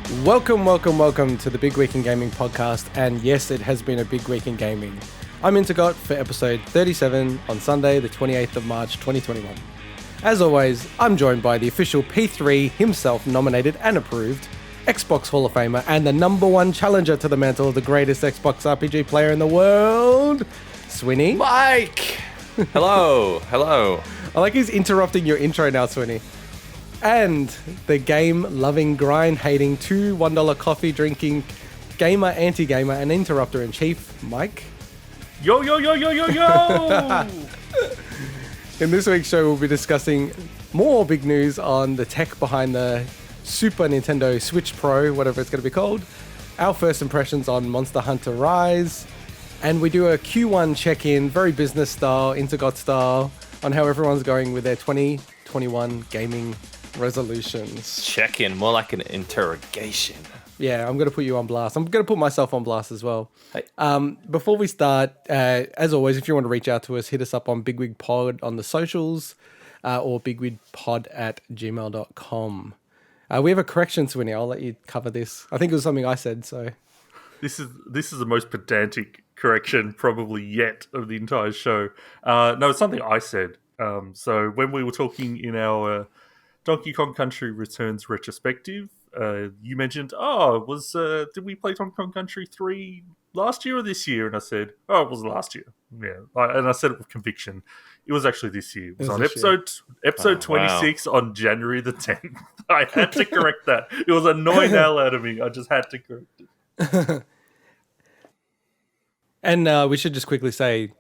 Welcome to the Big Week in Gaming podcast, and yes, it has been a big week in gaming. I'm integot for episode 37 on Sunday, the 28th of March, 2021. As always, I'm joined by the official P3 himself nominated and approved Xbox Hall of Famer and the number one challenger to the mantle of the greatest Xbox RPG player in the world, Swinny. Mike! Hello. I like he's interrupting your intro now, Swinny. And the game-loving, grind-hating, two $1 coffee-drinking, gamer, anti-gamer, and interrupter-in-chief, Mike. Yo! In this week's show, we'll be discussing more big news on the tech behind the Super Nintendo Switch Pro, whatever it's going to be called, our first impressions on Monster Hunter Rise, and we do a Q1 check-in, very business style, integot style, on how everyone's going with their 2021 gaming resolutions. Check-in, more like an interrogation. Yeah, I'm going to put you on blast. I'm going to put myself on blast as well. Hey. Before we start, as always, if you want to reach out to us, hit us up on Bigwig Pod on the socials or bigwigpod@gmail.com. We have a correction, Swinny. I'll let you cover this. I think it was something I said, so... This is the most pedantic correction probably yet of the entire show. No, it's something I said. So when we were talking in our Donkey Kong Country Returns retrospective, you mentioned, did we play Donkey Kong Country 3 last year or this year? And I said, it was last year. Yeah, and I said it with conviction. It was actually this year. It was on episode 26 on January the 10th. I had to correct that. It was annoying the hell out of me. I just had to correct it. And we should just quickly say,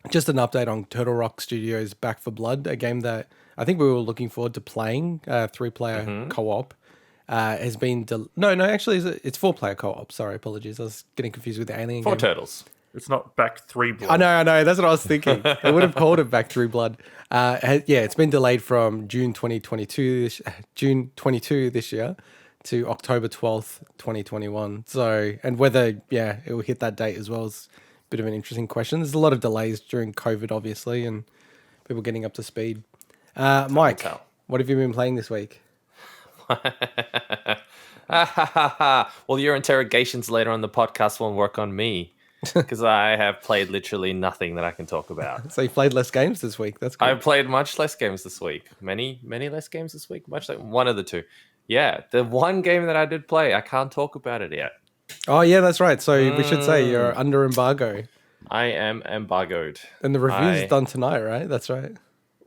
just an update on Turtle Rock Studios' Back for Blood, a game that I think we were looking forward to playing, 3-player co-op. Has been... actually, it's 4-player co-op. Sorry, apologies. I was getting confused with the Alien Four game. Turtles. It's not Back 3 Blood. I know. That's what I was thinking. They would have called it Back 3 Blood. It's been delayed from June 22 this year to October 12th, 2021. So, and whether, it will hit that date as well is a bit of an interesting question. There's a lot of delays during COVID, obviously, and people getting up to speed. Mike, what have you been playing this week? Well, your interrogations later on the podcast won't work on me because I have played literally nothing that I can talk about. So you played less games this week. That's good. I've played much less games this week. Many less games this week. Much like one of the two. Yeah, the one game that I did play, I can't talk about it yet. Oh, yeah, that's right. So we should say you're under embargo. I am embargoed. And the review's done tonight, right? That's right.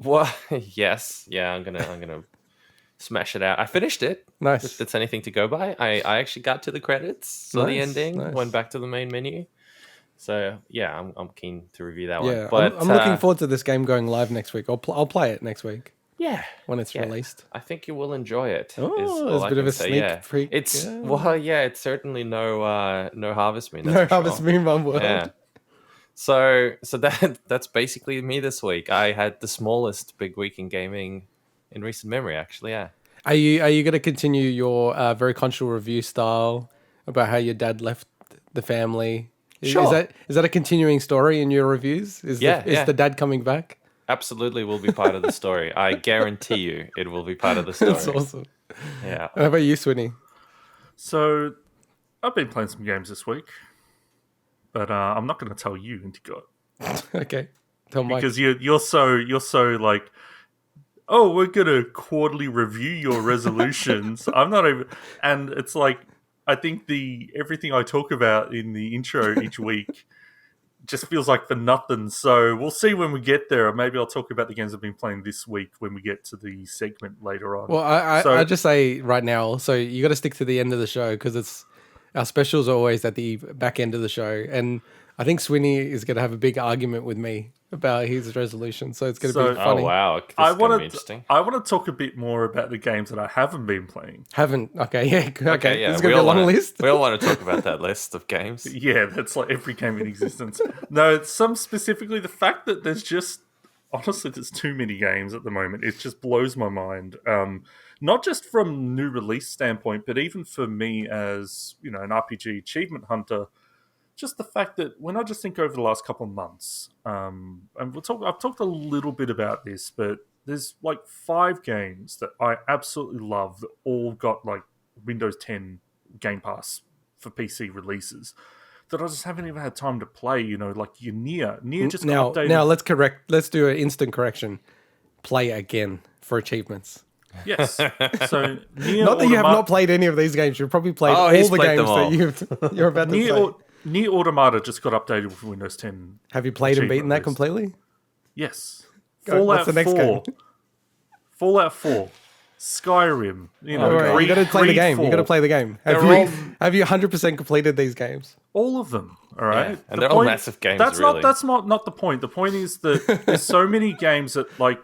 Well, yes. Yeah, I'm gonna smash it out. I finished it. Nice. If it's anything to go by. I actually got to the credits, saw the ending, went back to the main menu. So yeah, I'm keen to review that one. But I'm looking forward to this game going live next week. I'll play it next week. Yeah, when it's released. I think you will enjoy it. Oh, it's a bit of a sneak peek. It's it's certainly no Harvest Moon. No Harvest Moon Run World. Yeah. So that's basically me this week. I had the smallest big week in gaming in recent memory, actually. Yeah. Are you going to continue your very controversial review style about how your dad left the family? Sure. Is that a continuing story in your reviews? Is the dad coming back? Absolutely will be part of the story. I guarantee you it will be part of the story. That's awesome. Yeah. How about you, Swinny? So, I've been playing some games this week, but I'm not going to tell you, Integot. Okay. Tell Mike. Because you're so like, oh, we're going to quarterly review your resolutions. I'm not even... And it's like, I think everything I talk about in the intro each week just feels like for nothing. So we'll see when we get there. Or maybe I'll talk about the games I've been playing this week when we get to the segment later on. Well, I just say right now, so you got to stick to the end of the show because our specials are always at the back end of the show. And I think Swinny is going to have a big argument with me about his resolution. So it's going to be funny. Oh, wow. This is going to be interesting. I want to talk a bit more about the games that I haven't been playing. Haven't? Okay, yeah. Okay, yeah. This is going to be a long list. We all want to talk about that list of games. Yeah, that's like every game in existence. No, some specifically the fact that there's too many games at the moment. It just blows my mind. Not just from new release standpoint, but even for me as, an RPG achievement hunter, just the fact that when I just think over the last couple of months, and I've talked a little bit about this, but there's like 5 games that I absolutely love that all got like Windows 10 Game Pass for PC releases that I just haven't even had time to play. Like your Nier just got updated. Now let's do an instant correction. Play again for achievements. Yes. So Nier not that you have not played any of these games. You've probably played all the games that you're about to play. Nier Automata just got updated with Windows 10. Have you played and beaten that completely? Yes. What's the next game? Fallout 4. Skyrim. You got to play the game. You got to play the game. Have you 100% completed these games? All of them. All right. Yeah. And they're all massive games. That's really. not the point. The point is that there's so many games that like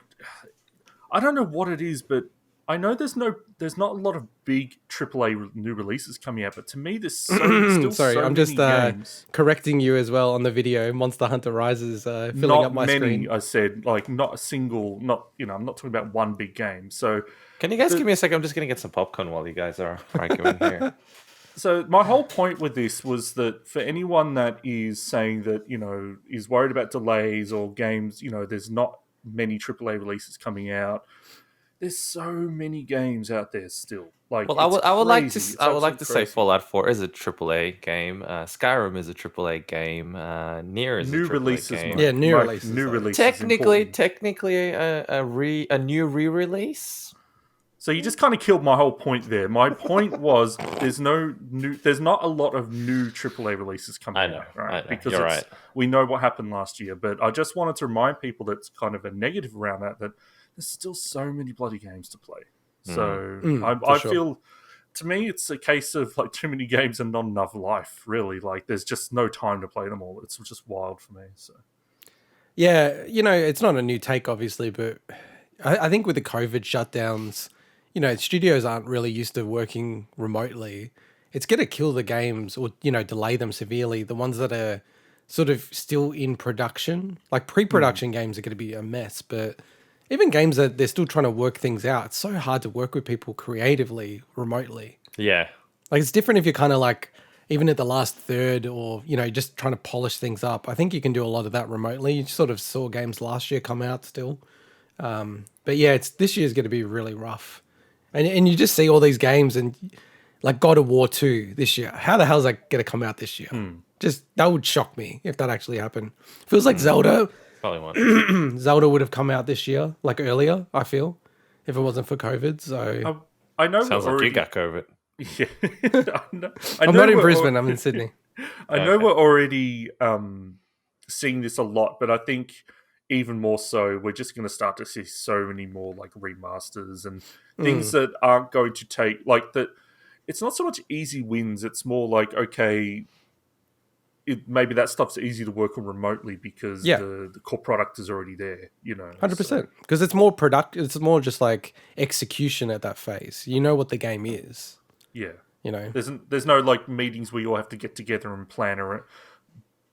I don't know what it is, but I know there's not a lot of big AAA new releases coming out, but to me there's still Sorry, I'm just correcting you as well on the video. Monster Hunter Rise is filling up my screen. I said like not a single, I'm not talking about one big game. So can you guys give me a second? I'm just gonna get some popcorn while you guys are arguing here. So my whole point with this was that for anyone that is saying that is worried about delays or games, there's not many AAA releases coming out. There's so many games out there still. Like, well, I would like to say Fallout 4 is a AAA game. Skyrim is a AAA game. Nier is new a AAA releases, game. Yeah, new releases. Technically, a new re-release. So you just kind of killed my whole point there. My point was there's not a lot of new AAA releases coming out, right? I know. Because You're right. We know what happened last year, but I just wanted to remind people that's kind of a negative around that there's still so many bloody games to play. So I feel, to me, it's a case of like too many games and not enough life, really. Like there's just no time to play them all. It's just wild for me. So yeah, it's not a new take, obviously, but I think with the COVID shutdowns, studios aren't really used to working remotely. It's going to kill the games or, delay them severely. The ones that are sort of still in production, like pre-production games are going to be a mess, but even games that they're still trying to work things out, it's so hard to work with people creatively remotely. Yeah. Like it's different if you're kind of like, even at the last third or, just trying to polish things up. I think you can do a lot of that remotely. You sort of saw games last year come out still. But yeah, this year's going to be really rough. And you just see all these games and like God of War 2 this year. How the hell is that going to come out this year? Just, that would shock me if that actually happened. Feels like Zelda. Probably won't. Zelda would have come out this year, like earlier, I feel, if it wasn't for COVID. So I know. Sounds like you got COVID. Yeah. I'm not in Brisbane, I'm in Sydney. I know we're already seeing this a lot, but I think even more so, we're just going to start to see so many more like remasters and things that aren't going to take like that. It's not so much easy wins. It's more like, okay, maybe that stuff's easy to work on remotely because the core product is already there, 100%. Because it's more it's more just like execution at that phase. You know what the game is. Yeah. There's no like meetings where you all have to get together and plan or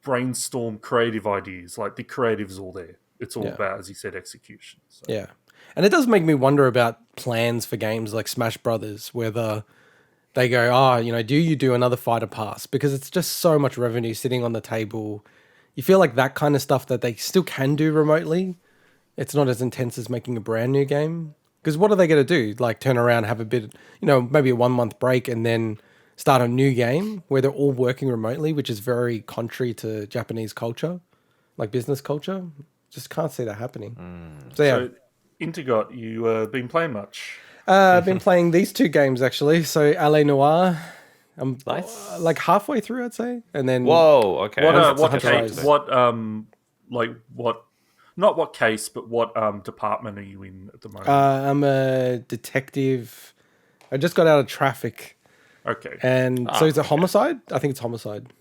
brainstorm creative ideas. Like the creative's all there. It's all about, as you said, execution. So. Yeah. And it does make me wonder about plans for games like Smash Brothers, whether they go, do you do another fighter pass? Because it's just so much revenue sitting on the table. You feel like that kind of stuff that they still can do remotely. It's not as intense as making a brand new game. Because what are they going to do? Like turn around, have a bit, maybe a 1 month break and then start a new game where they're all working remotely, which is very contrary to Japanese culture, like business culture. Just can't see that happening. So integot, you been playing much? I've been playing these two games actually. So LA Noire, I'm like halfway through, I'd say, and then whoa, okay. Not what case, but what department are you in at the moment? I'm a detective. I just got out of traffic. Okay, and so it's a homicide. I think it's homicide.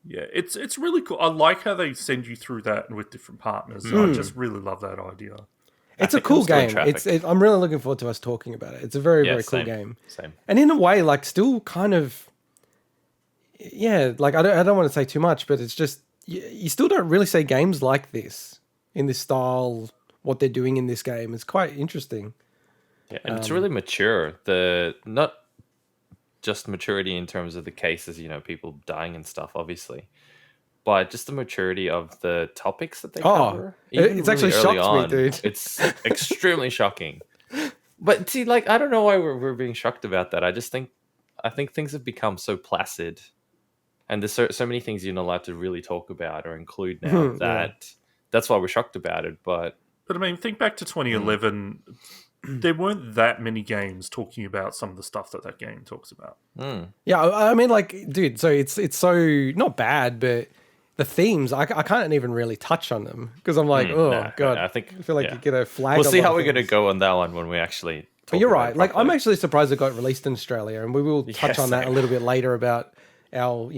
Yeah, it's really cool. I like how they send you through that with different partners. I just really love that idea. It's a cool game. I'm really looking forward to us talking about it. It's a very, very cool game. Same. And in a way, like still kind of, like I don't want to say too much, but it's just, you still don't really say games like this in this style, what they're doing in this game. It's quite interesting. Yeah, and it's really mature. Not just maturity in terms of the cases, people dying and stuff, obviously. But just the maturity of the topics that they cover. It's actually shocked me, dude. It's extremely shocking. But see, like, I don't know why we're being shocked about that. I just think I think things have become so placid, and there's so many things you're not allowed to really talk about or include now that that's why we're shocked about it. But I mean, think back to 2011. There weren't that many games talking about some of the stuff that game talks about. Yeah, I mean, like, dude, so it's so not bad, but the themes, I can't even really touch on them because I'm like, God, I think I feel like you get a flag. We'll see how we're we're going to go on that one when we actually. But you're right. Like, I'm actually surprised it got released in Australia, and we will touch on that a little bit later about our,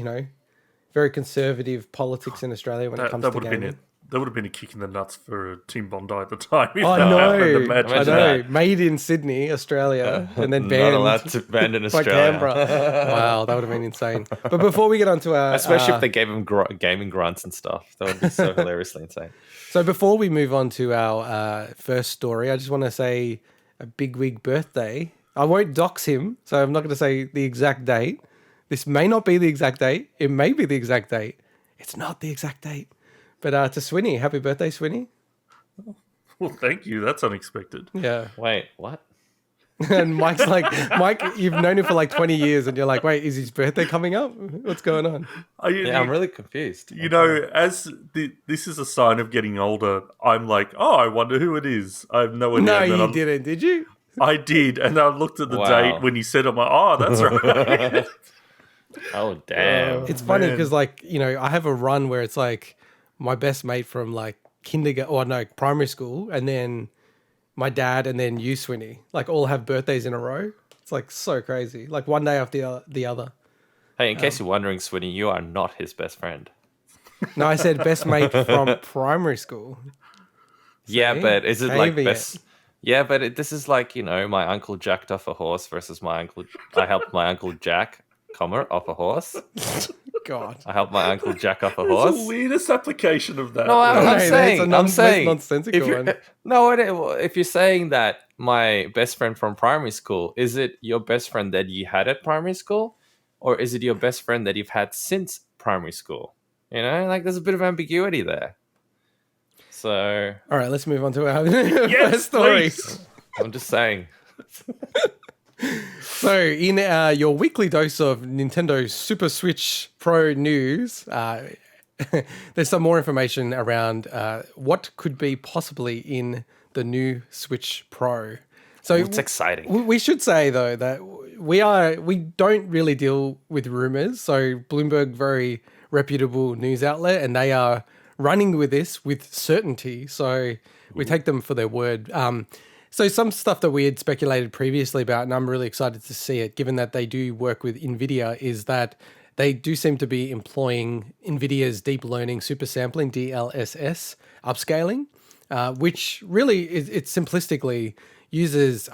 very conservative politics in Australia when it comes to gaming. That would have been a kick in the nuts for Team Bondi at the time. I know. Made in Sydney, Australia, and then banned. Not allowed to ban in Australia. Canberra. Wow, that would have been insane. But before we get on to our... Especially if they gave him gaming grants and stuff. That would be so hilariously insane. So before we move on to our first story, I just want to say a Bigwig birthday. I won't dox him, so I'm not going to say the exact date. This may not be the exact date. It may be the exact date. It's not the exact date. But to Swinny, happy birthday, Swinny. Well, thank you. That's unexpected. Yeah. Wait, what? And Mike's like, Mike, you've known him for like 20 years and you're like, wait, is his birthday coming up? What's going on? I'm really confused. As this is a sign of getting older, I'm like, I wonder who it is. I have no idea. No, you didn't, did you? I did. And I looked at the date when he said it. I'm like, that's right. Oh, damn. It's funny because, I have a run where it's like, my best mate from primary school, and then my dad, and then you, Swinny, like all have birthdays in a row. It's like so crazy, like one day after the other. Hey, in case you're wondering, Swinny, you are not his best friend. No, I said best mate from primary school. Yeah, but is it like best? Yeah, but this is like, my uncle jacked off a horse versus my uncle. I helped my uncle Jack, off a horse. God. I helped my uncle jack off a horse. It's the weirdest application of that. No, I'm saying. Nonsensical one. No, if you're saying that my best friend from primary school, is it your best friend that you had at primary school? Or is it your best friend that you've had since primary school? There's a bit of ambiguity there. So. All right, let's move on to our first story. I'm just saying. So, in your weekly dose of Nintendo Super Switch Pro news, there's some more information around what could be possibly in the new Switch Pro. So it's exciting. We should say though that we don't really deal with rumors. So Bloomberg, very reputable news outlet, and they are running with this with certainty. So we take them for their word. So some stuff that we had speculated previously about, and I'm really excited to see it, given that they do work with NVIDIA, is that they do seem to be employing NVIDIA's deep learning super sampling, DLSS, upscaling, which really it simplistically uses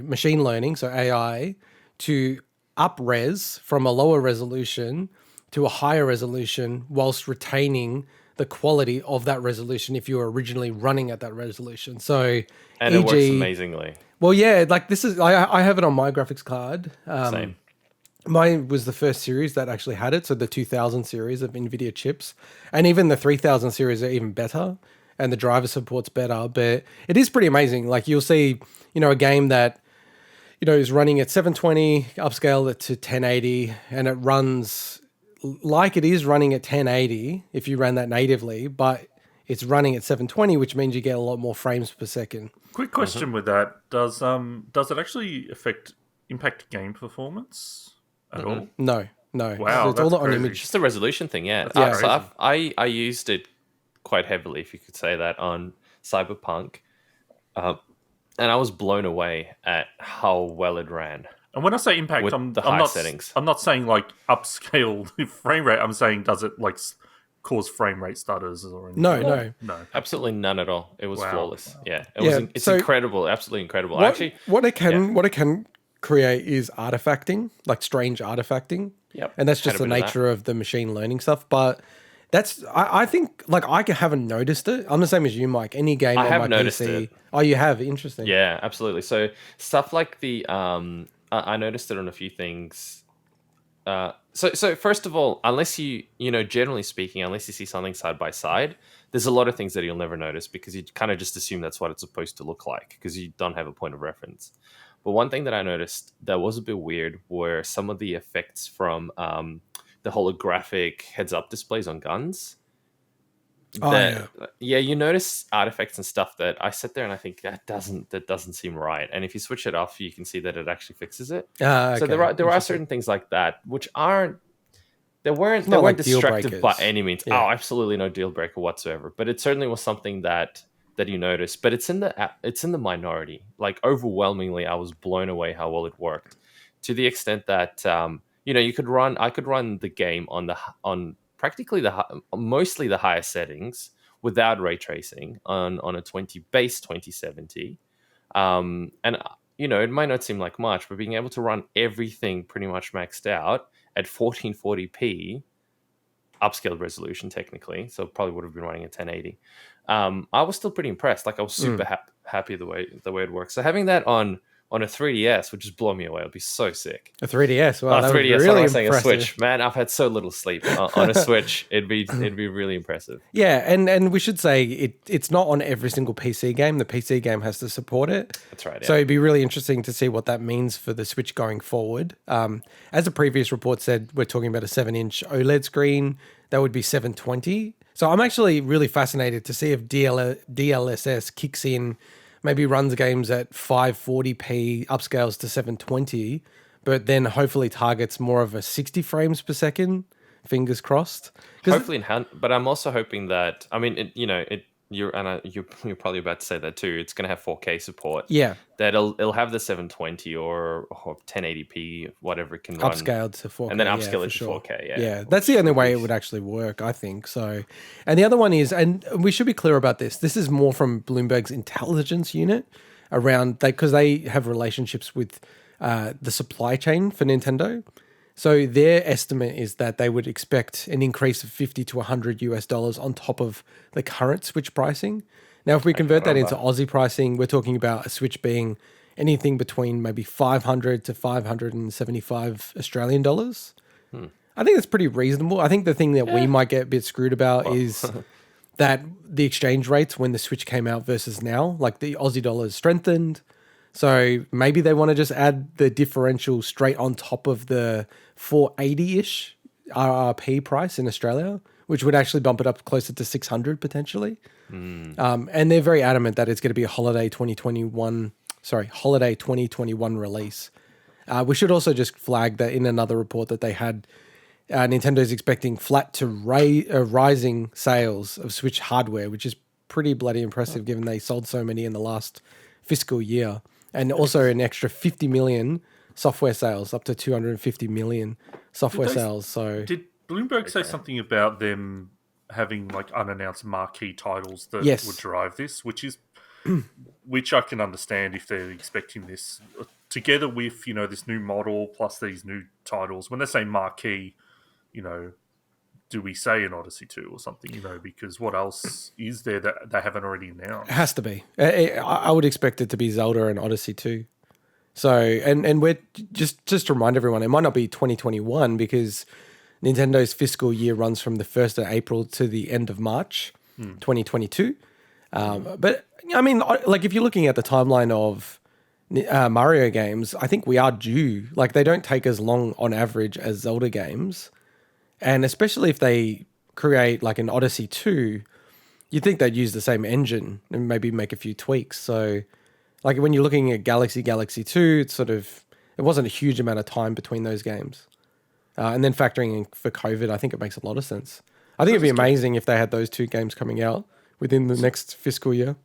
machine learning, so AI, to up-res from a lower resolution to a higher resolution whilst retaining the quality of that resolution if you were originally running at that resolution. So, and it works amazingly. Well, yeah, like this is, I have it on my graphics card. Same. Mine was the first series that actually had it. So the 2000 series of NVIDIA chips, and even the 3000 series are even better, and the driver support's better, but it is pretty amazing. Like you'll see, a game that, is running at 720, upscale it to 1080, and it runs like it is running at 1080 if you ran that natively, but it's running at 720, which means you get a lot more frames per second. Quick question with that: does it actually impact game performance at all? No. Wow, so it's all on crazy. image. Just a resolution thing, yeah. That's So I used it quite heavily, if you could say that, on Cyberpunk, and I was blown away at how well it ran. And when I say impact, With I'm the high not settings. I'm not saying like upscale frame rate. I'm saying does it like cause frame rate stutters or anything? No. Absolutely none at all. It was flawless. Wow. Yeah, it's so incredible, absolutely incredible. What it can create is artifacting, like strange artifacting. Yep. And that's just the nature of the machine learning stuff. But that's, I think, like I haven't noticed it. I'm the same as you, Mike. Any game on my noticed PC. it. Oh, you have? Interesting. Yeah, absolutely. So stuff like the I noticed it on a few things. So first of all, unless you generally speaking, unless you see something side by side, there's a lot of things that you'll never notice because you kind of just assume that's what it's supposed to look like because you don't have a point of reference. But one thing that I noticed that was a bit weird were some of the effects from the holographic heads-up displays on guns. Oh, yeah. Yeah, you notice artifacts and stuff that I sit there and I think that doesn't seem right. And if you switch it off, you can see that it actually fixes it. So Okay. there are certain things like that which aren't they weren't not like deal destructive by breakers. any means. Yeah. Oh, absolutely no deal breaker whatsoever. But it certainly was something that you noticed. But it's in the minority. Like overwhelmingly, I was blown away how well it worked, to the extent that I could run the game on practically mostly the higher settings without ray tracing on a 2070. And it might not seem like much, but being able to run everything pretty much maxed out at 1440p upscaled resolution technically, so probably would have been running at 1080. I was still pretty impressed. Like I was super happy the way it works. So having that on a 3DS would just blow me away. It'd be so sick. A 3DS. Wow, that 3DS. would be really I was saying a impressive. Switch. Man, I've had so little sleep. On a Switch, it'd be really impressive. Yeah, and we should say it's not on every single PC game. The PC game has to support it. That's right. Yeah. So it'd be really interesting to see what that means for the Switch going forward. As a previous report said, we're talking about a 7-inch OLED screen. That would be 720. So I'm actually really fascinated to see if DLSS kicks in, maybe runs games at 540p, upscales to 720, but then hopefully targets more of a 60 frames per second. Fingers crossed. Hopefully, but I'm also hoping that you're probably about to say that too. It's going to have 4K support. Yeah, that it'll have the 720 or 1080p, whatever it can run, upscaled to 4K, and then upscale it to sure. 4K. Yeah, that's the only way it would actually work, I think. So, and the other one is, and we should be clear about this. This is more from Bloomberg's intelligence unit around because they have relationships with the supply chain for Nintendo. So their estimate is that they would expect an increase of $50 to $100 on top of the current Switch pricing. Now, if we convert that into Aussie pricing, we're talking about a Switch being anything between maybe 500 to 575 Australian dollars. I think that's pretty reasonable. I think the thing that we might get a bit screwed about is that the exchange rates when the Switch came out versus now, like the Aussie dollar is strengthened. So maybe they want to just add the differential straight on top of the 480-ish RRP price in Australia, which would actually bump it up closer to 600 potentially. And they're very adamant that it's going to be a holiday 2021 release. We should also just flag that in another report that they had, Nintendo's expecting flat to rising sales of Switch hardware, which is pretty bloody impressive given they sold so many in the last fiscal year. And also an extra 50 million software sales, up to 250 million software sales. So did Bloomberg say something about them having like unannounced marquee titles that would drive this, which I can understand if they're expecting this together with, this new model plus these new titles. When they say marquee, do we say an Odyssey 2 or something, because what else is there that they haven't already announced? It has to be. I would expect it to be Zelda and Odyssey 2. So, and we're just to remind everyone, it might not be 2021 because Nintendo's fiscal year runs from the 1st of April to the end of March 2022. But, I mean, like if you're looking at the timeline of Mario games, I think we are due. Like they don't take as long on average as Zelda games. And especially if they create like an Odyssey 2, you'd think they'd use the same engine and maybe make a few tweaks. So like when you're looking at Galaxy 2, it wasn't a huge amount of time between those games. And then factoring in for COVID, I think it makes a lot of sense. I think it'd be amazing if they had those two games coming out within the next fiscal year.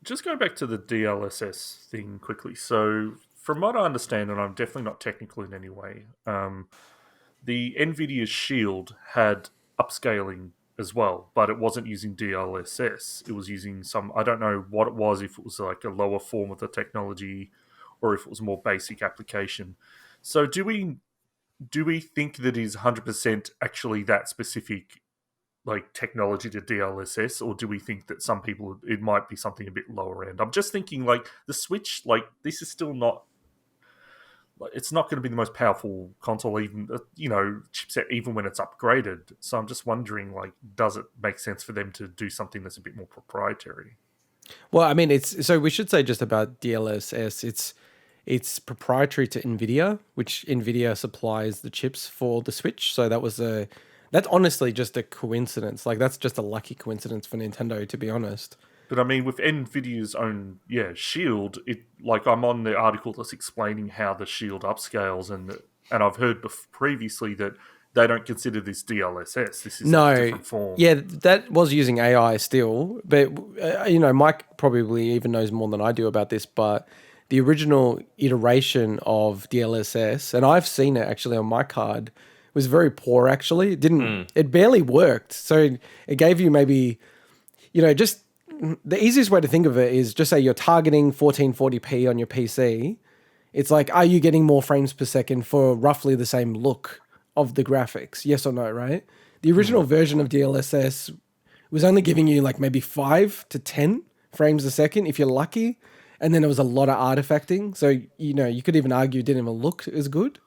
Just going back to the DLSS thing quickly. So from what I understand, and I'm definitely not technical in any way, the NVIDIA Shield had upscaling as well, but it wasn't using DLSS. It was using I don't know what it was, if it was like a lower form of the technology or if it was a more basic application. So do we think that is 100% actually that specific like technology to DLSS, or do we think that some people, it might be something a bit lower end? I'm just thinking like the Switch, like this is still not, it's not going to be the most powerful console, even chipset, even when it's upgraded. So I'm just wondering, like, does it make sense for them to do something that's a bit more proprietary? Well, I mean, so we should say just about DLSS. it's proprietary to NVIDIA, which NVIDIA supplies the chips for the Switch. So that's honestly just a coincidence. Like that's just a lucky coincidence for Nintendo, to be honest. But I mean, with Nvidia's own shield, I'm on the article that's explaining how the shield upscales, and I've heard previously that they don't consider this DLSS. This is a different form. Yeah, that was using AI still, but Mike probably even knows more than I do about this. But the original iteration of DLSS, and I've seen it actually on my card, was very poor. Actually, it barely worked. So it gave you maybe, just. The easiest way to think of it is just say you're targeting 1440p on your PC. It's like, are you getting more frames per second for roughly the same look of the graphics? Yes or no, right? The original version of DLSS was only giving you like maybe 5 to 10 frames a second if you're lucky. And then there was a lot of artifacting. So, you could even argue it didn't even look as good.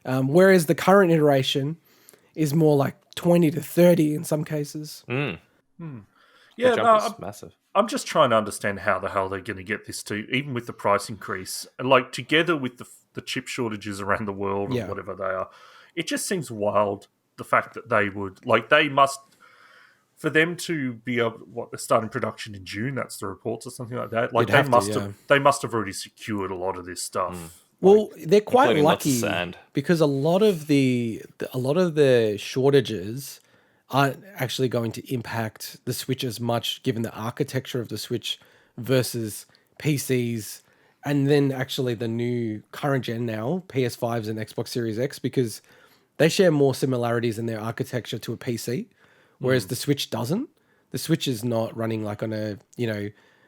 Whereas the current iteration is more like 20 to 30 in some cases. Yeah, no, massive. I'm just trying to understand how the hell they're going to get this to, even with the price increase, and like together with the chip shortages around the world or whatever they are. It just seems wild the fact that they must, for them to be able, they're starting production in June. That's the reports or something like that. Like they must have already secured a lot of this stuff. Well, they're quite lucky because a lot of the shortages aren't actually going to impact the Switch as much, given the architecture of the Switch versus PCs, and then actually the new current gen now, PS5s and Xbox Series X, because they share more similarities in their architecture to a PC, whereas the Switch doesn't. The Switch is not running like on an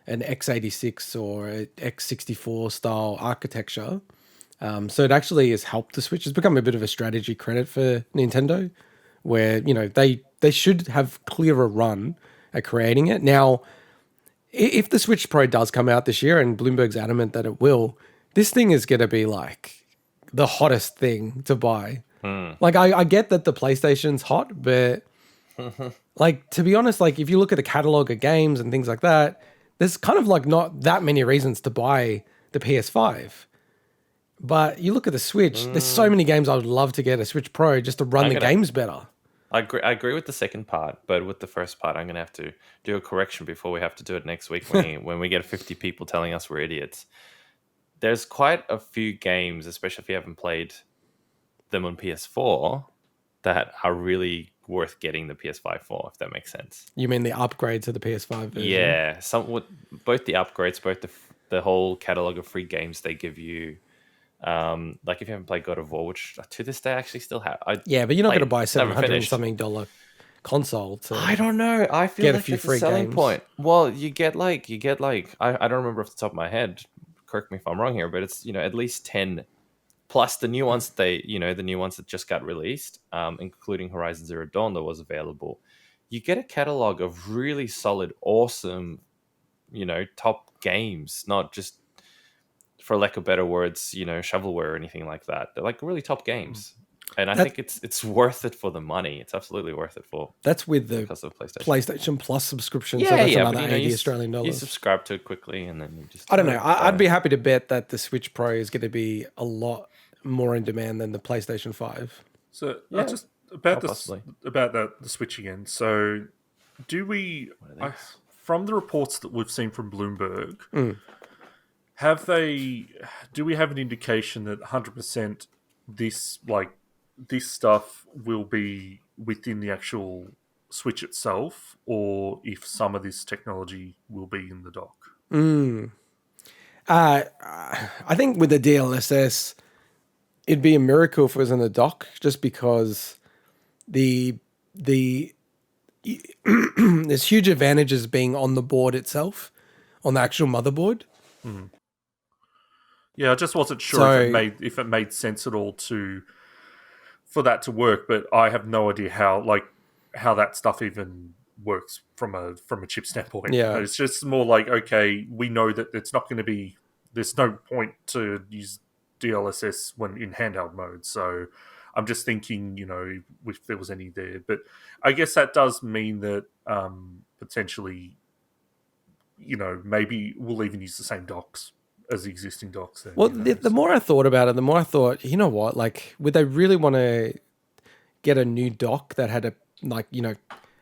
x86 or an x64 style architecture. So it actually has helped the Switch. It's become a bit of a strategy credit for Nintendo, where they should have clearer run at creating it. Now, if the Switch Pro does come out this year, and Bloomberg's adamant that it will, this thing is going to be like the hottest thing to buy. Like I get that the PlayStation's hot, but like, to be honest, like if you look at the catalog of games and things like that, there's kind of like not that many reasons to buy the PS5. But you look at the Switch, there's so many games I would love to get a Switch Pro just to run the games better. I agree with the second part, but with the first part, I'm going to have to do a correction before we have to do it next week when we get 50 people telling us we're idiots. There's quite a few games, especially if you haven't played them on PS4, that are really worth getting the PS5 for, if that makes sense. You mean the upgrade to the PS5 version? Yeah, both the upgrades, both the whole catalog of free games they give you. Like if you haven't played God of War, which to this day I actually still have. But you're not going to buy $700 console to. I don't know. I feel get like a few it's free a selling games. point. Well, you get like I don't remember off the top of my head. Correct me if I'm wrong here, but it's at least 10 plus the new ones the new ones that just got released, including Horizon Zero Dawn that was available. You get a catalog of really solid, awesome, top games, not just, for lack of better words, shovelware or anything like that. They're like really top games. And I think it's worth it for the money. It's absolutely worth it for. That's with the PlayStation Plus subscription. So that's another $80 Australian dollars. You subscribe to it quickly and then you just. I don't know. I'd be happy to bet that the Switch Pro is going to be a lot more in demand than the PlayStation 5. So just about the Switch again. So do we, from the reports that we've seen from Bloomberg, do we have an indication that 100% this stuff will be within the actual Switch itself, or if some of this technology will be in the dock? I think with the DLSS, it'd be a miracle if it was in the dock, just because there's huge advantages being on the board itself, on the actual motherboard. Yeah, I just wasn't sure if it made sense at all for that to work, but I have no idea how that stuff even works from a chip standpoint. Yeah, it's just more like, okay, we know that it's not going to be. There's no point to use DLSS when in handheld mode. So I'm just thinking, if there was any there, but I guess that does mean that potentially, maybe we'll even use the same docks as existing docks. Then, Well, the more I thought about it, the more I thought, you know what? Like, would they really want to get a new dock that had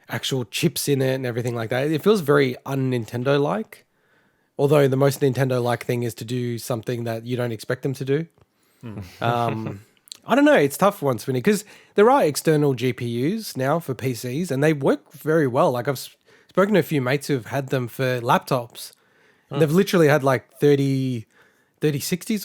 actual chips in it and everything like that? It feels very un-Nintendo like. Although the most Nintendo like thing is to do something that you don't expect them to do. I don't know. It's tough once, Winnie, because there are external GPUs now for PCs, and they work very well. Like I've spoken to a few mates who've had them for laptops. They've literally had like 3060s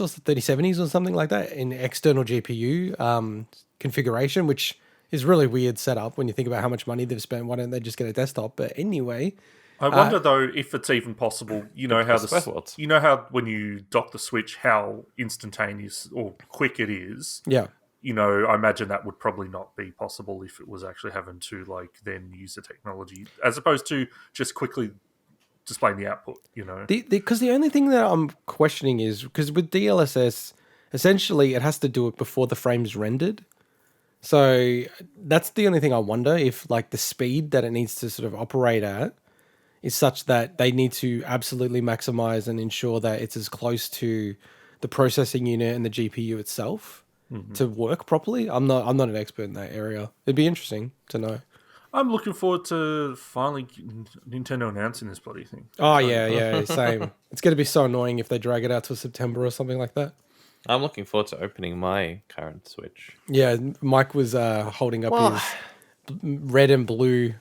or 3070s or something like that in external GPU configuration, which is really weird setup when you think about how much money they've spent. Why don't they just get a desktop? But anyway, I wonder though if it's even possible. You know how when you dock the Switch, how instantaneous or quick it is. Yeah. You know, I imagine that would probably not be possible if it was actually having to like then use the technology as opposed to just quickly displaying the output. You know, because the only thing that I'm questioning is because with DLSS, essentially it has to do it before the frame's rendered. So that's the only thing I wonder if like the speed that it needs to sort of operate at is such that they need to absolutely maximize and ensure that it's as close to the processing unit and the GPU itself to work properly. I'm not an expert in that area. It'd be interesting to know. I'm looking forward to finally Nintendo announcing this bloody thing. Oh, yeah, same. It's going to be so annoying if they drag it out to September or something like that. I'm looking forward to opening my current Switch. Yeah, Mike was holding up his red and blue.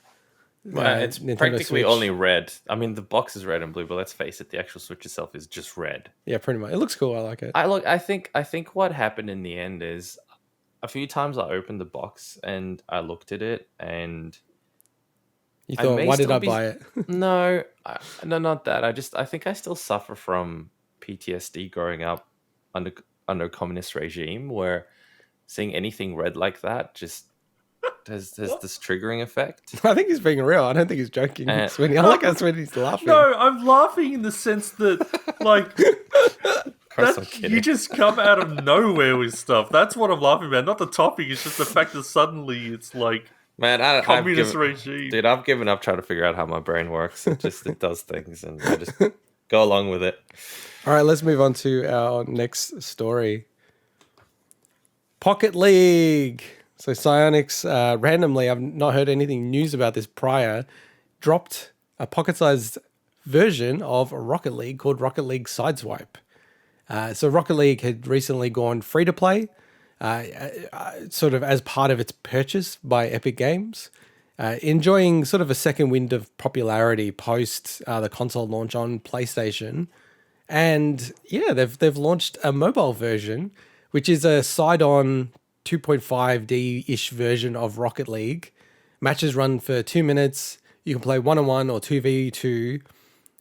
It's Nintendo practically Switch. only red. I mean, the box is red and blue, but let's face it, the actual Switch itself is just red. Yeah, pretty much. It looks cool. I like it. I think what happened in the end is a few times I opened the box and I looked at it and You thought, why did I buy it? No, not that. I think I still suffer from PTSD growing up under a communist regime where seeing anything red like that just has this triggering effect. I think he's being real. I don't think he's joking. Sweeney. I like how Sweeney's laughing. No, I'm laughing in the sense that, like, you just come out of nowhere with stuff. That's what I'm laughing about. Not the topic. It's just the fact that suddenly it's like, man, communist regime. Dude, I've given up trying to figure out how my brain works. It does things, and I just go along with it. All right, let's move on to our next story. Pocket League. So Psyonix, randomly, I've not heard anything news about this prior, dropped a pocket-sized version of Rocket League called Rocket League Sideswipe. So Rocket League had recently gone free-to-play, sort of as part of its purchase by Epic Games, enjoying sort of a second wind of popularity post the console launch on PlayStation. And yeah, they've launched a mobile version, which is a side-on 2.5D-ish version of Rocket League. Matches run for 2 minutes. You can play 1-on-1 or 2v2.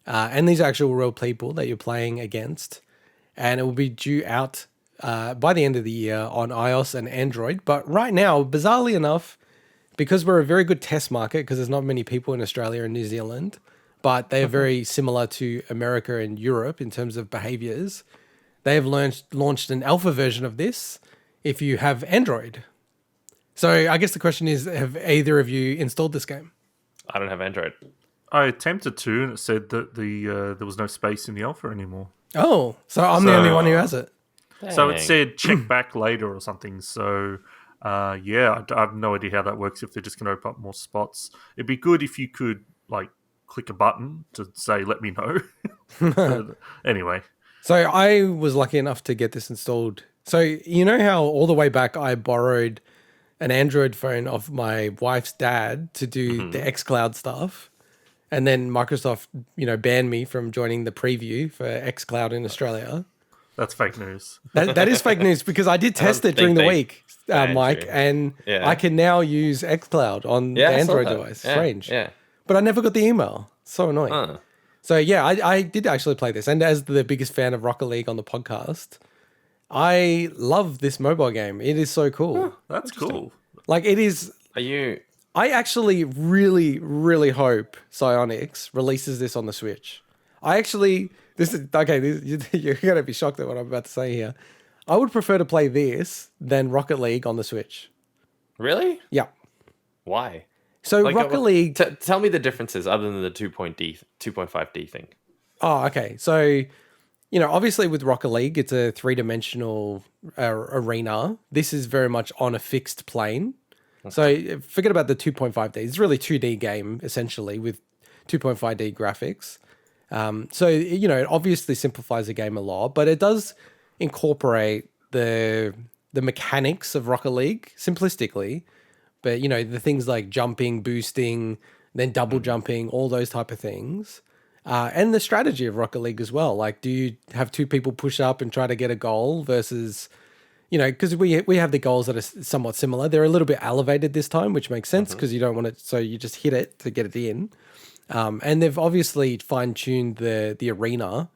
And these are actual real people that you're playing against. And it will be due out by the end of the year on iOS and Android. But right now, bizarrely enough, because we're a very good test market, because there's not many people in Australia and New Zealand, but they are very similar to America and Europe in terms of behaviors, they have launched an alpha version of this if you have Android. So I guess the question is, have either of you installed this game? I don't have Android. I attempted to, and it said that there was no space in the alpha anymore. Oh, so I'm the only one who has it. Dang. So it said check back later or something. So yeah, I have no idea how that works if they're just going to open up more spots. It'd be good if you could like click a button to say let me know. Anyway. So I was lucky enough to get this installed. So you know how all the way back I borrowed an Android phone of my wife's dad to do the xCloud stuff, and then Microsoft, banned me from joining the preview for xCloud in Australia. That's fake news. That is fake news because I did test it during the week, Mike, and I can now use xCloud on the Android device. Strange. Yeah. But I never got the email. So annoying. So yeah, I did actually play this. And as the biggest fan of Rocket League on the podcast, I love this mobile game. It is so cool. That's cool. Like it is. I actually really, really hope Psyonix releases this on the Switch. You're going to be shocked at what I'm about to say here. I would prefer to play this than Rocket League on the Switch. Really? Yeah. Why? So Rocket League... tell me the differences other than the 2.5D thing. Oh, okay. So obviously with Rocket League, it's a three-dimensional arena. This is very much on a fixed plane. So forget about the 2.5D. It's really 2D game, essentially, with 2.5D graphics. So, it obviously simplifies the game a lot, but it does incorporate the mechanics of Rocket League simplistically. But, the things like jumping, boosting, then double jumping, all those type of things. And the strategy of Rocket League as well. Like, do you have two people push up and try to get a goal versus... because we have the goals that are somewhat similar. They're a little bit elevated this time, which makes sense because you don't want it, so you just hit it to get it in. And they've obviously fine-tuned the arena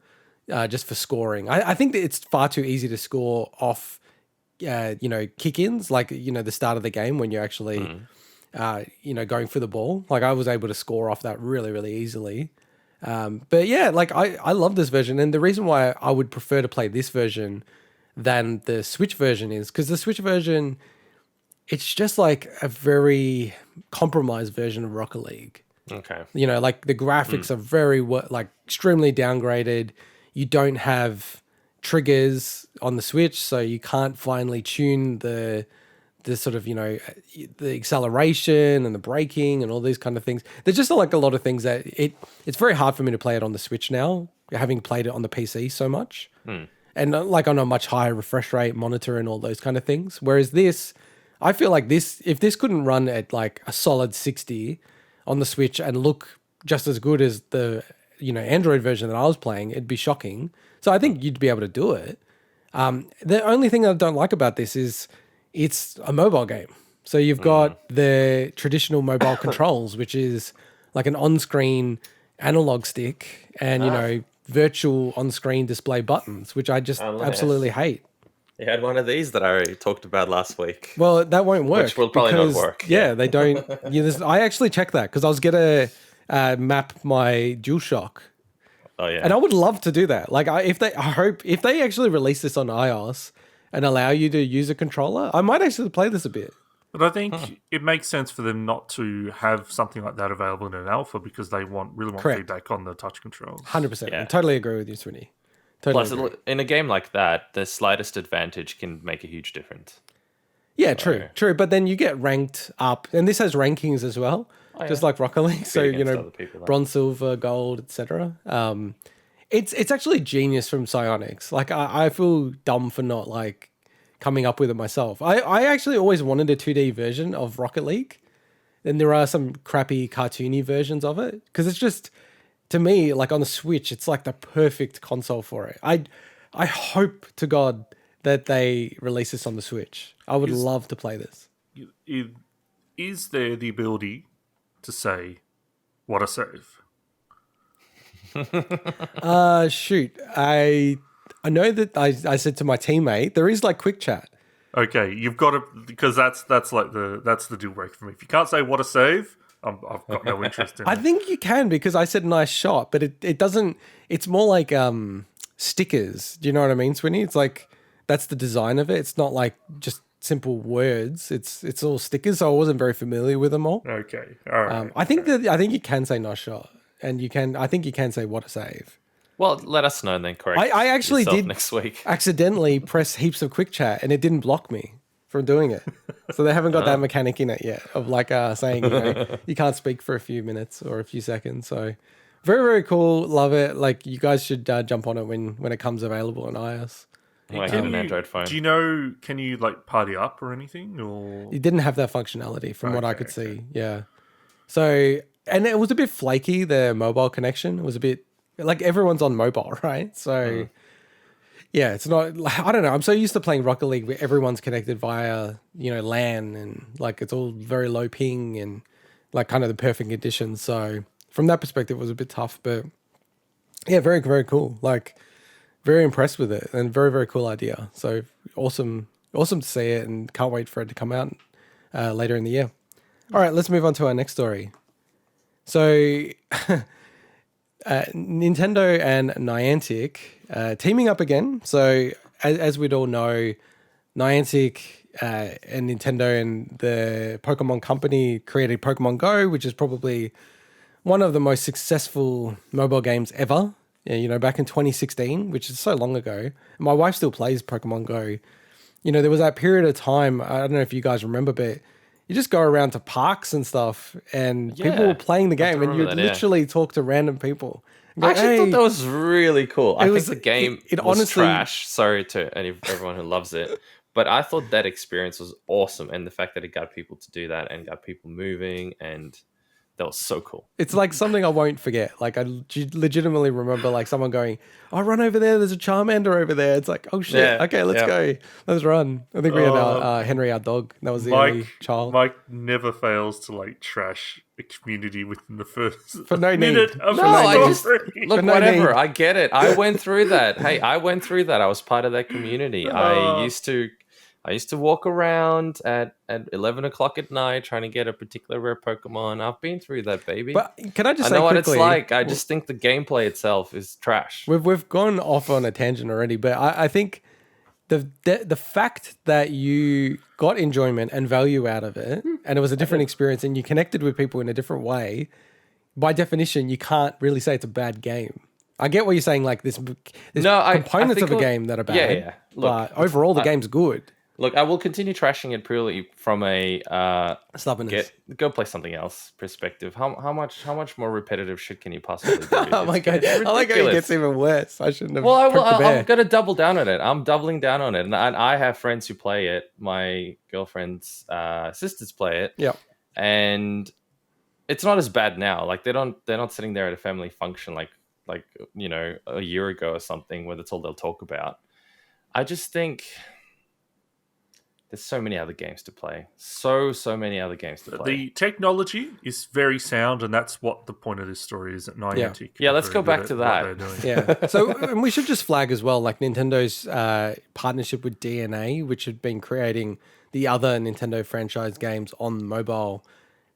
just for scoring. I think that it's far too easy to score off, kick-ins, like, the start of the game when you're actually, going for the ball. Like, I was able to score off that really, really easily. But yeah, like, I love this version. And the reason why I would prefer to play this version than the Switch version is because the Switch version, it's just like a very compromised version of Rocket League. Okay. Like the graphics are very extremely downgraded. You don't have triggers on the Switch, so you can't finely tune the sort of, the acceleration and the braking and all these kind of things. There's just like a lot of things that it's very hard for me to play it on the Switch now, having played it on the PC so much. And like on a much higher refresh rate monitor and all those kind of things. Whereas this, I feel like if this couldn't run at like a solid 60 on the Switch and look just as good as the, Android version that I was playing, it'd be shocking. So I think you'd be able to do it. The only thing I don't like about this is it's a mobile game. So you've got the traditional mobile controls, which is like an on-screen analog stick and, virtual on-screen display buttons, which I just absolutely hate. You had one of these that I already talked about last week. Well, that won't work. Which will probably not work. Yeah, they don't. I actually checked that because I was going to map my DualShock. Oh, yeah. And I would love to do that. Like, if they actually release this on iOS and allow you to use a controller, I might actually play this a bit. But I think it makes sense for them not to have something like that available in an alpha because they really want Correct. feedback on the touch controls. 100%. Yeah. I totally agree with you, Swinny. Plus, in a game like that, the slightest advantage can make a huge difference. Yeah, true. But then you get ranked up, and this has rankings as well, just like Rocket League. So, bronze, silver, gold, etc. It's actually genius from Psyonix. Like, I feel dumb for not like coming up with it myself. I actually always wanted a 2D version of Rocket League. And there are some crappy cartoony versions of it. Because it's just, to me, like on the Switch, it's like the perfect console for it. I hope to God that they release this on the Switch. I would love to play this. Is there the ability to say, what a save? Shoot. I know that I said to my teammate, there is like quick chat. Okay, you've got to, because that's the deal breaker for me. If you can't say what a save, I've got no interest in it. I think you can because I said nice shot, but it doesn't. It's more like stickers. Do you know what I mean, Swinny? It's like that's the design of it. It's not like just simple words. It's all stickers. So I wasn't very familiar with them all. Okay, all right. I think you can say nice shot, and I think you can say what a save. Well, let us know and then correct. I actually did next week. Accidentally press heaps of quick chat, and it didn't block me from doing it. So they haven't got that mechanic in it yet of like saying you can't speak for a few minutes or a few seconds. So very, very cool. Love it. Like you guys should jump on it when it comes available on iOS. I have an Android phone. Do you know? Can you like party up or anything? Or it didn't have that functionality from what I could see. Yeah. So and it was a bit flaky. The mobile connection was a bit. Like everyone's on mobile, right? So, yeah, it's not. I don't know. I'm so used to playing Rocket League where everyone's connected via LAN and like it's all very low ping and like kind of the perfect conditions. So from that perspective, it was a bit tough, but yeah, very very cool. Like very impressed with it and very very cool idea. So awesome to see it and can't wait for it to come out later in the year. All right, let's move on to our next story. So. Nintendo and Niantic teaming up again. So as we'd all know, Niantic and Nintendo and the Pokemon company created Pokemon GO, which is probably one of the most successful mobile games ever. yeah, back in 2016, which is so long ago. My wife still plays Pokemon Go. There was that period of time, I don't know if you guys remember, but you just go around to parks and stuff and people were playing the game and you'd literally talk to random people. I actually thought that was really cool. I think the game it was honestly, trash. Sorry to everyone who loves it. But I thought that experience was awesome. And the fact that it got people to do that and got people moving, and that was so cool. It's like something I won't forget. Like I legitimately remember like someone going, "Oh, run over there. There's a Charmander over there." It's like, "Oh shit. Yeah, Okay, let's go. Let's run." I think we had Henry, our dog. That was the only child. Mike never fails to like trash a community within the first for no minute need. of I just look, whatever. I get it. I went through that. Hey, I went through that. I was part of that community. I used to walk around at 11 o'clock at night trying to get a particular rare Pokemon. I've been through that, baby. But can I just say know what quickly, it's like. I just think the gameplay itself is trash. We've gone off on a tangent already, but I think the fact that you got enjoyment and value out of it, and it was a different experience, and you connected with people in a different way, by definition, you can't really say it's a bad game. I get what you're saying, like there's components of a game that are bad, yeah. Look, but overall the game's good. Look, I will continue trashing it purely from a stubbornness. Go play something else perspective. How much more repetitive shit can you possibly do? Oh my god! I like how it gets even worse. I shouldn't have. Well, I'm gonna double down on it. I'm doubling down on it, and I have friends who play it. My girlfriend's sisters play it. Yeah, and it's not as bad now. Like they're not sitting there at a family function like a year ago or something where that's all they'll talk about. I just think there's so many other games to play. So many other games to play. The technology is very sound, and that's what the point of this story is at Niantic. Yeah, let's go back to that. Yeah. So and we should just flag as well, like Nintendo's partnership with DNA, which had been creating the other Nintendo franchise games on mobile,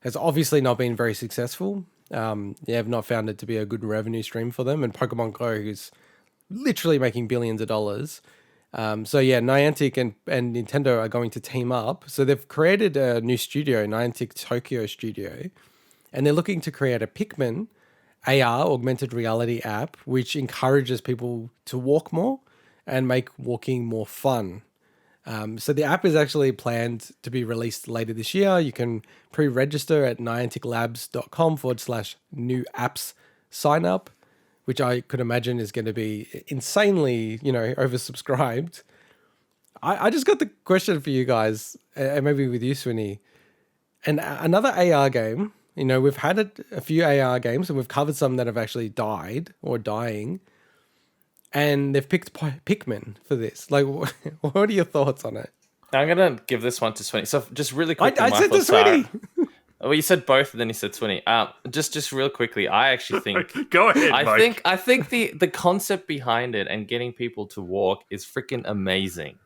has obviously not been very successful. They have not found it to be a good revenue stream for them. And Pokemon Go is literally making billions of dollars. So yeah, Niantic and Nintendo are going to team up. So they've created a new studio, Niantic Tokyo Studio, and they're looking to create a Pikmin AR, augmented reality app, which encourages people to walk more and make walking more fun. So the app is actually planned to be released later this year. You can pre-register at nianticlabs.com/new apps sign up, which I could imagine is going to be insanely, oversubscribed. I just got the question for you guys, and maybe with you, Swinny. And another AR game, we've had a few AR games and we've covered some that have actually died or dying. And they've picked Pikmin for this. Like, what are your thoughts on it? I'm going to give this one to Swinny. So just really quickly, I said to Swinny. Well, you said both, and then you said Swinny. Just real quickly, I actually think... Go ahead, Mike. I think the concept behind it and getting people to walk is freaking amazing.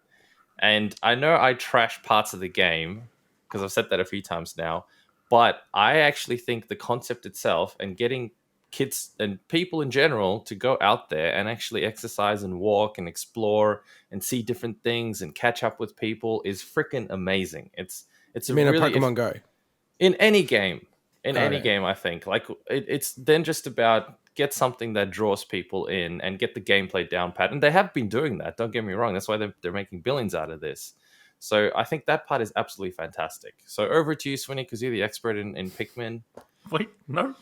And I know I trash parts of the game, because I've said that a few times now, but I actually think the concept itself and getting kids and people in general to go out there and actually exercise and walk and explore and see different things and catch up with people is freaking amazing. It's you mean really, a Pokemon Go? In any game, I think like it's then just about get something that draws people in and get the gameplay down pat. And they have been doing that. Don't get me wrong. That's why they're making billions out of this. So I think that part is absolutely fantastic. So over to you, Swinny, because you're the expert in Pikmin. Wait, no,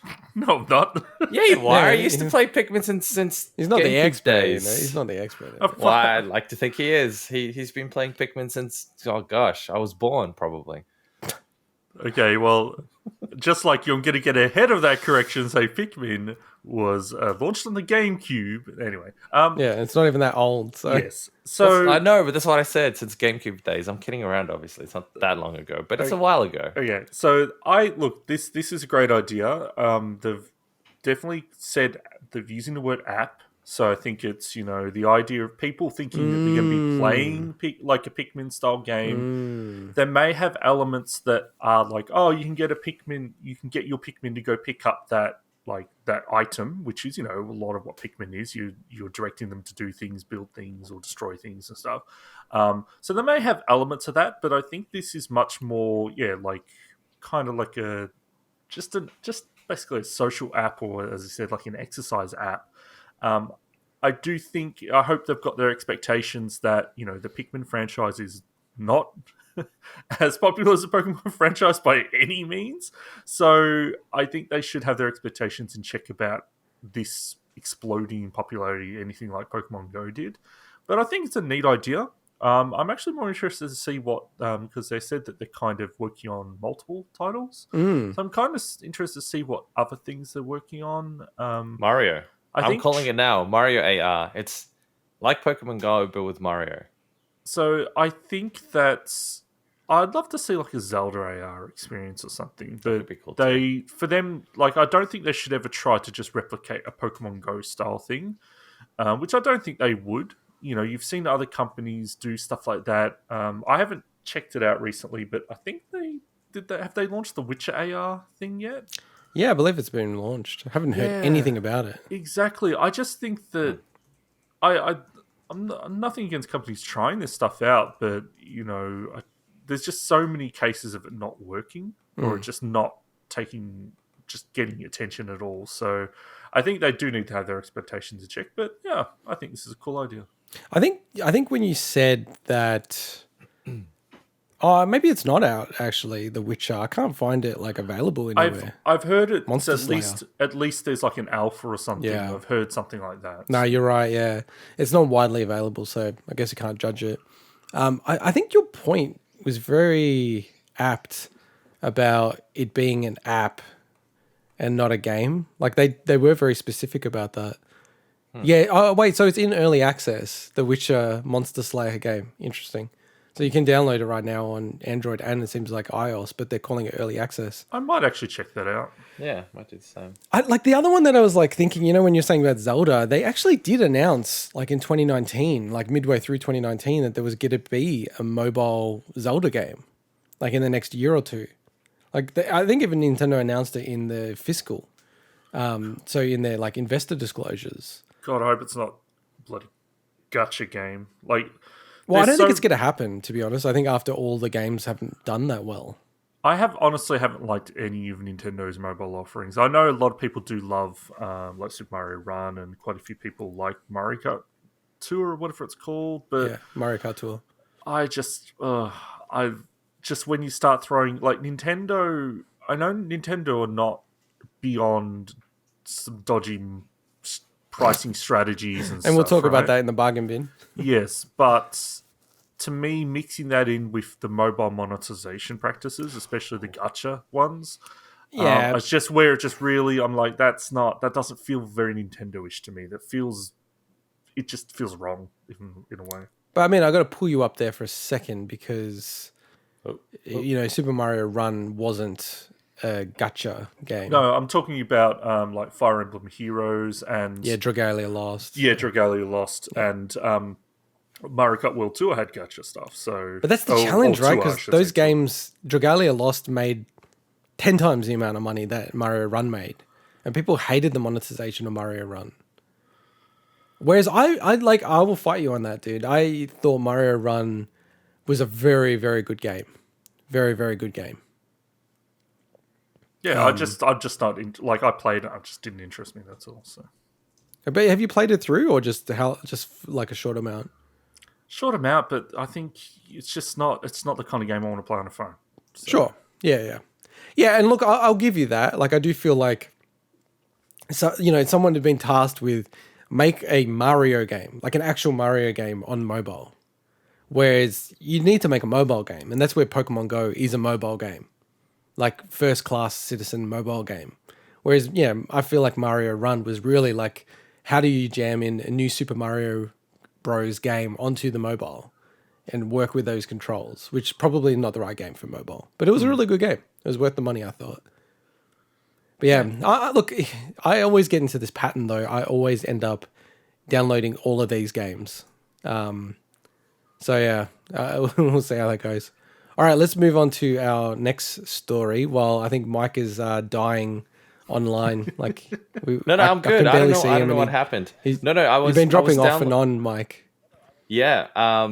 I'm not. Yeah, you are. I used to play Pikmin since he's not the expert. Days. He's not the expert. Well, I'd like to think he is. He's been playing Pikmin since, oh gosh, I was born probably. Okay, well, just like you're going to get ahead of that correction, say Pikmin was launched on the GameCube. Anyway, yeah, it's not even that old. So yes, so I know, but that's what I said since GameCube days. I'm kidding around. Obviously, it's not that long ago, but it's a while ago. Okay, so this is a great idea. They've definitely said they're using the word app. So I think it's, the idea of people thinking that they're going to be playing like a Pikmin style game. They may have elements that are like, oh, you can get your Pikmin to go pick up that item, which is, a lot of what Pikmin is. You're directing them to do things, build things, or destroy things and stuff. So they may have elements of that, but I think this is much more, kind of like just basically a social app, or as I said, like an exercise app. I do think, I hope they've got their expectations that, the Pikmin franchise is not as popular as the Pokemon franchise by any means. So I think they should have their expectations in check about this exploding in popularity, anything like Pokemon Go did. But I think it's a neat idea. I'm actually more interested to see what, because they said that they're kind of working on multiple titles. So I'm kind of interested to see what other things they're working on. Mario. I'm think calling it now. Mario AR. It's like Pokemon Go, but with Mario. So I think that's. I'd love to see like a Zelda AR experience or something, but be cool for them, like I don't think they should ever try to just replicate a Pokemon Go style thing, which I don't think they would. You've seen other companies do stuff like that. I haven't checked it out recently, but I think they did. Have they launched the Witcher AR thing yet? Yeah, I believe it's been launched. I haven't heard anything about it. Exactly. I just think that I'm nothing against companies trying this stuff out, but there's just so many cases of it not working or just not getting attention at all. So I think they do need to have their expectations in check. But yeah, I think this is a cool idea. I think when you said that, maybe it's not out actually. The Witcher, I can't find it like available anywhere. I've heard it. Monster At least there's like an alpha or something. Yeah. I've heard something like that. No, you're right. Yeah, it's not widely available, so I guess you can't judge it. I think your point was very apt about it being an app and not a game. Like they were very specific about that. Yeah. Oh, wait. So it's in early access, the Witcher Monster Slayer game. Interesting. So you can download it right now on Android and it seems like iOS, but they're calling it early access. I might actually check that out. Yeah, might do the same. Like the other one that I was like thinking, when you're saying about Zelda, they actually did announce like in 2019, like midway through 2019, that there was going to be a mobile Zelda game, like in the next year or two. Like I think even Nintendo announced it in the fiscal, so in their like investor disclosures. God, I hope it's not a bloody gacha game. Like, well, I don't think it's going to happen, to be honest. I think after all the games haven't done that well. I honestly haven't liked any of Nintendo's mobile offerings. I know a lot of people do love like Super Mario Run, and quite a few people like Mario Kart Tour or whatever it's called. But yeah, Mario Kart Tour. When you start throwing like Nintendo, I know Nintendo are not beyond some dodgy pricing strategies and we'll stuff, talk about right? that in the bargain bin. Yes, but to me, mixing that in with the mobile monetization practices, especially the gacha ones, it's just where it just really, I'm like, that doesn't feel very Nintendo-ish to me. It just feels wrong in a way. But I mean, I got to pull you up there for a second because, Super Mario Run wasn't a gacha game. No, I'm talking about like Fire Emblem Heroes and Dragalia Lost. Yeah, Dragalia Lost and Mario Kart World Tour had gacha stuff. So, but that's the challenge, right? Because those games, Dragalia Lost made 10 times the amount of money that Mario Run made, and people hated the monetization of Mario Run. Whereas I will fight you on that, dude. I thought Mario Run was a very, very good game, very, very good game. Yeah, I'm just not I played it. It just didn't interest me. That's all. So, but have you played it through, or just like a short amount? Short amount, but I think it's just not. It's not the kind of game I want to play on a phone. So. Sure. Yeah. And look, I'll give you that. Like, I do feel like, someone had been tasked with make a Mario game, like an actual Mario game on mobile. Whereas you need to make a mobile game, and that's where Pokemon Go is a mobile game. Like first-class citizen mobile game. Whereas, I feel like Mario Run was really like, how do you jam in a new Super Mario Bros. Game onto the mobile and work with those controls, which probably not the right game for mobile. But it was a really good game. It was worth the money, I thought. But look, I always get into this pattern, though. I always end up downloading all of these games. We'll see how that goes. All right, let's move on to our next story. While I think Mike is dying online, like I'm good. I don't know what happened. You've been dropping off and on, Mike. Yeah,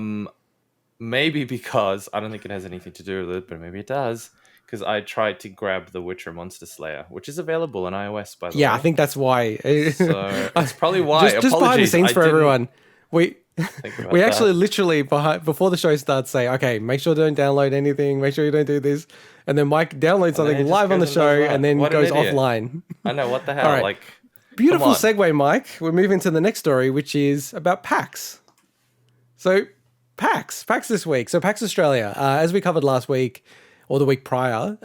maybe because I don't think it has anything to do with it, but maybe it does. because I tried to grab The Witcher Monster Slayer, which is available on iOS, by the way. Yeah, I think that's why. So that's probably why. Just behind the Apologies, scenes I for didn't everyone. We think about we that. actually literally before the show starts say, okay, make sure you don't download anything, make sure you don't do this, and then Mike downloads then something he just live on the goes and does show that. and then What an goes idiot. offline. I know, what the hell? All right. Like, Beautiful come on. segue, Mike. We're moving to the next story, which is about PAX. So PAX this week. So PAX Australia, as we covered last week or the week prior,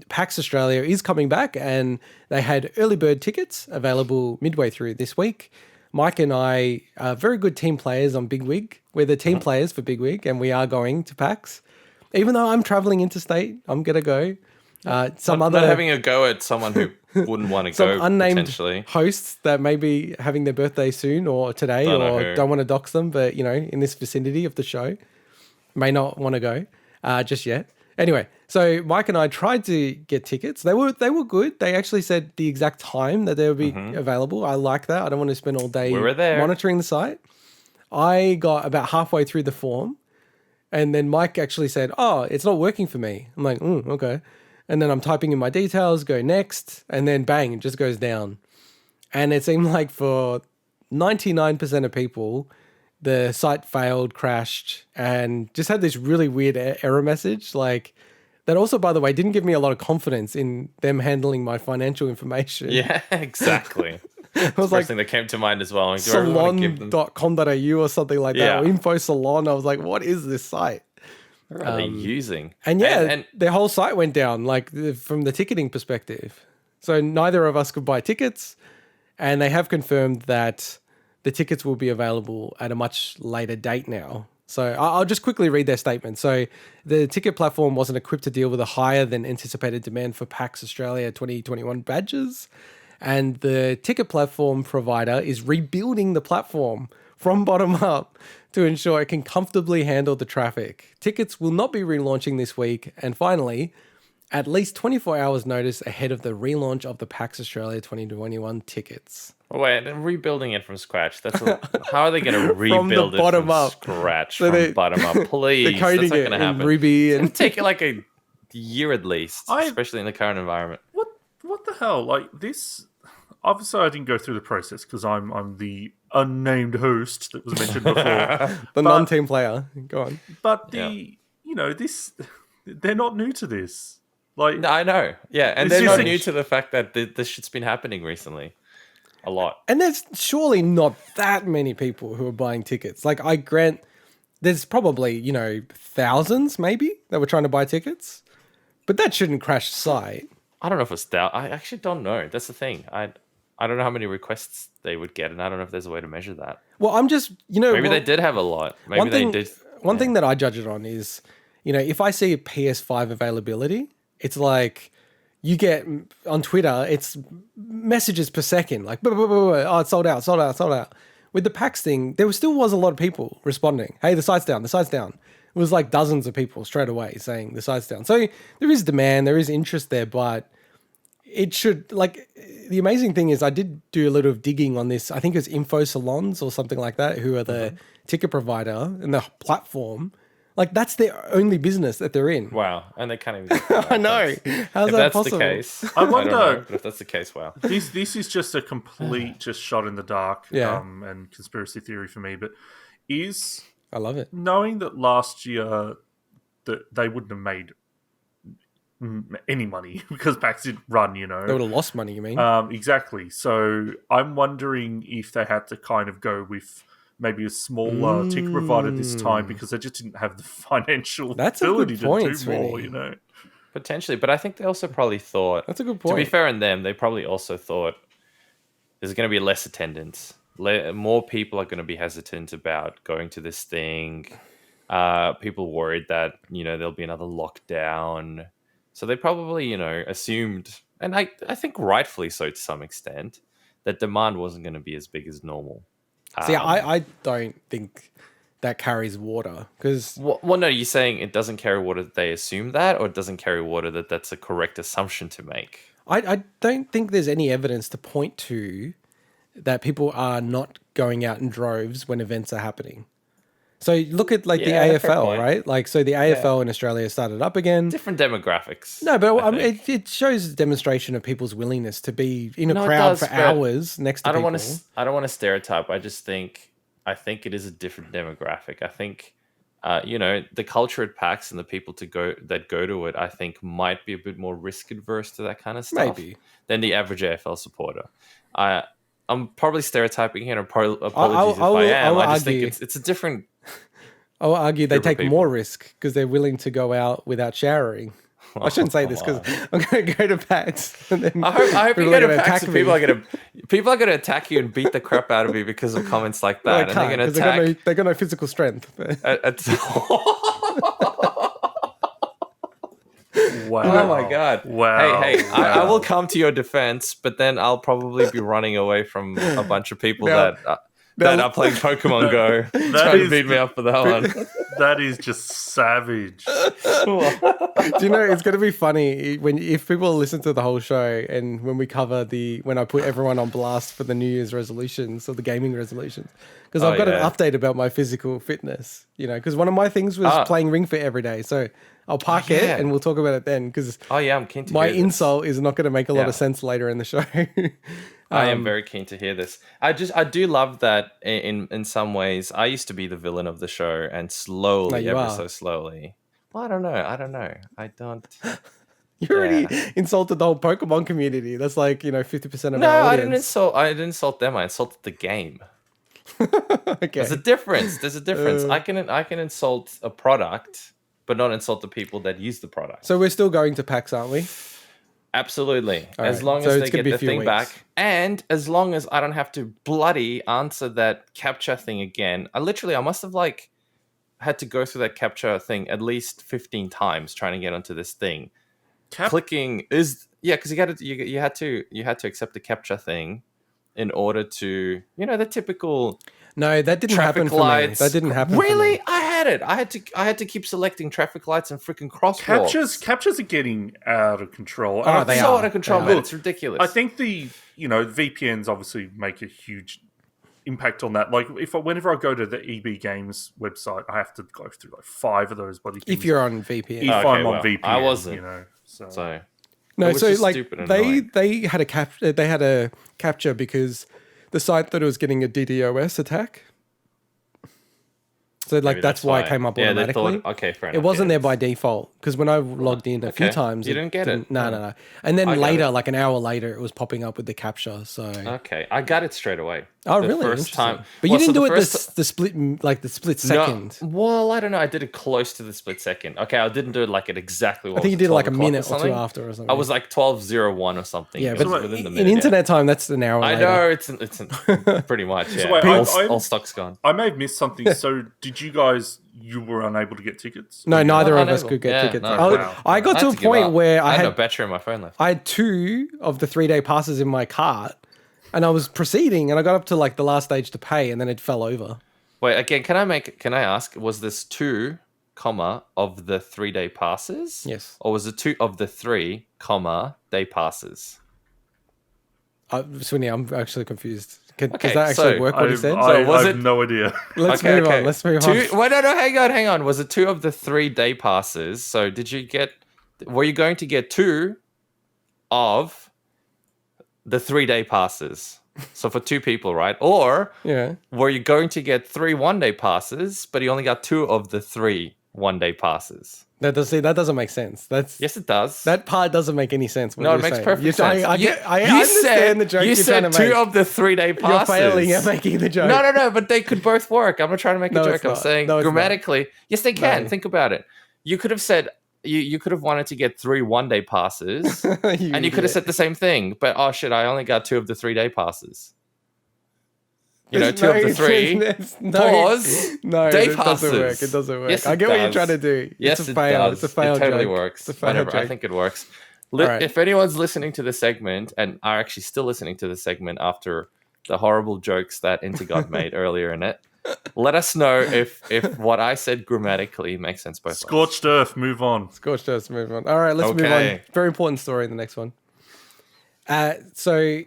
PAX Australia is coming back, and they had early bird tickets available midway through this week. Mike and I are very good team players on Bigwig. We're the team players for Bigwig, and we are going to PAX. Even though I'm traveling interstate, I'm going to go. Not having a go at someone who wouldn't want to some go, unnamed potentially. hosts that may be having their birthday soon or today, Don't know or who. don't want to dox them, but in this vicinity of the show, may not want to go just yet. Anyway, so Mike and I tried to get tickets. They were good. They actually said the exact time that they would be available. I like that. I don't want to spend all day We were there. monitoring the site. I got about halfway through the form, and then Mike actually said, "Oh, it's not working for me." I'm like, "Okay." And then I'm typing in my details, go next, and then bang, it just goes down. And it seemed like for 99% of people, the site failed, crashed, and just had this really weird error message. Like, that also, by the way, didn't give me a lot of confidence in them handling my financial information. Yeah, exactly. It was First like thing that came to mind as well. Like, do I really want to give them... salon.com.au or something like that, Yeah. or Info Salon. I was like, what is this site? What are they using? And yeah, and their whole site went down, like from the ticketing perspective. So neither of us could buy tickets, and they have confirmed that the tickets will be available at a much later date now. So I'll just quickly read their statement. So the ticket platform wasn't equipped to deal with a higher than anticipated demand for PAX Australia 2021 badges, and the ticket platform provider is rebuilding the platform from bottom up to ensure it can comfortably handle the traffic. Tickets will not be relaunching this week. And finally, at least 24 hours notice ahead of the relaunch of the PAX Australia 2021 tickets. Oh, wait, and rebuilding it from scratch. How are they going to rebuild bottom it from up. scratch? So From bottom up, please. They're coding That's not it going to in happen. Ruby It's and going to take like a year at least, especially in the current environment. What the hell? Like this? Obviously, I didn't go through the process because I'm the unnamed host that was mentioned before. the non-team player. Go on. But this, they're not new to this. Like, No, I know. Yeah, and It's they're just not a- new to the fact that this shit's been happening recently. A lot. And there's surely not that many people who are buying tickets. Like, I grant there's probably, thousands maybe that were trying to buy tickets. But that shouldn't crash the site. I don't know if it's that. I actually don't know. That's the thing. I don't know how many requests they would get, and I don't know if there's a way to measure that. Well, I'm just, Maybe they did have a lot. Maybe they did. One thing that I judge it on is, if I see a PS5 availability, it's like you get on Twitter, it's messages per second, like, oh, it's sold out, sold out, sold out. With the PAX thing, there still was a lot of people responding. Hey, the site's down, the site's down. It was like dozens of people straight away saying the site's down. So there is demand, there is interest there, but it should, the amazing thing is I did do a little of digging on this. I think it's Info Salons or something like that, who are the ticket provider and the platform. Like, that's their only business that they're in. Wow, and they can't even. I know. How's If that that's possible? the case, I wonder- don't know, but if that's the case, wow. this is just a complete just shot in the dark Yeah. and conspiracy theory for me. But I love it. knowing that last year that they wouldn't have made any money because PAX didn't run, They would have lost money, you mean? Exactly. So I'm wondering if they had to kind of go with maybe a smaller ticket provider this time because they just didn't have the financial That's a good ability point, to do more, Sweeney. Potentially, but I think they also probably thought. That's a good To be point. fair in them, they probably also thought there's going to be less attendance. More people are going to be hesitant about going to this thing. People worried that there'll be another lockdown. So they probably, assumed, and I think rightfully so to some extent, that demand wasn't going to be as big as normal. See, I don't think that carries water because Well, no, you're saying it doesn't carry water that they assume that, or it doesn't carry water that that's a correct assumption to make? I don't think there's any evidence to point to that people are not going out in droves when events are happening. So look at like Yeah, the fair AFL, point. right? Like, so the AFL in Australia started up again. Different demographics. No, but I think. it shows a demonstration of people's willingness to be in a No, it crowd does, for but hours next to I don't people. want to. I don't want to stereotype. I think it is a different demographic. I think, the culture at PAX and the people that go to it, I think might be a bit more risk adverse to that kind of stuff Maybe. than the average AFL supporter. I'm probably stereotyping here, and apologies if I am. I just think it's a different. I'll argue they group of take people. more risk because they're willing to go out without showering. I shouldn't say this because I'm going to go to PAX. And then I hope you people go are to gonna PAX attack and me. people are gonna attack you and beat the crap out of you because of comments like Well, that, they and they're can't, gonna 'cause attack. they got no physical strength. Wow. Oh my god! Wow. Hey, I Wow. will come to your defense, but then I'll probably be running away from a bunch of people Now- that are playing Pokemon Go, trying to is beat me up for that one. That is just savage. Do you know it's going to be funny if people listen to the whole show and when we cover when I put everyone on blast for the New Year's resolutions or the gaming resolutions, because I've got an update about my physical fitness. Because one of my things was playing Ring Fit every day, so I'll park it and we'll talk about it then. Because I'm keen to my hear this. insult is not going to make a lot of sense later in the show. I am very keen to hear this. I do love that in some ways I used to be the villain of the show, and slowly, you ever are. so slowly. Well, I don't know. I don't. You already insulted the whole Pokemon community. That's like 50% of No, our I audience. didn't insult them. I insulted the game. Okay. There's a difference. I can insult a product, but not insult the people that use the product. So we're still going to PAX, aren't we? Absolutely. All As right. long So as it's they gonna get be a the few thing weeks. back, and as long as I don't have to bloody answer that captcha thing again. I must have had to go through that captcha thing at least 15 times trying to get onto this thing. Clicking is because you had to accept the captcha thing in order to the typical. No, that didn't happen Traffic for me. lights. That didn't happen. For Really? me. I had it. I had to keep selecting traffic lights and freaking crosswalks. Captures are getting out of control. Oh, they so are. out of control, They man. are. It's ridiculous. I think VPNs obviously make a huge impact on that. Like whenever I go to the EB Games website, I have to go through 5 of those bloody things. If you're on VPN. if I'm on well, VPN, I wasn't. So No, It was so just like stupid and they annoying. they had a capture because the site thought it was getting a DDoS attack. So Maybe that's why it came up They automatically. thought, okay, fair enough. It wasn't yeah. there by default because when I logged in a few Okay. times, You didn't get it. No. And then I got later, it. like an hour later, it was popping up with the capture. So Okay, I got it straight away. oh, The really? First Interesting. time, But Well, you so didn't do it first the split second. No, well, I don't know. I did it close to the split second. Okay, I didn't do it at exactly. I think you did it like a 12 o'clock minute or two something. after or something. I was like 12:01 or something. yeah, It but was within the in minute, yeah. internet time, that's an hour I later. know it's pretty much. Yeah, wait, all stock's gone. I may have missed something. So did you guys? You were unable to get tickets? No, neither of us unable. could get Yeah, tickets. no, I got I to had a give point up. where I had no battery in my phone left. I had 2 of the 3-day passes in my cart, and I was proceeding, and I got up to like the last stage to pay, and then it fell over. Wait, again, can I ask, was this 2, of the 3-day passes? Yes. Or was it 2 of the 3, day passes? Swinny, I'm actually confused. Does Okay, that actually so work? What he said? I was have it- no idea. Let's move on. Let's move on. Wait, no, hang on. Was it 2 of the 3-day passes? So were you going to get 2 of the 3-day passes? So for 2 people, right? Or Yeah. were you going to get 3 1-day passes, but you only got 2 of the 3 1-day passes? That doesn't make sense. Yes, it does. That part doesn't make any sense. What No, you're it makes saying. perfect sense. I understand the joke you you're said trying to 2 make. of the 3-day passes. You're failing at making the joke. No, but they could both work. I'm not trying to make a No, joke. it's I'm not. saying No, it's not. grammatically, yes, they can. No. Think about it. You could have said you could have wanted to get 3 1-day passes, and you could have idiot. said the same thing. But oh shit, I only got 2 of the 3-day passes. There's 2 of the 3. Pause. No, Day it doesn't work. passes. It doesn't work. Yes, I it get what you're does. trying to do. Yes, it's a it fail. does. It's a fail It totally joke. works. It's a fail Whatever. joke. I think it works. right. If anyone's listening to the segment and are actually still listening to the segment after the horrible jokes that Integot made earlier in it, let us know if what I said grammatically makes sense both ways. Scorched earth. Move on. Scorched earth, move on. All right, let's move Okay. on. Very important story in the next one. So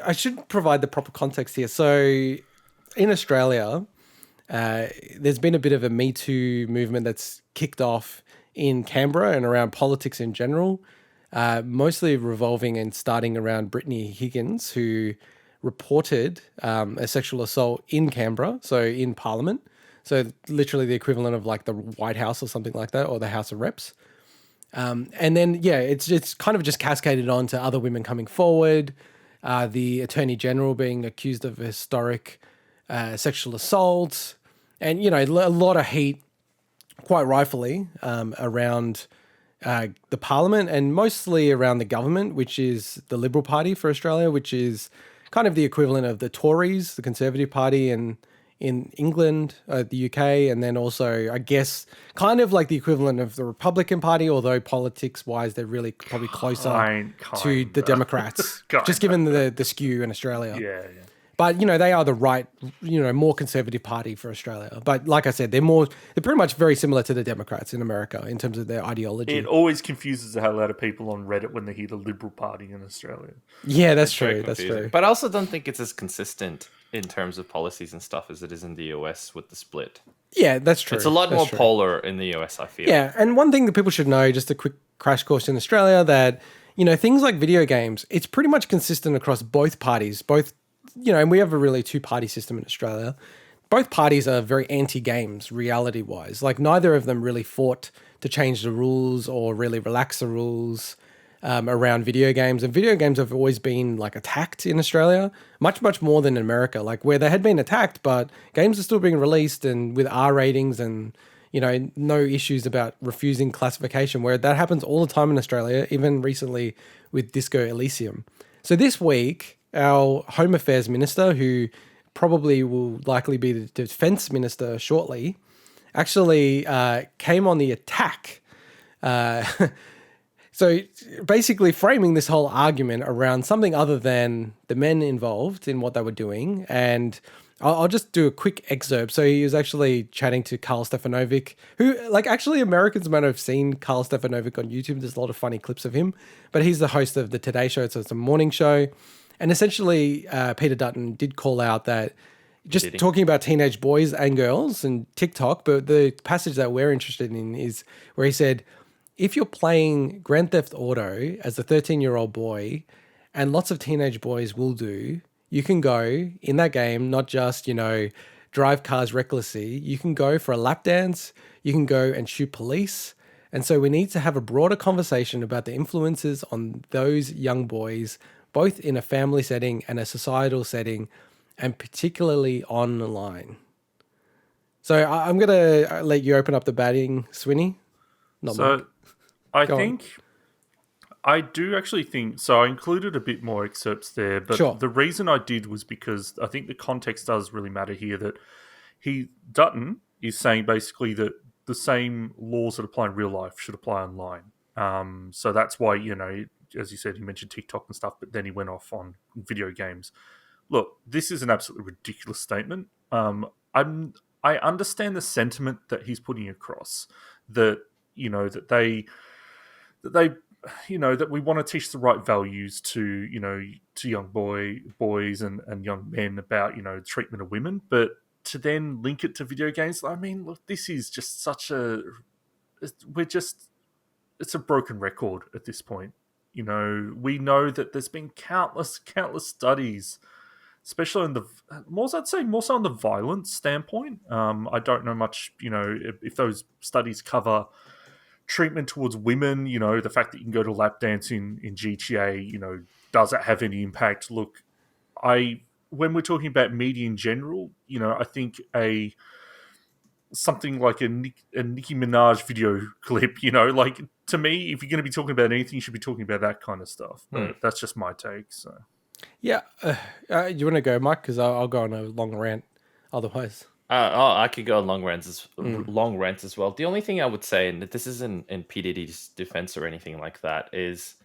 I should provide the proper context here. So in Australia, there's been a bit of a Me Too movement that's kicked off in Canberra and around politics in general, mostly revolving and starting around Brittany Higgins, who reported a sexual assault in Canberra, so in Parliament. So literally the equivalent of like the White House or something like that, or the House of Reps. And then, yeah, it's kind of just cascaded on to other women coming forward, the Attorney General being accused of historic sexual assault, and, you know, a lot of heat, quite rightfully, around the Parliament and mostly around the government, which is the Liberal Party for Australia, which is kind of the equivalent of the Tories, the Conservative Party, and in England, the UK, and then also, I guess, kind of like the equivalent of the Republican Party, although politics-wise, they're really probably closer to the Democrats, just given the skew in Australia. Yeah. But, you know, they are the right, you know, more conservative party for Australia. But like I said, they're pretty much very similar to the Democrats in America in terms of their ideology. It always confuses the hell out of people on Reddit when they hear the Liberal Party in Australia. Yeah, that's true. That's true. But I also don't think it's as consistent in terms of policies and stuff as it is in the US with the split. Yeah, that's true. It's a lot more polar in the US, I feel. Yeah, and one thing that people should know, just a quick crash course in Australia, that, you know, things like video games, it's pretty much consistent across both parties, you know, and we have a really two-party system in Australia. Both parties are very anti-games, reality-wise. Like, neither of them really fought to change the rules or really relax the rules around video games. And video games have always been, like, attacked in Australia, much, much more than in America, like, where they had been attacked, but games are still being released and with R ratings and, you know, no issues about refusing classification, where that happens all the time in Australia, even recently with Disco Elysium. So this week, our Home Affairs Minister, who probably will likely be the Defence Minister shortly, actually came on the attack. So basically framing this whole argument around something other than the men involved in what they were doing. And I'll just do a quick excerpt. So he was actually chatting to Karl Stefanovic, who, like, actually Americans might have seen Karl Stefanovic on YouTube. There's a lot of funny clips of him, but he's the host of the Today Show. So it's a morning show. And essentially, Peter Dutton did call out that just talking about teenage boys and girls and TikTok, but the passage that we're interested in is where he said, if you're playing Grand Theft Auto as a 13-year-old boy, and lots of teenage boys will do, you can go in that game, not just, you know, drive cars recklessly. You can go for a lap dance. You can go and shoot police. And so we need to have a broader conversation about the influences on those young boys, both in a family setting and a societal setting, and particularly online. So I'm going to let you open up the batting, Swinny. I do actually think, so I included a bit more excerpts there, but the reason I did was because I think the context does really matter here, that Dutton is saying basically that the same laws that apply in real life should apply online. So that's why, you know, as you said, he mentioned TikTok and stuff, but then he went off on video games. Look, this is an absolutely ridiculous statement. I understand the sentiment that he's putting across, that, you know, that they, you know, that we want to teach the right values to, you know, to young boys and young men about, you know, treatment of women, but to then link it to video games, I mean, look, this is just it's a broken record at this point. You know, we know that there's been countless studies, especially more so on the violence standpoint. I don't know much, you know, if those studies cover treatment towards women, you know, the fact that you can go to lap dance in GTA, you know, does it have any impact? Look, when we're talking about media in general, you know, I think something like a Nicki Minaj video clip, you know, like, to me, if you're going to be talking about anything, you should be talking about that kind of stuff. But that's just my take. So, yeah, you want to go, Mike? Because I'll go on a long rant otherwise. I could go on long rants as well. The only thing I would say, and this isn't in PDD's defense or anything like that, is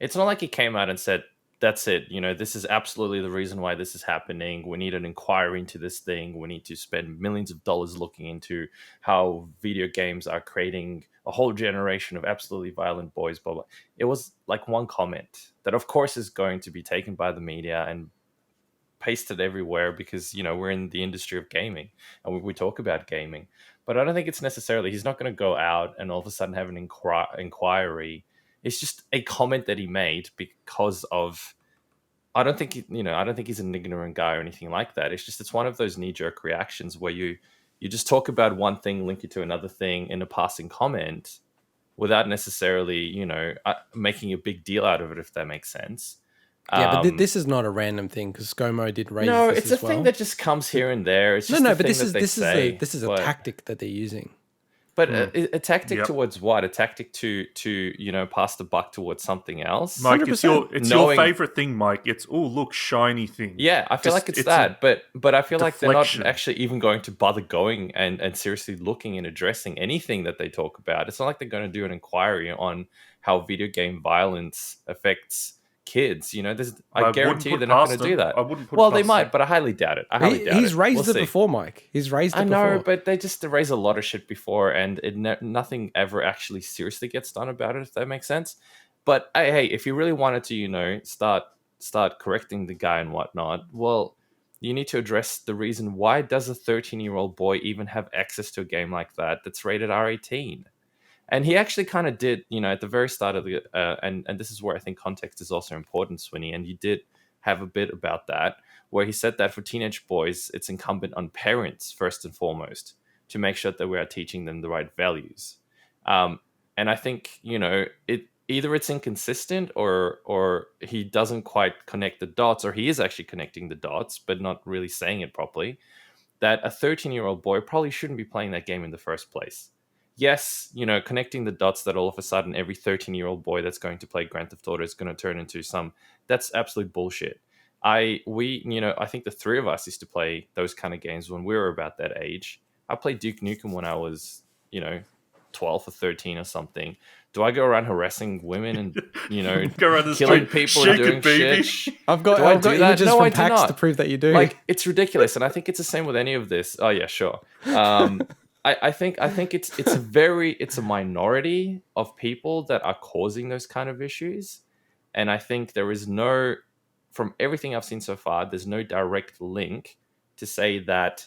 it's not like he came out and said, that's it. You know, this is absolutely the reason why this is happening. We need an inquiry into this thing. We need to spend millions of dollars looking into how video games are creating a whole generation of absolutely violent boys, blah, blah. It was like one comment that, of course, is going to be taken by the media and pasted everywhere because, you know, we're in the industry of gaming and we talk about gaming. But I don't think it's necessarily, he's not going to go out and all of a sudden have an inquiry. It's just a comment that he made because of, I don't think, I don't think he's an ignorant guy or anything like that. It's just, it's one of those knee-jerk reactions where you just talk about one thing, link it to another thing in a passing comment without necessarily, making a big deal out of it, if that makes sense. Yeah, but this is not a random thing because ScoMo did raise No, this it's as a thing that just comes here and there. It's just no, a but thing that they say. this is a tactic that they're using. But a tactic towards what? A tactic to pass the buck towards something else? Mike, it's 100%. your favorite thing, Mike. It's look, shiny thing. Yeah, I feel like it's that. But I feel like they're not deflection. actually even going to bother going and seriously looking and addressing anything that they talk about. It's not like they're going to do an inquiry on how video game violence affects kids. I guarantee they're not going to do that. I wouldn't put well, they past might, them. but I highly doubt it. He's raised We'll it see. before, Mike. He's raised it I before. know, but they just raise a lot of shit before, and nothing ever actually seriously gets done about it, if that makes sense. But hey, if you really wanted to, start correcting the guy and whatnot, well, you need to address the reason why does a 13-year-old boy even have access to a game like that that's rated R18? And he actually kind of did, at the very start of the, and this is where I think context is also important, Swinny, and you did have a bit about that, where he said that for teenage boys, it's incumbent on parents, first and foremost, to make sure that we are teaching them the right values. And I think, either it's inconsistent or he doesn't quite connect the dots, or he is actually connecting the dots, but not really saying it properly, that a 13-year-old boy probably shouldn't be playing that game in the first place. Yes, connecting the dots that all of a sudden every 13-year-old boy that's going to play Grand Theft Auto is going to turn into that's absolute bullshit. I think the three of us used to play those kind of games when we were about that age. I played Duke Nukem when I was, 12 or 13 or something. Do I go around harassing women and, Go around the killing street, people and shake doing it, baby. shit? I've got images No, from I do PAX not. to prove that you do. Like, it's ridiculous, and I think it's the same with any of this. Oh yeah, sure. I think it's a minority of people that are causing those kind of issues, and I think there is no, from everything I've seen so far, there's no direct link to say that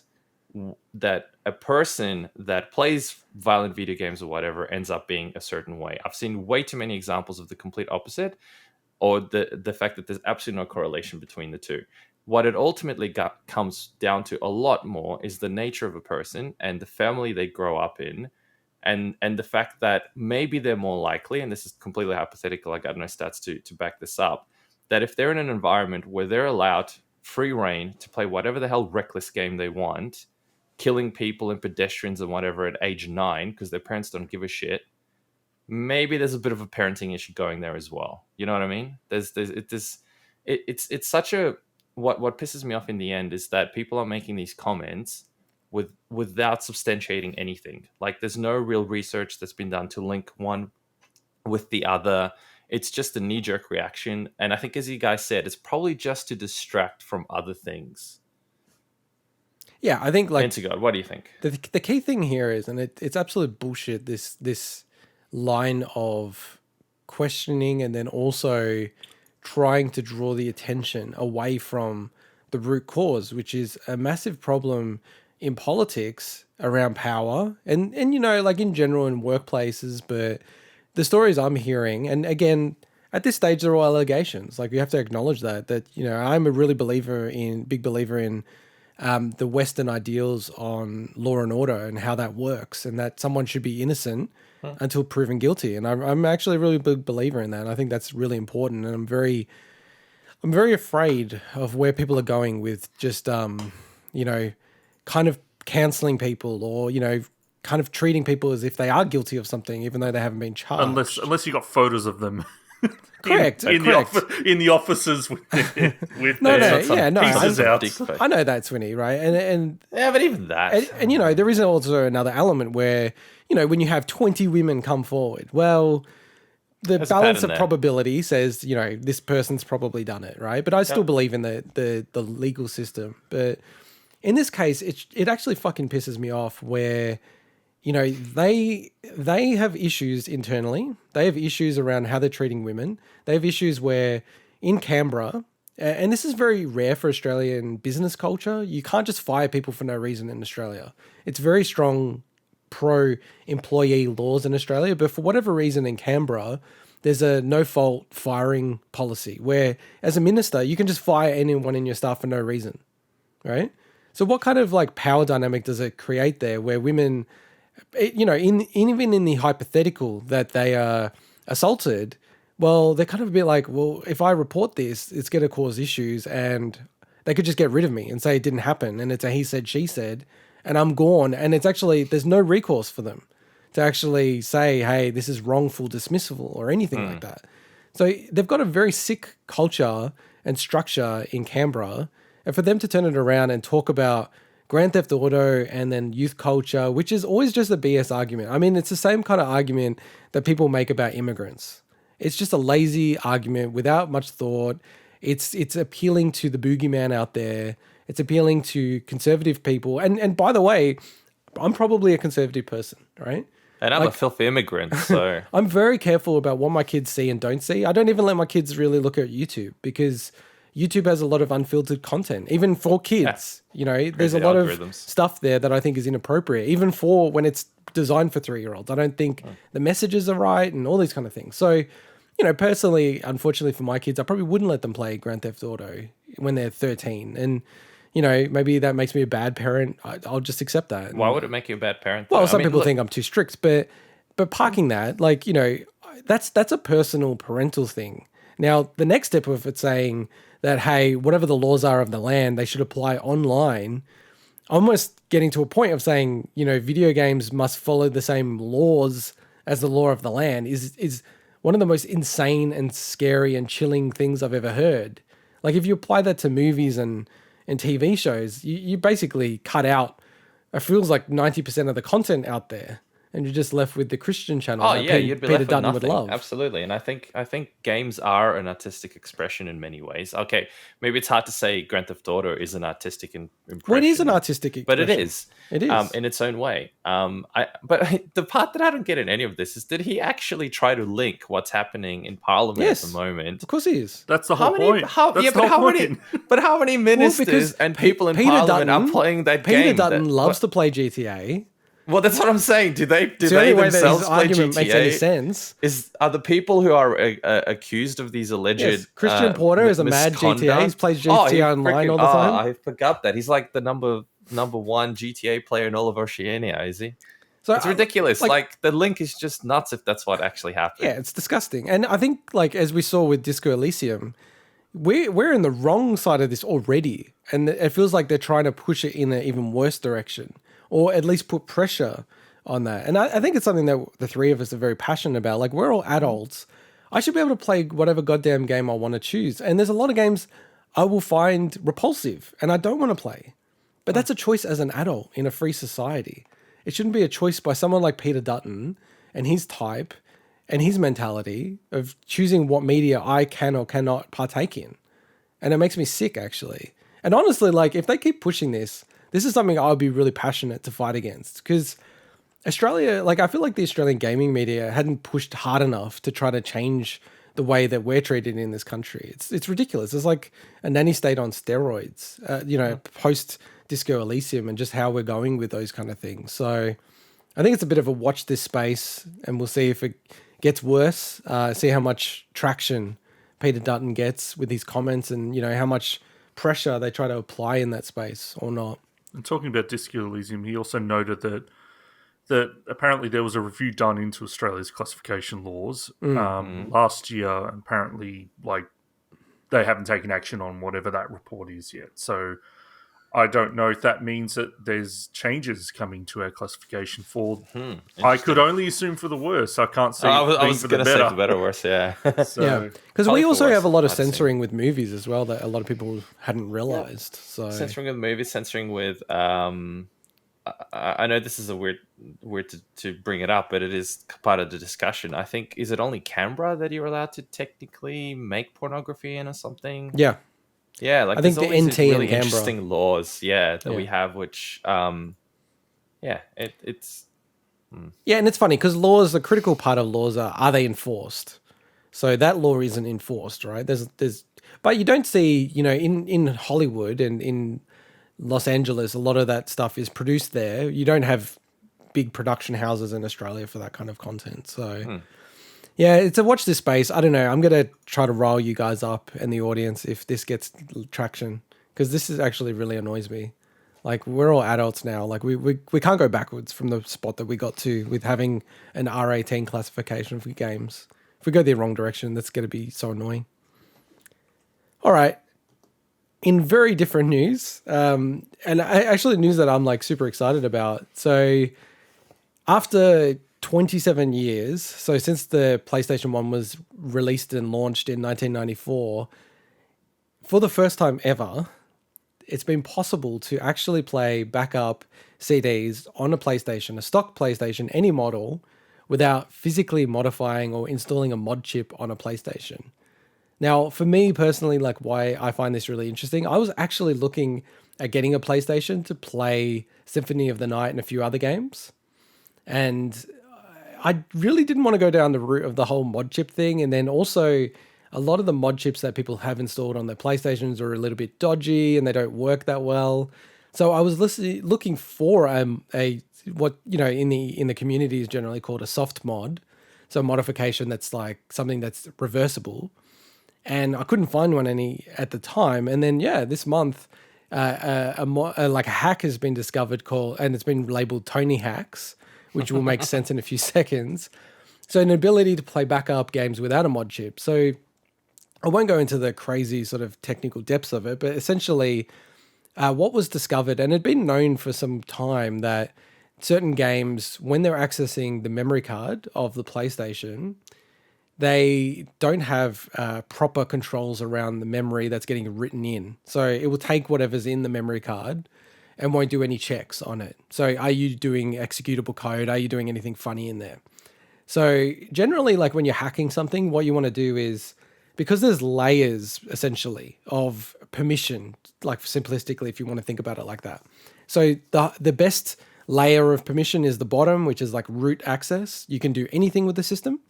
a person that plays violent video games or whatever ends up being a certain way. I've seen way too many examples of the complete opposite, or the fact that there's absolutely no correlation between the two. What it ultimately comes down to a lot more is the nature of a person and the family they grow up in, and the fact that maybe they're more likely, and this is completely hypothetical, I got no stats to back this up, that if they're in an environment where they're allowed free reign to play whatever the hell reckless game they want, killing people and pedestrians and whatever at age 9 because their parents don't give a shit, maybe there's a bit of a parenting issue going there as well. You know what I mean? It's such a, what pisses me off in the end is that people are making these comments without substantiating anything. Like, there's no real research that's been done to link one with the other. It's just a knee-jerk reaction, and I think, as you guys said, it's probably just to distract from other things. Yeah, I think, like, Integot, what do you think? the key thing here is, and it's absolute bullshit, this line of questioning and then also trying to draw the attention away from the root cause, which is a massive problem in politics around power and like in general in workplaces. But the stories I'm hearing, and again, at this stage, they're all allegations. Like, we have to acknowledge that I'm a really big believer in the Western ideals on law and order and how that works, and that someone should be innocent until proven guilty. And I'm actually a really big believer in that. And I think that's really important. And I'm very afraid of where people are going with just, kind of canceling people or, kind of treating people as if they are guilty of something, even though they haven't been charged. Unless you got photos of them. Correct. In the offices with pieces out. I know that's Winnie, right? And yeah, but even that, and there is also another element where when you have 20 women come forward, well, the balance of probability says this person's probably done it, right? But I still believe in the legal system. But in this case, it actually fucking pisses me off where they have issues internally. They have issues around how they're treating women. They have issues where in Canberra, and this is very rare for Australian business culture. You can't just fire people for no reason in Australia. It's very strong pro-employee laws in Australia, but for whatever reason in Canberra, there's a no-fault firing policy where, as a minister, you can just fire anyone in your staff for no reason, right? So what kind of like power dynamic does it create there where women, even in the hypothetical that they are assaulted, well, they're kind of a bit like, well, if I report this, it's going to cause issues, and they could just get rid of me and say it didn't happen, and it's a he said, she said, and I'm gone. And it's actually, there's no recourse for them to actually say, hey, this is wrongful dismissal or anything like that. So they've got a very sick culture and structure in Canberra, and for them to turn it around and talk about Grand Theft Auto and then youth culture, which is always just a BS argument. I mean, it's the same kind of argument that people make about immigrants. It's just a lazy argument without much thought. It's appealing to the boogeyman out there. It's appealing to conservative people. And by the way, I'm probably a conservative person, right? And I'm a filthy immigrant, so... I'm very careful about what my kids see and don't see. I don't even let my kids really look at YouTube because YouTube has a lot of unfiltered content, even for kids. Yeah. There's a lot of stuff there that I think is inappropriate, even for when it's designed for 3-year-olds. I don't think the messages are right and all these kind of things. So... personally, unfortunately for my kids, I probably wouldn't let them play Grand Theft Auto when they're 13. And, maybe that makes me a bad parent. I'll just accept that. Why would it make you a bad parent? Well, some people think I'm too strict, but parking that, that's a personal parental thing. Now, the next step of it saying that, hey, whatever the laws are of the land, they should apply online, almost getting to a point of saying, video games must follow the same laws as the law of the land is one of the most insane and scary and chilling things I've ever heard. Like, if you apply that to movies and TV shows, you basically cut out, it feels like 90% of the content out there, and you're just left with the Christian channel. Oh yeah, you'd be Peter left Dutton with nothing. would love. Absolutely, and I think games are an artistic expression in many ways. Okay, maybe it's hard to say Grand Theft Auto is an artistic impression. Well, it is an artistic expression. But it is. It is. In its own way. But the part that I don't get in any of this is, did he actually try to link what's happening in Parliament at the moment? Of course he is. That's the whole point. How many ministers and people in Parliament are playing that game? Peter Dutton loves to play GTA. Well, that's what I'm saying. Do they the only way themselves that his play argument GTA? Makes any sense? Are the people who are accused of these alleged Christian Porter is a mad GTA. He plays GTA online all the time. I forgot that. He's like the number one GTA player in all of Oceania, is he? So it's ridiculous. Like the link is just nuts if that's what actually happened. Yeah, it's disgusting. And I think, as we saw with Disco Elysium, we're in the wrong side of this already, and it feels like they're trying to push it in an even worse direction, or at least put pressure on that. And I think it's something that the three of us are very passionate about. Like, we're all adults. I should be able to play whatever goddamn game I want to choose. And there's a lot of games I will find repulsive and I don't want to play. But that's a choice as an adult in a free society. It shouldn't be a choice by someone like Peter Dutton and his type and his mentality of choosing what media I can or cannot partake in. And it makes me sick, actually. And honestly, if they keep pushing this is something I would be really passionate to fight against, because Australia, I feel like the Australian gaming media hadn't pushed hard enough to try to change the way that we're treated in this country. It's ridiculous. It's like a nanny state on steroids, post Disco Elysium, and just how we're going with those kind of things. So I think it's a bit of a watch this space, and we'll see if it gets worse, see how much traction Peter Dutton gets with his comments, and how much pressure they try to apply in that space or not. And talking about Disco Elysium, he also noted that apparently there was a review done into Australia's classification laws last year. And apparently, they haven't taken action on whatever that report is yet. So I don't know if that means that there's changes coming to our classification for. I could only assume for the worse. I can't see. I was going to say for better or worse. Yeah. Because we also have a lot of censoring with movies as well that a lot of people hadn't realized. So censoring with movies, censoring with. I know this is a weird to bring it up, but it is part of the discussion. I think, is it only Canberra that you're allowed to technically make pornography in or something? Yeah. Yeah, I think the NT really in Canberra. Interesting laws, that we have, which, it's. Yeah, and it's funny because laws, the critical part of laws are they enforced? So that law isn't enforced, right? But you don't see, in Hollywood and in Los Angeles, a lot of that stuff is produced there. You don't have big production houses in Australia for that kind of content. So yeah, it's a watch this space. I don't know. I'm going to try to rile you guys up and the audience if this gets traction, because this is actually really annoys me. Like, we're all adults now. Like, we can't go backwards from the spot that we got to with having an R18 classification for games. If we go the wrong direction, that's going to be so annoying. All right. In very different news, actually news that I'm like super excited about. So after 27 years, so since the PlayStation 1 was released and launched in 1994, for the first time ever, it's been possible to actually play backup CDs on a PlayStation, a stock PlayStation, any model, without physically modifying or installing a mod chip on a PlayStation. Now, for me personally, like why I find this really interesting, I was actually looking at getting a PlayStation to play Symphony of the Night and a few other games. And I really didn't want to go down the route of the whole mod chip thing. And then also, a lot of the mod chips that people have installed on their PlayStations are a little bit dodgy and they don't work that well. So I was looking for what in the community is generally called a soft mod, so a modification that's like something that's reversible. And I couldn't find one at the time. And then this month, a hack has been discovered and it's been labeled Tony Hacks, which will make sense in a few seconds. So an ability to play backup games without a mod chip. So I won't go into the crazy sort of technical depths of it, but essentially what was discovered, and it had been known for some time, that certain games, when they're accessing the memory card of the PlayStation, they don't have proper controls around the memory that's getting written in. So it will take whatever's in the memory card and won't do any checks on it. So are you doing executable code? Are you doing anything funny in there? So generally, like when you're hacking something, what you want to do is, because there's layers essentially of permission, like simplistically, if you want to think about it like that. So the best layer of permission is the bottom, which is like root access. You can do anything with the system.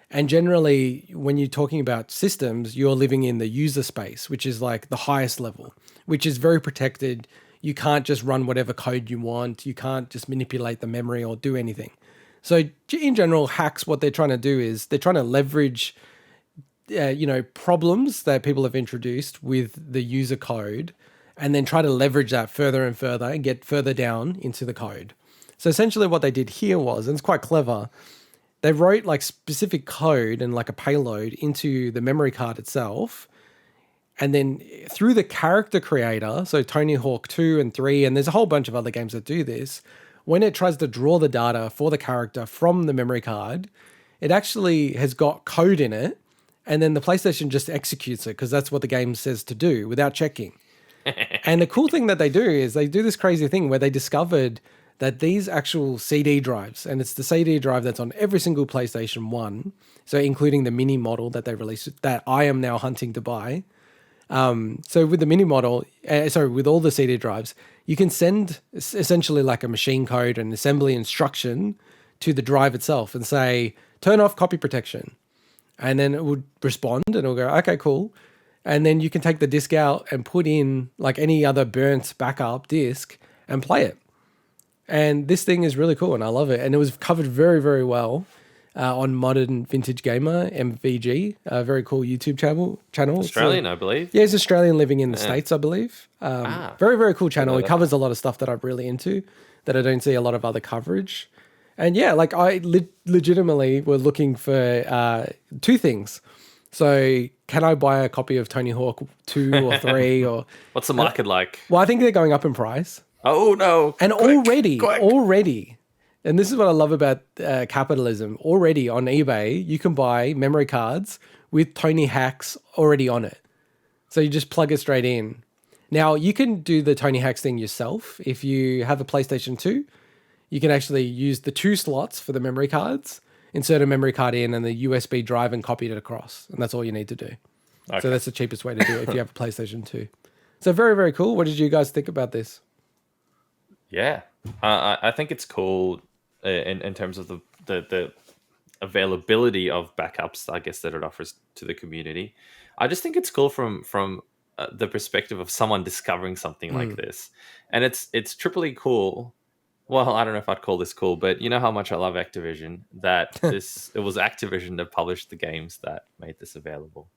And generally, when you're talking about systems, you're living in the user space, which is like the highest level, which is very protected. You can't just run whatever code you want. You can't just manipulate the memory or do anything. So in general, hacks, what they're trying to do is they're trying to leverage, problems that people have introduced with the user code, and then try to leverage that further and further and get further down into the code. So essentially what they did here was, and it's quite clever, they wrote like specific code and like a payload into the memory card itself. And then through the character creator, so Tony Hawk 2 and 3, and there's a whole bunch of other games that do this, when it tries to draw the data for the character from the memory card, it actually has got code in it. And then the PlayStation just executes it because that's what the game says to do without checking. And the cool thing that they do is they do this crazy thing where they discovered that these actual CD drives, and it's the CD drive that's on every single PlayStation 1, so including the mini model that they released, that I am now hunting to buy. So with the mini model, with all the CD drives, you can send essentially like a machine code and assembly instruction to the drive itself and say, turn off copy protection. And then it would respond and it'll go, okay, cool. And then you can take the disk out and put in like any other burnt backup disk and play it. And this thing is really cool and I love it. And it was covered very, very well on Modern Vintage Gamer, MVG, a very cool YouTube channel. Australian, so, I believe. Yeah, he's Australian living in the States, I believe. Very, very cool channel. He covers a lot of stuff that I'm really into that I don't see a lot of other coverage. And yeah, like I legitimately were looking for two things. So can I buy a copy of Tony Hawk 2 or 3? Or What's the market like? Well, I think they're going up in price. Oh, no. And already, and this is what I love about capitalism, already on eBay, you can buy memory cards with Tony Hacks already on it. So you just plug it straight in. Now, you can do the Tony Hacks thing yourself. If you have a PlayStation 2, you can actually use the 2 slots for the memory cards, insert a memory card in and the USB drive and copy it across. And that's all you need to do. Okay. So that's the cheapest way to do it if you have a PlayStation 2. So very, very cool. What did you guys think about this? Yeah, I think it's cool in terms of the availability of backups, I guess, that it offers to the community. I just think it's cool from the perspective of someone discovering something like this, and it's triply cool. Well, I don't know if I'd call this cool, but you know how much I love Activision. That it was Activision that published the games that made this available.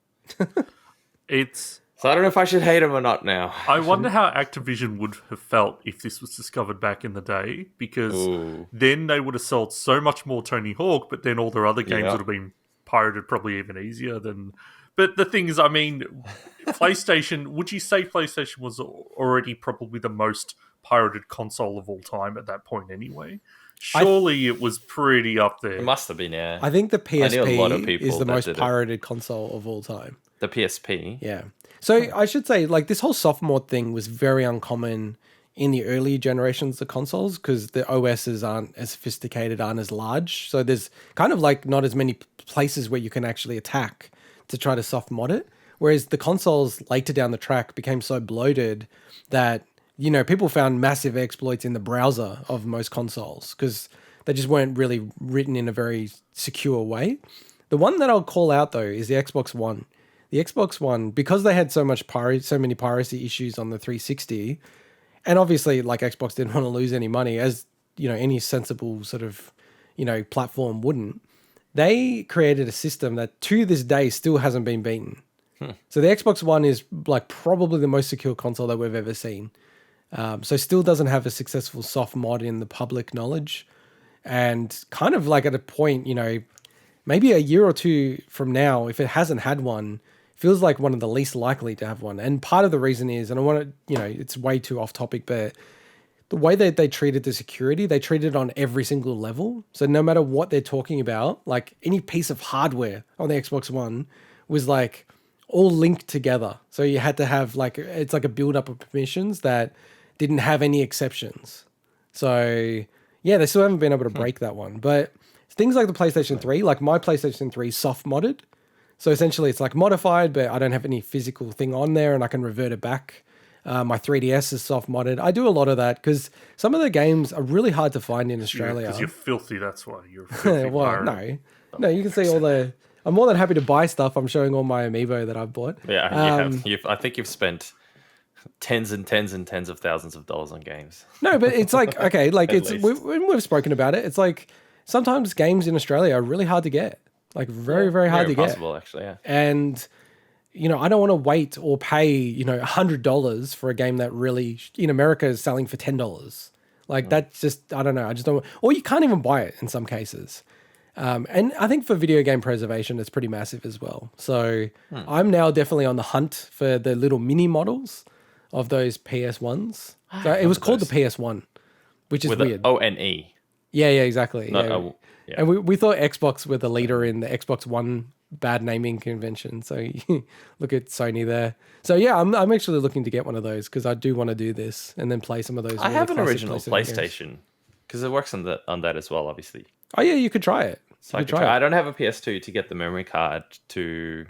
So I don't know if I should hate them or not now. I wonder how Activision would have felt if this was discovered back in the day, because then they would have sold so much more Tony Hawk, but then all their other games would have been pirated probably even easier than... But the thing is, I mean, PlayStation, would you say PlayStation was already probably the most pirated console of all time at that point anyway? Surely it was pretty up there. It must have been, yeah. I think the PSP is the most pirated console of all time. The PSP? Yeah. So I should say, like, this whole softmod thing was very uncommon in the early generations of consoles because the OSs aren't as sophisticated, aren't as large. So there's kind of like not as many places where you can actually attack to try to softmod it. Whereas the consoles later down the track became so bloated that, you know, people found massive exploits in the browser of most consoles because they just weren't really written in a very secure way. The one that I'll call out, though, is the Xbox One. The Xbox One, because they had so many piracy issues on the 360, and obviously, like, Xbox didn't want to lose any money, as, you know, any sensible sort of, you know, platform wouldn't. They created a system that to this day still hasn't been beaten. So the Xbox One is like probably the most secure console that we've ever seen. So still doesn't have a successful soft mod in the public knowledge. And kind of like at a point, you know, maybe a year or two from now, if it hasn't had one, feels like one of the least likely to have one. And part of the reason is, and I want to, you know, it's way too off topic, but the way that they treated the security, they treated it on every single level. So no matter what they're talking about, like any piece of hardware on the Xbox One was like all linked together. So you had to have like, it's like a build up of permissions that didn't have any exceptions. So yeah, they still haven't been able to break that one. But things like the PlayStation 3, like my PlayStation 3 soft modded. So essentially it's like modified, but I don't have any physical thing on there and I can revert it back. My 3DS is soft modded. I do a lot of that because some of the games are really hard to find in Australia. Because you're filthy, that's why. You're a filthy well, pirate. No, you can see all the... I'm more than happy to buy stuff. I'm showing all my amiibo that I've bought. Yeah, I think you've spent tens and tens and tens of thousands of dollars on games. No, but it's like, okay, like when we've spoken about it, it's like sometimes games in Australia are really hard to get. Like very, very hard to get. Impossible, actually, yeah. And... you know, I don't want to wait or pay, you know, $100 for a game that really in America is selling for $10. Like that's just, I don't know. I just don't, or you can't even buy it in some cases. And I think for video game preservation, it's pretty massive as well. So I'm now definitely on the hunt for the little mini models of those PS1s. So it was called the PS1, which is weird. O-N-E. Yeah, exactly. Yeah. And we thought Xbox were the leader in the Xbox One bad naming convention. So look at Sony there. So yeah, I'm actually looking to get one of those because I do want to do this and then play some of those. I have an original PlayStation because it works on that as well, obviously. Oh yeah, you could try it. So I could try. I don't have a PS2 to get the memory card to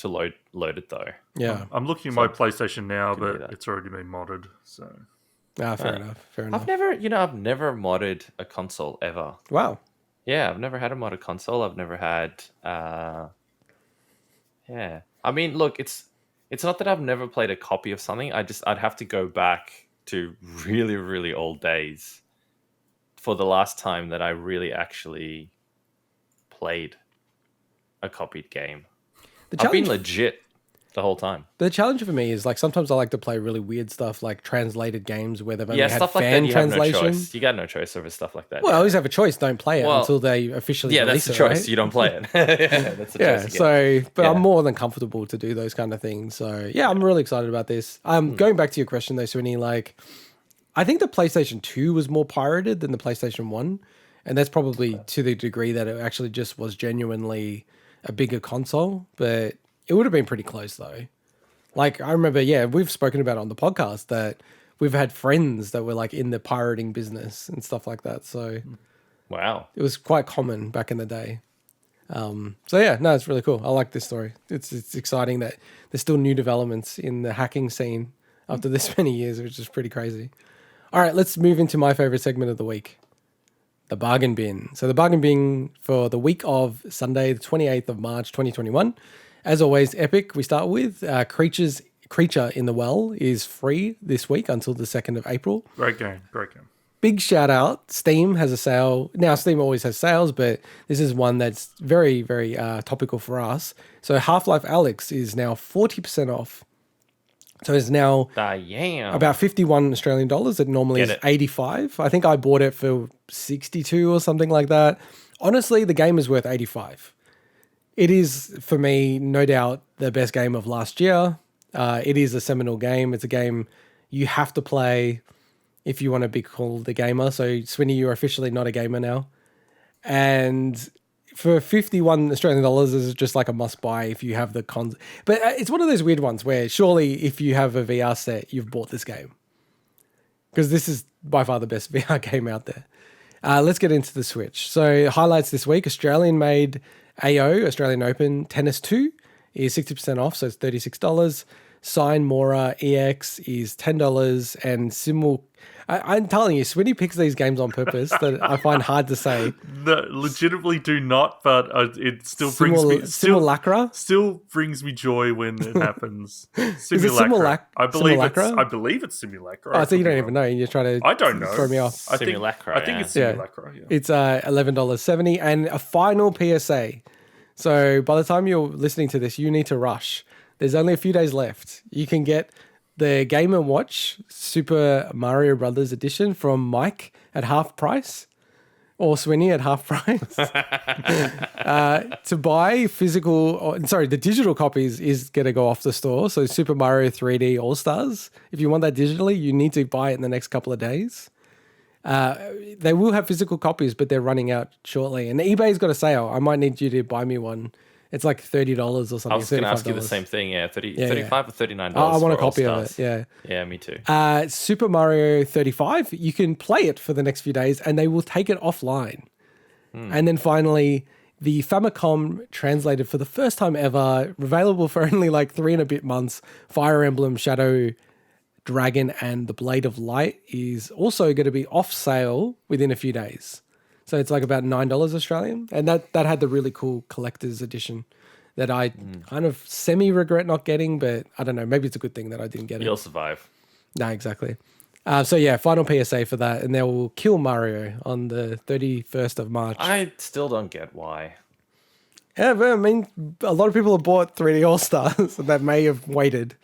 load it though. Yeah, I'm looking at my PlayStation now, but it's already been modded. So fair enough. I've never modded a console ever. Wow. Yeah, I've never had a modded console. I've never had... I mean, look, it's not that I've never played a copy of something. I'd have to go back to really, really old days for the last time that I really actually played a copied game. I've been legit the whole time. The challenge for me is like sometimes I like to play really weird stuff like translated games where they've only had stuff fan like that, translation. You got no choice over stuff like that. Well, I always have a choice. Don't play it until they officially release that's the choice. Right? You don't play it. That's the choice. So, but I'm more than comfortable to do those kind of things. So yeah, I'm really excited about this. Going back to your question though, Swinny, like I think the PlayStation 2 was more pirated than the PlayStation 1. And that's probably to the degree that it actually just was genuinely a bigger console. But it would have been pretty close though. Like, I remember, we've spoken about it on the podcast that we've had friends that were like in the pirating business and stuff like that. So, wow, it was quite common back in the day. It's really cool. I like this story. It's exciting that there's still new developments in the hacking scene after this many years, which is pretty crazy. All right, let's move into my favorite segment of the week. the bargain bin. So the bargain bin for the week of Sunday, the 28th of March, 2021. As always, epic. We start with Creature in the Well is free this week until the 2nd of April. Great game. Great game. Big shout out. Steam has a sale. Now, Steam always has sales, but this is one that's very, very topical for us. So Half-Life Alyx is now 40% off. So it's now about 51 Australian dollars. It normally is 85. I think I bought it for 62 or something like that. Honestly, the game is worth 85. It is, for me, no doubt the best game of last year. It is a seminal game. It's a game you have to play if you want to be called a gamer. So, Swinny, you're officially not a gamer now. And for 51 Australian dollars is just like a must buy if you have the cons. But it's one of those weird ones where surely if you have a VR set, you've bought this game. Because this is by far the best VR game out there. Let's get into the Switch. So highlights this week, Australian made AO, Australian Open Tennis 2 is 60% off, so it's $36. Sign Mora EX is $10 and I'm telling you, Swinny picks these games on purpose that I find hard to say. No, legitimately do not, but it still Simulacra? Still brings me joy when it happens. Is it Simulacra? I believe it's Simulacra. Oh, so you don't even know. You're trying to I don't know. Throw me off. I think it's Simulacra. Yeah. It's $11.70 and a final PSA. So by the time you're listening to this, you need to rush. There's only a few days left. You can get the Game & Watch Super Mario Brothers edition from Mike at half price or Swinny at half price. To buy the digital copies is going to go off the store. So Super Mario 3D All-Stars, if you want that digitally, you need to buy it in the next couple of days. They will have physical copies, but they're running out shortly. And eBay's got a sale. I might need you to buy me one. It's like $30 or something. I was going to ask you the same thing. Yeah, 35 or $39. I want a copy of it. Yeah. Yeah, me too. Super Mario 35, you can play it for the next few days and they will take it offline. And then finally, the Famicom translated for the first time ever, available for only like 3 and a bit months, Fire Emblem Shadow Dragon and the Blade of Light is also going to be off sale within a few days. So it's like about $9 Australian. And that had the really cool collector's edition that I kind of semi-regret not getting, but I don't know. Maybe it's a good thing that I didn't get it. You'll survive. No, exactly. So yeah, final PSA for that. And they will kill Mario on the 31st of March. I still don't get why. Yeah, but I mean, a lot of people have bought 3D All-Stars that may have waited.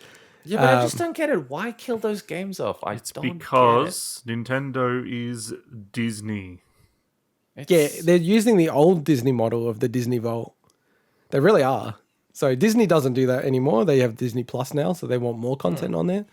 Yeah, but I just don't get it. Why kill those games off? It's because Nintendo is Disney. Yeah, they're using the old Disney model of the Disney Vault. They really are. So Disney doesn't do that anymore. They have Disney Plus now, so they want more content on there.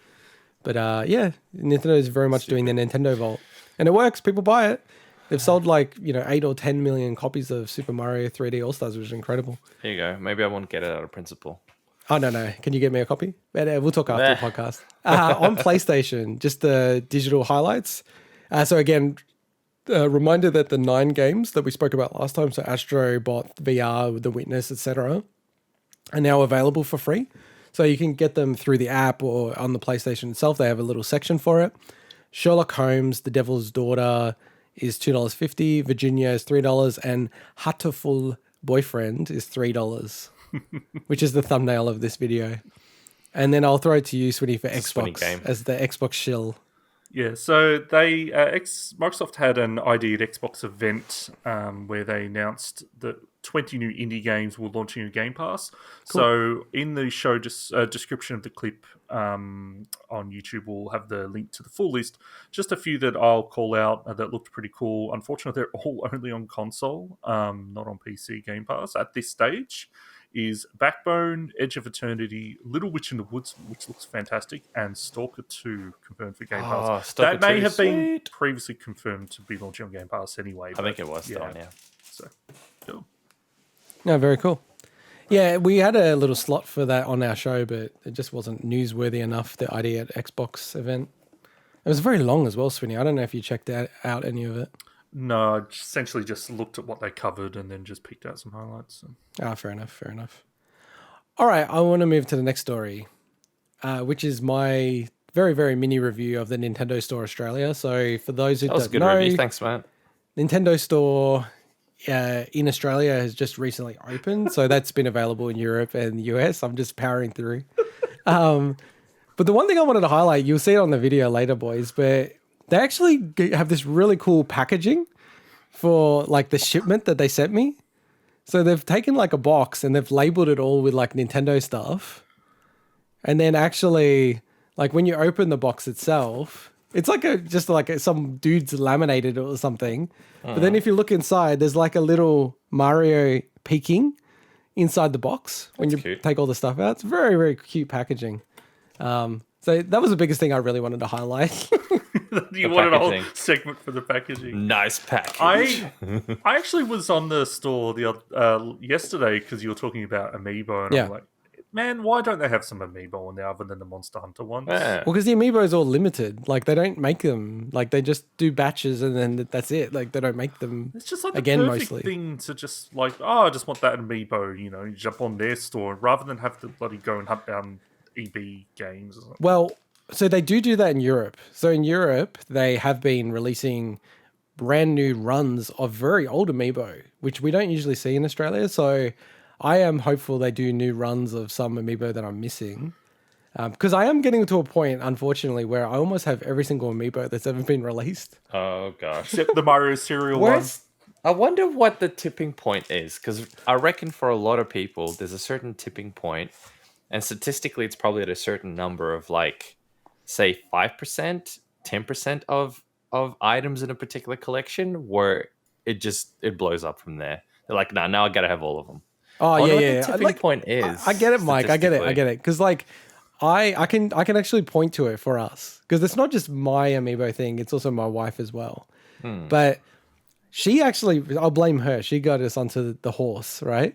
But yeah, Nintendo is very much doing the Nintendo Vault. And it works. People buy it. They've sold 8 or 10 million copies of Super Mario 3D All-Stars, which is incredible. Here you go. Maybe I won't get it out of principle. Oh, no. Can you get me a copy? We'll talk after the podcast. On PlayStation, just the digital highlights. So again, reminder that the 9 games that we spoke about last time, so Astro, Bot, VR, The Witness, etc., are now available for free. So you can get them through the app or on the PlayStation itself. They have a little section for it. Sherlock Holmes, The Devil's Daughter is $2.50. Virginia is $3. And Hatoful Boyfriend is $3, which is the thumbnail of this video. And then I'll throw it to you, Swinny, for Xbox as the Xbox shill. Yeah, so they Microsoft had an ID at Xbox event where they announced that 20 new indie games were launching a Game Pass. Cool. So in the show description of the clip on YouTube, we'll have the link to the full list. Just a few that I'll call out that looked pretty cool. Unfortunately, they're all only on console, not on PC Game Pass at this stage. Is Backbone, Edge of Eternity, Little Witch in the Woods, which looks fantastic, and Stalker 2 confirmed for Game Pass. Stalker that may 2, have been sweet. previously confirmed to be launching on Game Pass anyway. I think it was done, yeah. So, cool. No, very cool. Yeah, we had a little slot for that on our show, but it just wasn't newsworthy enough, the ID at Xbox event. It was very long as well, Swinny. I don't know if you checked out any of it. No, I essentially just looked at what they covered and then just picked out some highlights. So. Fair enough. All right, I want to move to the next story, which is my very, very mini review of the Nintendo Store Australia. So for those who don't know... That was a good review. Thanks, mate. Nintendo Store in Australia has just recently opened, so that's been available in Europe and the US. I'm just powering through. But the one thing I wanted to highlight, you'll see it on the video later, boys, but they actually have this really cool packaging for like the shipment that they sent me. So they've taken like a box and they've labeled it all with like Nintendo stuff. And then actually, like when you open the box itself, it's like some dude's laminated it or something. But then if you look inside, there's like a little Mario peeking inside the box when you take all the stuff out. It's very, very cute packaging. So that was the biggest thing I really wanted to highlight. You wanted a whole segment for the packaging. Nice package. I actually was on the store yesterday because you were talking about Amiibo, and I'm like, man, why don't they have some Amiibo on there other than the Monster Hunter ones? Yeah. Well, because the Amiibo is all limited. Like, they don't make them. Like, they just do batches and then that's it. Like, they don't make them It's just like again, the perfect mostly. thing to just like, I just want that Amiibo, you know, you jump on their store rather than have to bloody go and hunt down EB games or something. Well, so they do that in Europe. So in Europe, they have been releasing brand new runs of very old Amiibo, which we don't usually see in Australia. So I am hopeful they do new runs of some Amiibo that I'm missing. Because I am getting to a point, unfortunately, where I almost have every single Amiibo that's ever been released. Oh, gosh. Except the Mario cereal one. I wonder what the tipping point is, because I reckon for a lot of people, there's a certain tipping point, and statistically, it's probably at a certain number of, like, say 5%, 10% of items in a particular collection, where it blows up from there. They're like, nah, now I gotta have all of them. Oh, yeah. The tipping point is. I get it, Mike. I get it. Because, like, I can actually point to it for us. Because it's not just my Amiibo thing, it's also my wife as well. But she actually, I'll blame her. She got us onto the horse, right?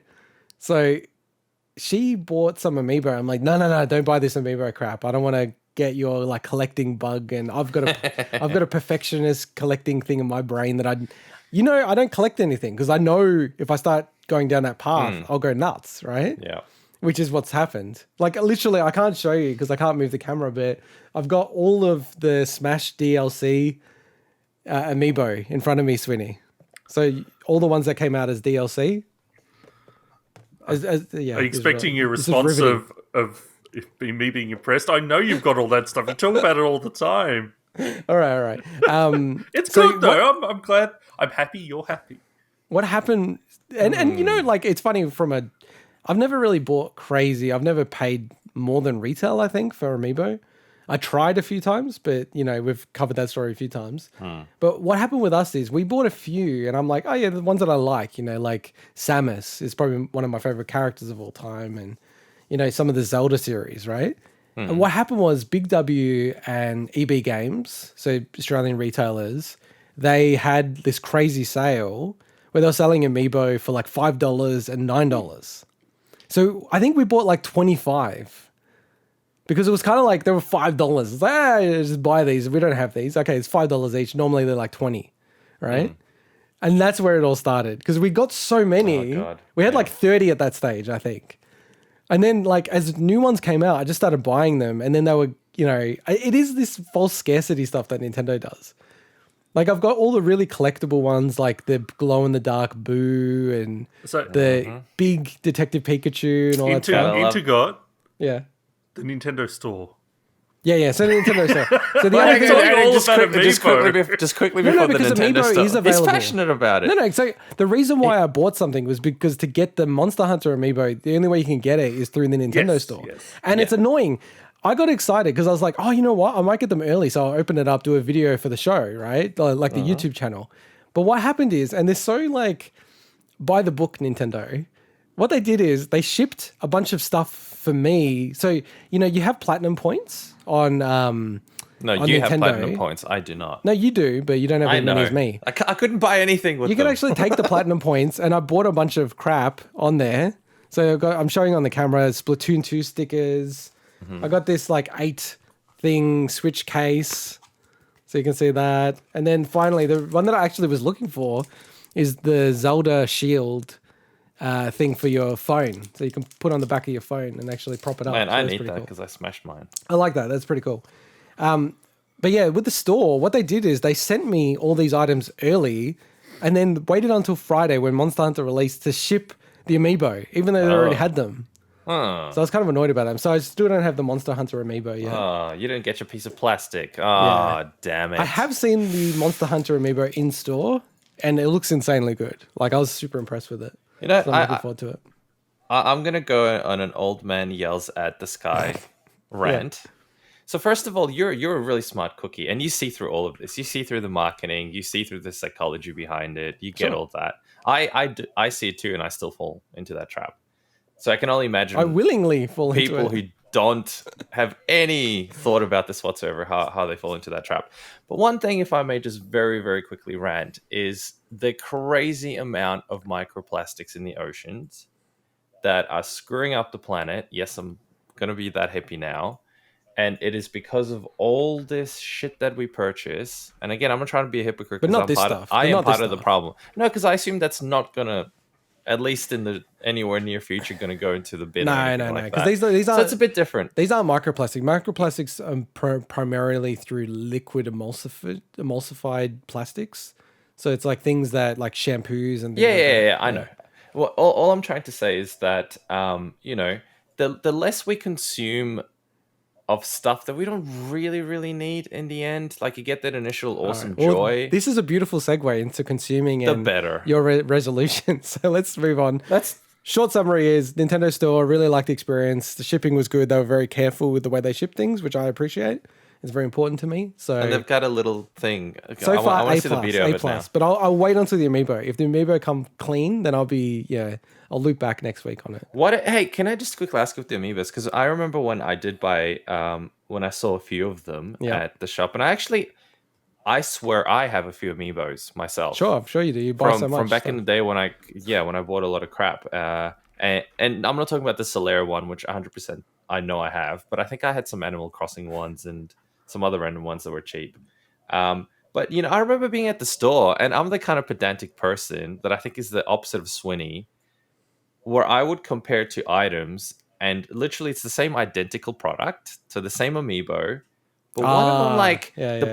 So she bought some Amiibo. I'm like, no, don't buy this Amiibo crap. I don't want to get your like collecting bug. And I've got a perfectionist collecting thing in my brain that I don't collect anything because I know if I start going down that path, I'll go nuts, right? Yeah. Which is what's happened. Like literally, I can't show you because I can't move the camera, but I've got all of the Smash DLC Amiibo in front of me, Swinny. So all the ones that came out as DLC. Are you expecting your response of me being impressed? I know you've got all that stuff. You talk about it all the time. All right. It's good though. I'm glad. I'm happy you're happy. What happened? And you know, like it's funny I've never really bought crazy. I've never paid more than retail, I think, for Amiibo. I tried a few times, but you know, we've covered that story a few times. But what happened with us is we bought a few and I'm like, oh yeah, the ones that I like, you know, like Samus is probably one of my favorite characters of all time. And, you know, some of the Zelda series, right? And what happened was Big W and EB Games, so Australian retailers, they had this crazy sale where they were selling Amiibo for like $5 and $9. So I think we bought like 25 because it was kind of like they were $5. It's like, just buy these. We don't have these. Okay, it's $5 each. Normally they're like 20, right? And that's where it all started because we got so many. Oh, God. We had like 30 at that stage, I think. And then like as new ones came out, I just started buying them. And then they were, you know, it is this false scarcity stuff that Nintendo does. Like I've got all the really collectible ones like the glow-in-the-dark Boo and the big Detective Pikachu and all that stuff. Integot. Yeah. The Nintendo store. Yeah. So the Nintendo store. So the Why other are you thing, talking all about Amiibo? just quickly before the because Nintendo Amiibo stuff. is He's available. passionate about it. No. So the reason why I bought something was because to get the Monster Hunter Amiibo, the only way you can get it is through the Nintendo store. Yes. And it's annoying. I got excited because I was like, oh, you know what? I might get them early. So I'll open it up, do a video for the show, right? Like the YouTube channel. But what happened is, and they're so like by the book Nintendo, what they did is they shipped a bunch of stuff for me. So, you know, you have platinum points on No, on you Nintendo. have platinum points. I do not. No, you do, but you don't have as many as me. I couldn't buy anything with You them. can actually take the platinum points, and I bought a bunch of crap on there. So I'm showing on the camera Splatoon 2 stickers. I got this like 8-thing Switch case, so you can see that. And then finally, the one that I actually was looking for is the Zelda shield thing for your phone. So you can put on the back of your phone and actually prop it up. Man, So I that's need pretty that cool. because I smashed mine. I like that. That's pretty cool. But yeah, with the store, what they did is they sent me all these items early and then waited until Friday when Monster Hunter released to ship the amiibo, even though they already had them. So I was kind of annoyed about them. So I still don't have the Monster Hunter amiibo yet. Oh, you didn't get your piece of plastic. Oh, damn it. I have seen the Monster Hunter amiibo in store, and it looks insanely good. Like, I was super impressed with it. You know, So I'm looking forward to it. I'm going to go on an old man yells at the sky rant. So first of all, you're a really smart cookie, and you see through all of this. You see through the marketing. You see through the psychology behind it. You get all that. I see it too, and I still fall into that trap. So I can only imagine I willingly fall into it. people who don't have any thought about this whatsoever, how they fall into that trap. But one thing, if I may just very, very quickly rant, is the crazy amount of microplastics in the oceans that are screwing up the planet. Yes, I'm going to be that hippie now. And it is because of all this shit that we purchase. And again, I'm not trying to be a hypocrite. But not this stuff. I am part of the problem. No, because I assume that's not going to, at least in the anywhere near future, going to go into the bin. No. Because these aren't. So it's a bit different. These aren't microplastic. Microplastics are primarily through liquid emulsified plastics. So it's like things that, like shampoos and things like that. Yeah, I know. Well, all I'm trying to say is that, the less we consume of stuff that we don't really, really need in the end, like you get that initial awesome joy. Well, this is a beautiful segue into consuming The and better. your resolution. So let's move on. Short summary is Nintendo Store, really liked the experience. The shipping was good. They were very careful with the way they ship things, which I appreciate. It's very important to me. So And they've got a little thing. so I far, want A to see the video of it now. plus. But I'll wait until the amiibo. If the amiibo come clean, then I'll loop back next week on it. Hey, can I just quickly ask with the amiibos? Because I remember when I did buy, when I saw a few of them at the shop, and I swear I have a few amiibos myself. Sure you do. You buy so much from back in the day when I bought a lot of crap. And I'm not talking about the Solera one, which 100% I know I have, but I think I had some Animal Crossing ones and some other random ones that were cheap. But I remember being at the store, and I'm the kind of pedantic person that I think is the opposite of Swinny, where I would compare two items, and literally it's the same identical product, so the same amiibo, but one of them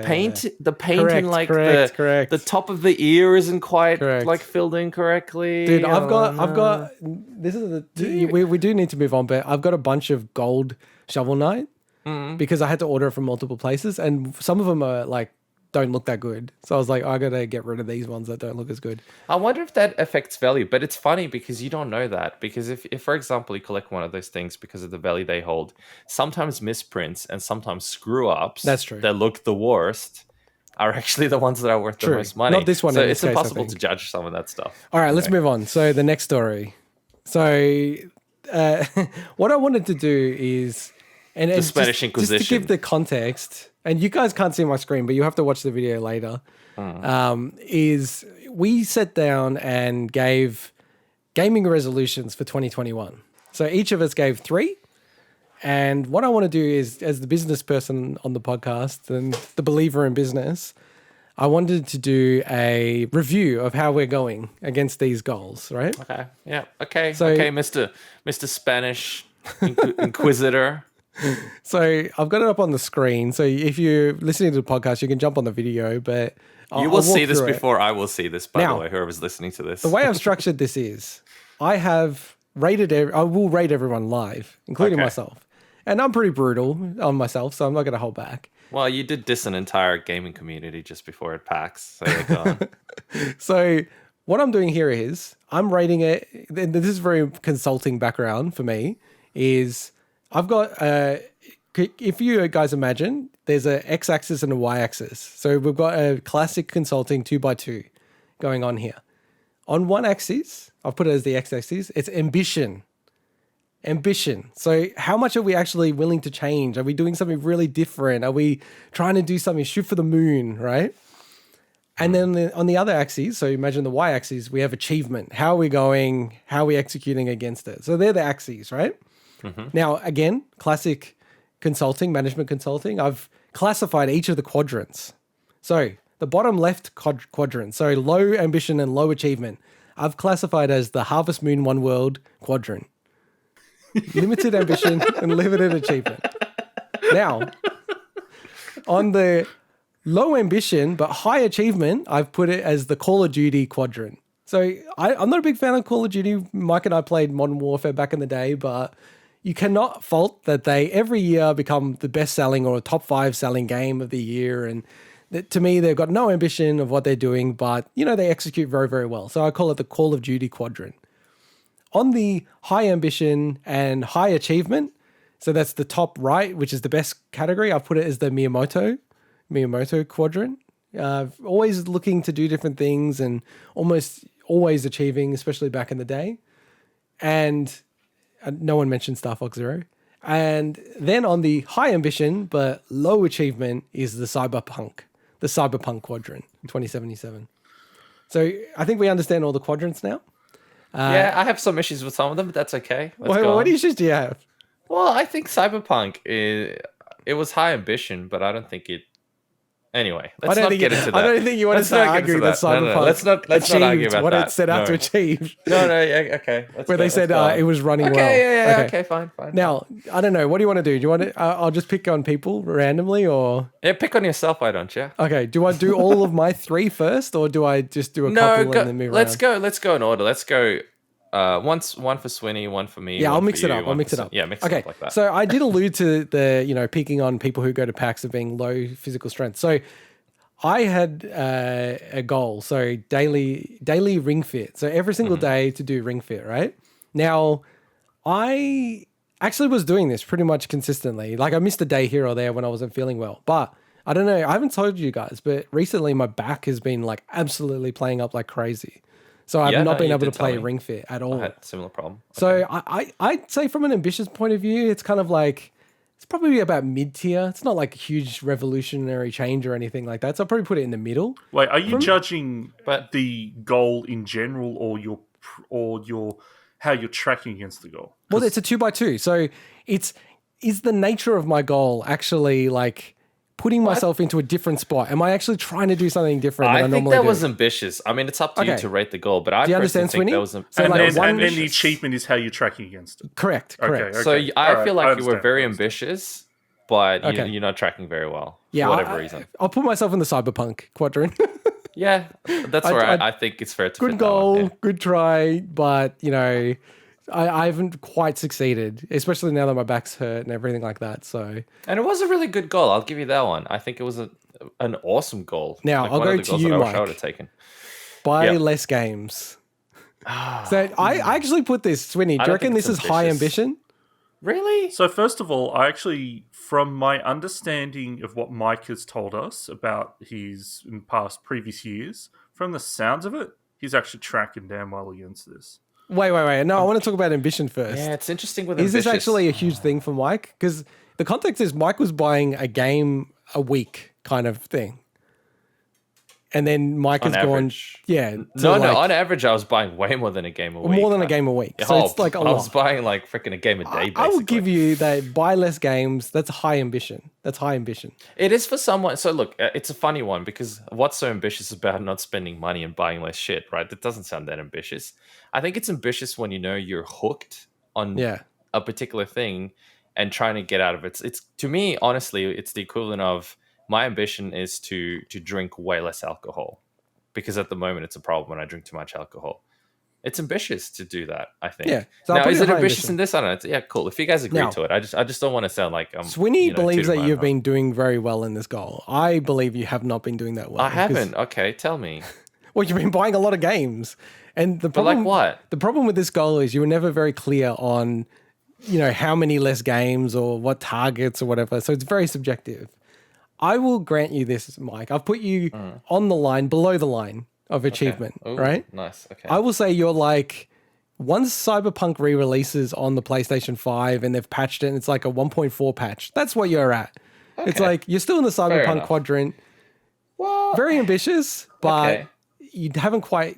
the paint in like the top of the ear isn't quite like filled in correctly. Dude, I've got this is we do need to move on, but I've got a bunch of gold Shovel Knight because I had to order it from multiple places, and some of them are like don't look that good. So I was like, I gotta get rid of these ones that don't look as good. I wonder if that affects value, but it's funny because you don't know that. Because if for example, you collect one of those things because of the value they hold, sometimes misprints and sometimes screw ups That's true. that look the worst are actually the ones that are worth the most money. Not this one. So in it's this case, impossible to judge some of that stuff. All right, let's move on. So the next story. So what I wanted to do is the Spanish Inquisition. Just to give the context, and you guys can't see my screen, but you have to watch the video later, is we sat down and gave gaming resolutions for 2021. So each of us gave 3. And what I want to do is, as the business person on the podcast and the believer in business, I wanted to do a review of how we're going against these goals, right? Okay. Yeah. Okay. So, okay, Mr. Spanish Inquisitor. So I've got it up on the screen. So if you're listening to the podcast, you can jump on the video, but you will see this before I will see this, by the way, whoever's listening to this. The way I've structured this is I will rate everyone live, including myself. And I'm pretty brutal on myself, so I'm not going to hold back. Well, you did diss an entire gaming community just before at PAX. So go on. So what I'm doing here is I'm rating it. This is very consulting background for me, is I've got, if you guys imagine, there's an x-axis and a y-axis. So we've got a classic consulting 2x2 going on here. On one axis, I've put it as the x-axis, it's ambition. So how much are we actually willing to change? Are we doing something really different? Are we trying to do something, shoot for the moon, right? And then on the other axis, so imagine the y-axis, we have achievement. How are we going? How are we executing against it? So they're the axes, right? Mm-hmm. Now, again, classic consulting, management consulting, I've classified each of the quadrants. So the bottom left quadrant, so low ambition and low achievement, I've classified as the Harvest Moon One World quadrant. Limited ambition and limited achievement. Now, on the low ambition, but high achievement, I've put it as the Call of Duty quadrant. So I'm not a big fan of Call of Duty. Mike and I played Modern Warfare back in the day, but you cannot fault that they every year become the best selling or top 5 selling game of the year. And to me, they've got no ambition of what they're doing, but they execute very, very well. So I call it the Call of Duty quadrant. On the high ambition and high achievement, so that's the top right, which is the best category, I've put it as the Miyamoto quadrant. Always looking to do different things and almost always achieving, especially back in the day. And no one mentioned Star Fox Zero. And then on the high ambition but low achievement is the Cyberpunk quadrant, 2077. So I think we understand all the quadrants now. Yeah, I have some issues with some of them, but that's okay. What issues do you have? Well, I think Cyberpunk it was high ambition, but I don't think it. Anyway, let's not get into that. I don't think you want to argue that Cyberpunk let's not argue about what that. it set out to achieve. Yeah, okay. They said it was running well. Okay, fine. Now, I don't know. What do you want to do? Do you want to? I'll just pick on people randomly, or pick on yourself. Why don't you? Okay. Do I do all of my 3 first, or do I just do a couple and then move around? Let's go in order. Let's go. One for Swinny, one for me. Yeah, I'll mix it up. Yeah, mix it up like that. So I did allude to the picking on people who go to PAX of being low physical strength. So I had a goal, so daily ring fit. So every single day to do ring fit, right? Now, I actually was doing this pretty much consistently. Like I missed a day here or there when I wasn't feeling well. But I don't know, I haven't told you guys, but recently my back has been like absolutely playing up like crazy. So I've not been able to play Ring Fit at all. I had a similar problem. So I'd say from an ambitious point of view, it's kind of like, it's probably about mid-tier. It's not like a huge revolutionary change or anything like that. So I'll probably put it in the middle. Wait, are you judging the goal in general or your how you're tracking against the goal? Well, it's a 2x2. So is the nature of my goal actually like putting myself into a different spot? Am I actually trying to do something different than I normally do? think that was ambitious. I mean, it's up to you to rate the goal, but I personally think that was ambitious. And the achievement is how you're tracking against it. Correct. Okay. So I feel like you were very ambitious, but you're not tracking very well for whatever reason. I'll put myself in the Cyberpunk quadrant. Yeah, that's where I think it's fair to good fit goal, that one, good try, but I haven't quite succeeded, especially now that my back's hurt and everything like that. So, and it was a really good goal. I'll give you that one. I think it was an awesome goal. Now I'll go to you, Mike. I would have taken. Buy less games. So I actually put this, Swinny. Do you reckon this is high ambition? Really? So first of all, I actually, from my understanding of what Mike has told us about his in past previous years, from the sounds of it, he's actually tracking damn well against this. Wait. No, I want to talk about ambition first. Yeah, it's interesting with ambitious. Is this actually a huge thing for Mike? Because the context is Mike was buying a game a week kind of thing. And then Mike has gone... Yeah. No, on average, I was buying way more than a game a week. More than a game a week. So it's like a lot. I was buying like freaking a game a day, basically. I will give you that buy less games. That's high ambition. It is for someone... So look, it's a funny one because what's so ambitious about not spending money and buying less shit, right? That doesn't sound that ambitious. I think it's ambitious when you're hooked on a particular thing and trying to get out of it. It's to me, honestly, it's the equivalent of... My ambition is to drink way less alcohol because at the moment it's a problem when I drink too much alcohol. It's ambitious to do that, I think. Yeah. So now, is it ambitious in this? I don't know. Yeah, cool. If you guys agree to it, I just don't want to sound like Swinny believes that you've been doing very well in this goal. I believe you have not been doing that well. I haven't. Okay, tell me. Well, you've been buying a lot of games, and the problem. But like what? The problem with this goal is you were never very clear on, how many less games or what targets or whatever. So it's very subjective. I will grant you this, Mike. I've put you on the line, below the line of achievement, right? Nice. Okay. I will say you're like, once Cyberpunk re-releases on the PlayStation 5 and they've patched it and it's like a 1.4 patch, that's what you're at. Okay. It's like, you're still in the Cyberpunk quadrant. Well, very ambitious, but you haven't quite,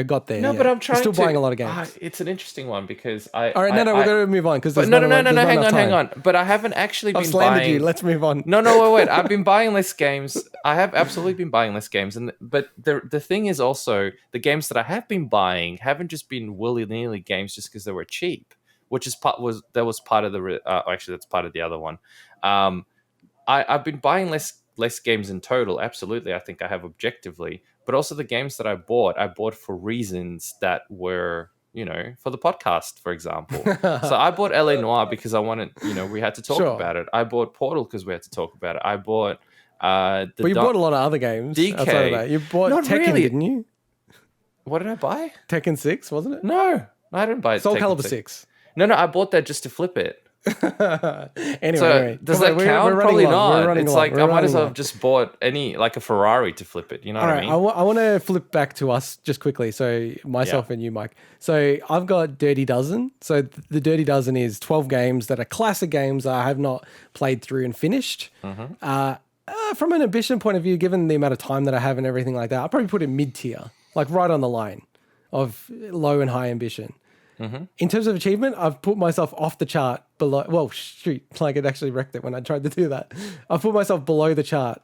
got there. No, yet. but I'm trying You're still buying a lot of games. It's an interesting one because All right, we're going to move on because there's no, hang on. But I haven't actually been buying... you. Let's move on. No, wait. I've been buying less games. I have absolutely been buying less games. But the thing is also, the games that I have been buying haven't just been willy-nilly games just because they were cheap, which is part of the... actually, that's part of the other one. I've been buying less less games in total. Absolutely, I think I have objectively, but also the games that I bought for reasons that were, for the podcast, for example. So I bought LA Noire because I wanted, we had to talk Sure. about it. I bought Portal because we had to talk about it. I bought But you bought a lot of other games DK. outside of that. You bought Not Tekken, really. didn't you? What did I buy? Tekken 6, wasn't it? No, I didn't buy Soul Tekken Calibur 6. 6. No, I bought that just to flip it. Anyway, Does come that on, count? we're running Probably long. We're not. running It's long. like We're I might running as well long. have just bought like a Ferrari to flip it. You know All what right, I mean? I want to flip back to us just quickly. So myself and you, Mike. So I've got Dirty Dozen. So the Dirty Dozen is 12 games that are classic games I have not played through and finished. From an ambition point of view, given the amount of time that I have and everything like that, I'll probably put it mid-tier, like right on the line of low and high ambition. In terms of achievement, I've put myself off the chart below. Well, shoot, like it actually wrecked it when I tried to do that. I've put myself below the chart.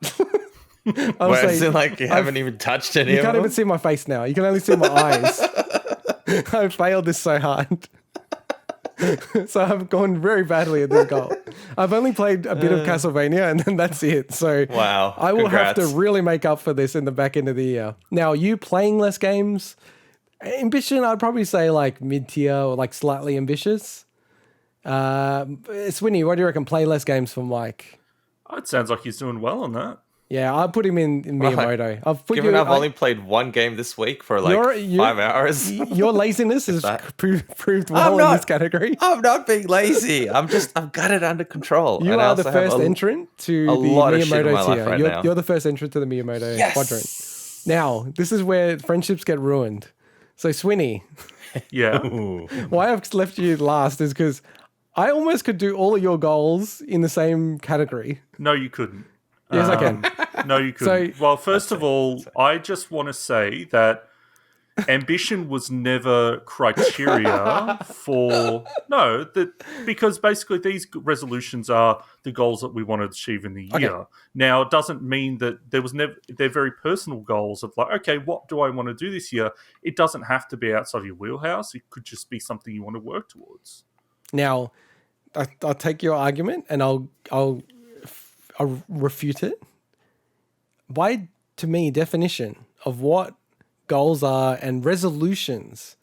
Whereas like you haven't even touched any You of can't them? even see my face now. You can only see my eyes. I failed this so hard. So I've gone very badly at this goal. I've only played a bit of Castlevania and then that's it. So Wow. I will have to Congrats. really make up for this in the back end of the year. Now, you playing less games, ambition, I'd probably say like mid-tier or like slightly ambitious. Swinny, what do you reckon? Play less games for Mike. Oh, it sounds like he's doing well on that. Yeah, I'll put him in Miyamoto. I've put Given you. I've only played one game this week for like You're- 5 hours. Your laziness has that. proved well in not. this category. I'm not being lazy. I've got it under control. You And I are the also have first entrant to a the lot of shit in Miyamoto my life tier. right you're, now. you're the first entrant to the Miyamoto Yes! quadrant. Now, this is where friendships get ruined. So, Swinny, Yeah. why I've left you last is because I almost could do all of your goals in the same category. No, you couldn't. Yes, I can. No, you couldn't. So- Well, first of all, I just want to say that ambition was never criteria for because basically these resolutions are the goals that we want to achieve in the year. Now, it doesn't mean that there was never they're very personal goals of like, okay, what do I want to do this year? It doesn't have to be outside of your wheelhouse. It could just be something you want to work towards. Now, I'll take your argument and I'll refute it. By, to me, definition of what goals are and resolutions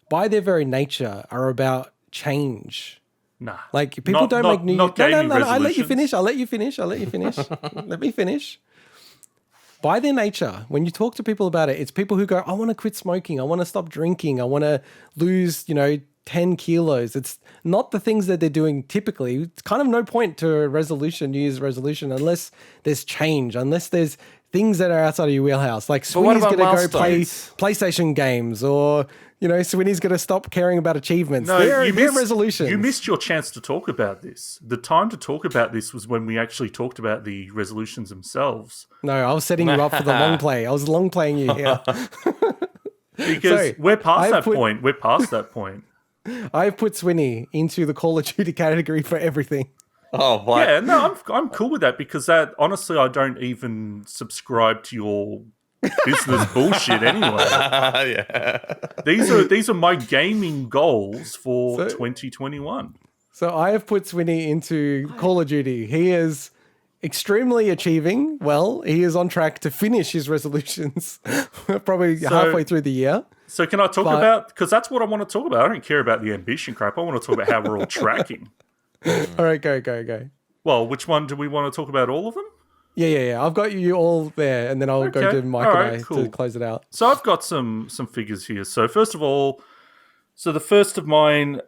by their very nature are about change. Nah. Like people Not- don't not- make new. not No, gaming I'll let you resolutions. finish. Let me finish. By their nature, when you talk to people about it, it's people who go, I want to quit smoking. I want to stop drinking. I want to lose, 10 kilos. It's not the things that they're doing typically. It's kind of no point to a resolution, New Year's resolution, unless there's change, unless there's things that are outside of your wheelhouse. Like what Swinny's about going to go play milestones? PlayStation games, or, Swinny's going to stop caring about achievements. No, they're missed, resolutions. You missed your chance to talk about this. The time to talk about this was when we actually talked about the resolutions themselves. No, I was setting you up for the long play. I was long playing you here. Because So, we're past I've that put- point. We're past that point. I've put Swinny into the Call of Duty category for everything. Oh, what? Yeah, no, I'm cool with that because that honestly, I don't even subscribe to your business bullshit anyway. Yeah. These are my gaming goals for So- 2021. So I have put Swinny into Call of Duty. He is extremely achieving. Well, he is on track to finish his resolutions probably halfway through the year. So can I talk about, because that's what I want to talk about. I don't care about the ambition crap. I want to talk about how we're all tracking. All right, go. Well, which one do we want to talk about? All of them? Yeah. I've got you all there, and then I'll go Okay. to Mike All and right, I cool. to close it out. So I've got some figures here. So first of all, the first of mine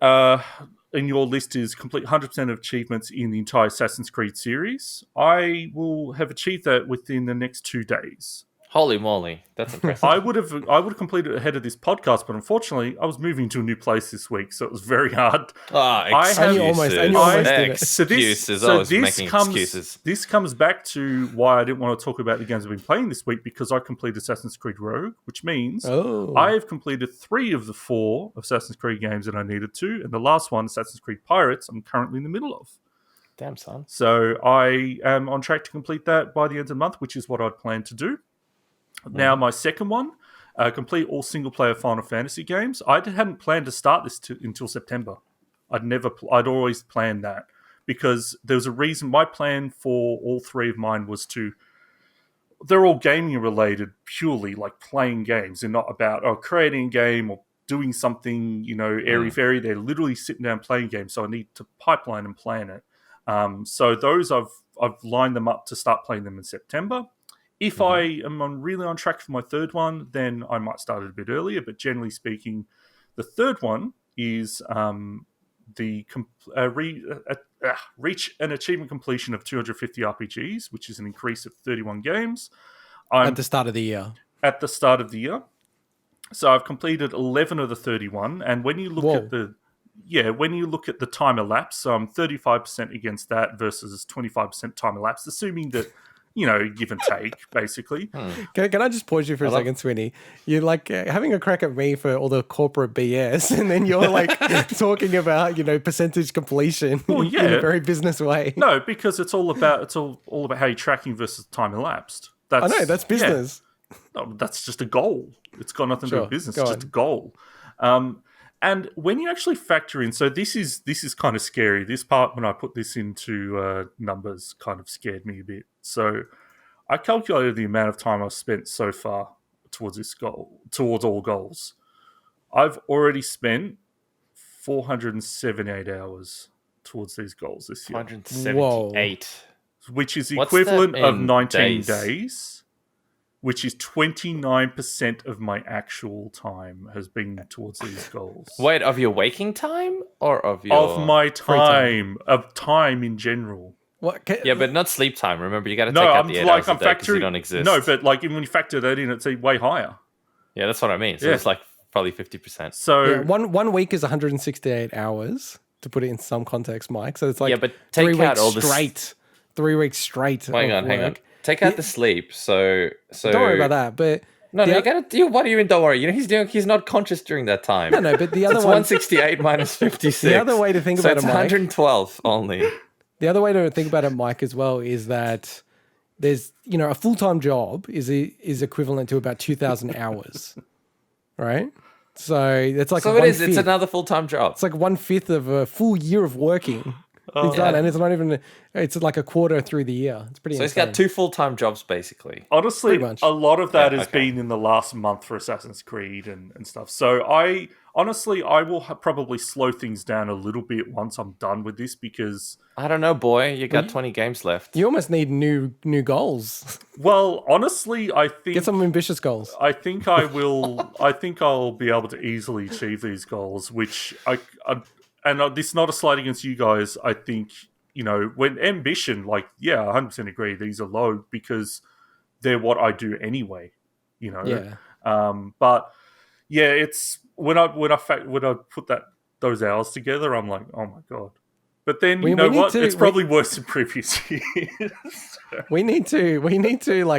in your list is complete 100% of achievements in the entire Assassin's Creed series. I will have achieved that within the next 2 days. Holy moly. That's impressive. I would have completed it ahead of this podcast, but unfortunately, I was moving to a new place this week, so it was very hard. Ah, have- excuses. And you almost did it. Excuses. Always making excuses. This comes back to why I didn't want to talk about the games I've been playing this week, because I completed Assassin's Creed Rogue, which means Oh. I have completed 3 of the 4 Assassin's Creed games that I needed to, and the last one, Assassin's Creed Pirates, I'm currently in the middle of. Damn, son. So I am on track to complete that by the end of the month, which is what I'd planned to do. Now, my second one, complete all single-player Final Fantasy games. I hadn't planned to start this until September. I'd always planned that. because there was a reason. My plan for all three of mine was to. They're all gaming related, purely like playing games. They're not about creating a game or doing something, airy-fairy. They're literally sitting down playing games, so I need to pipeline and plan it. So those I've lined them up to start playing them in September. If I am really on track for my third one, then I might start it a bit earlier. But generally speaking, the third one is reach an achievement completion of 250 RPGs, which is an increase of 31 games. At the start of the year. At the start of the year. So I've completed 11 of the 31, and when you look at the time elapsed, so I'm 35% against that versus 25% time elapsed, assuming that, give and take, basically. Can I just pause you for a second, Swinny? You're like having a crack at me for all the corporate BS, and then you're like talking about, percentage completion in a very business way. No, because it's all about how you're tracking versus time elapsed. I know, that's business. Yeah. No, that's just a goal. It's got nothing to do with business. It's just a goal. And when you actually factor in, so this is kind of scary. This part, when I put this into numbers, kind of scared me a bit. So I calculated the amount of time I've spent so far towards this goal, towards all goals. I've already spent 478 hours towards these goals this year. 478. Which is the equivalent of 19 days. Which is 29% of my actual time has been towards these goals. Wait, of your waking time or of your... Of my time. Of time in general. What? Yeah, but not sleep time. Remember, you got to take out the 8 hours a day because you don't exist. No, but like when you factor that in, it's way higher. Yeah, that's what I mean. So it's like probably 50%. So one week is 168 hours, to put it in some context, Mike. So it's like but take 3 out weeks all straight. 3 weeks straight. Hang on. Take out the sleep. So don't worry about that. But no, you gotta do. What do you mean? Don't worry. He's not conscious during that time. No. But the other it's 168 minus 56. The other way to think about it's it, Mike, 112 only. The other way to think about it, Mike, as well, is that there's a full-time job is equivalent to about 2,000 hours, right? So it's like It's another full-time job. It's like 1/5 of a full year of working. And it's not even. It's like a quarter through the year. It's pretty. So insane. he's got 2 full-time jobs basically. Honestly, a lot of that has been in the last month for Assassin's Creed and stuff. So I will probably slow things down a little bit once I'm done with this because I don't know, boy. You got 20 games left. You almost need new goals. Well, honestly, I think get some ambitious goals. I think I will. I think I'll be able to easily achieve these goals, which and this is not a slight against you guys. I think, when ambition, 100% agree, these are low because they're what I do anyway, Yeah. But yeah, it's when I put those hours together, I'm like, oh my God. But then it's probably worse than previous years. We need to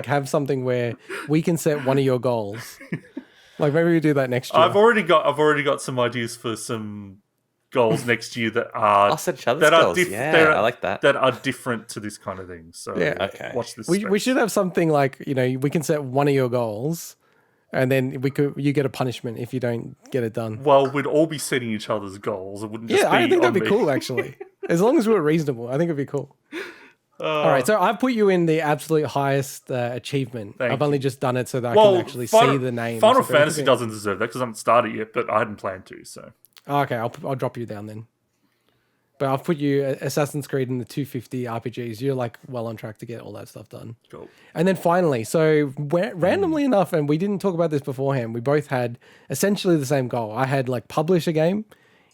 have something where we can set one of your goals. Like maybe we do that next year. I've already got some ideas for some goals next year that are I like that. That are different to this kind of thing. So watch this. We should have something like we can set one of your goals, and then you get a punishment if you don't get it done. Well, we'd all be setting each other's goals. It wouldn't just be I think that'd be me. cool actually. As long as we're reasonable, I think it'd be cool. All right, so I've put you in the absolute highest achievement. I've only just done it so that I can actually see the name. Final Fantasy doesn't deserve that because I haven't started yet, but I hadn't planned to. So okay, I'll drop you down then. But I've put you Assassin's Creed in the 250 RPGs. You're well on track to get all that stuff done. Cool. And then finally, so randomly enough, and we didn't talk about this beforehand, we both had essentially the same goal. I had publish a game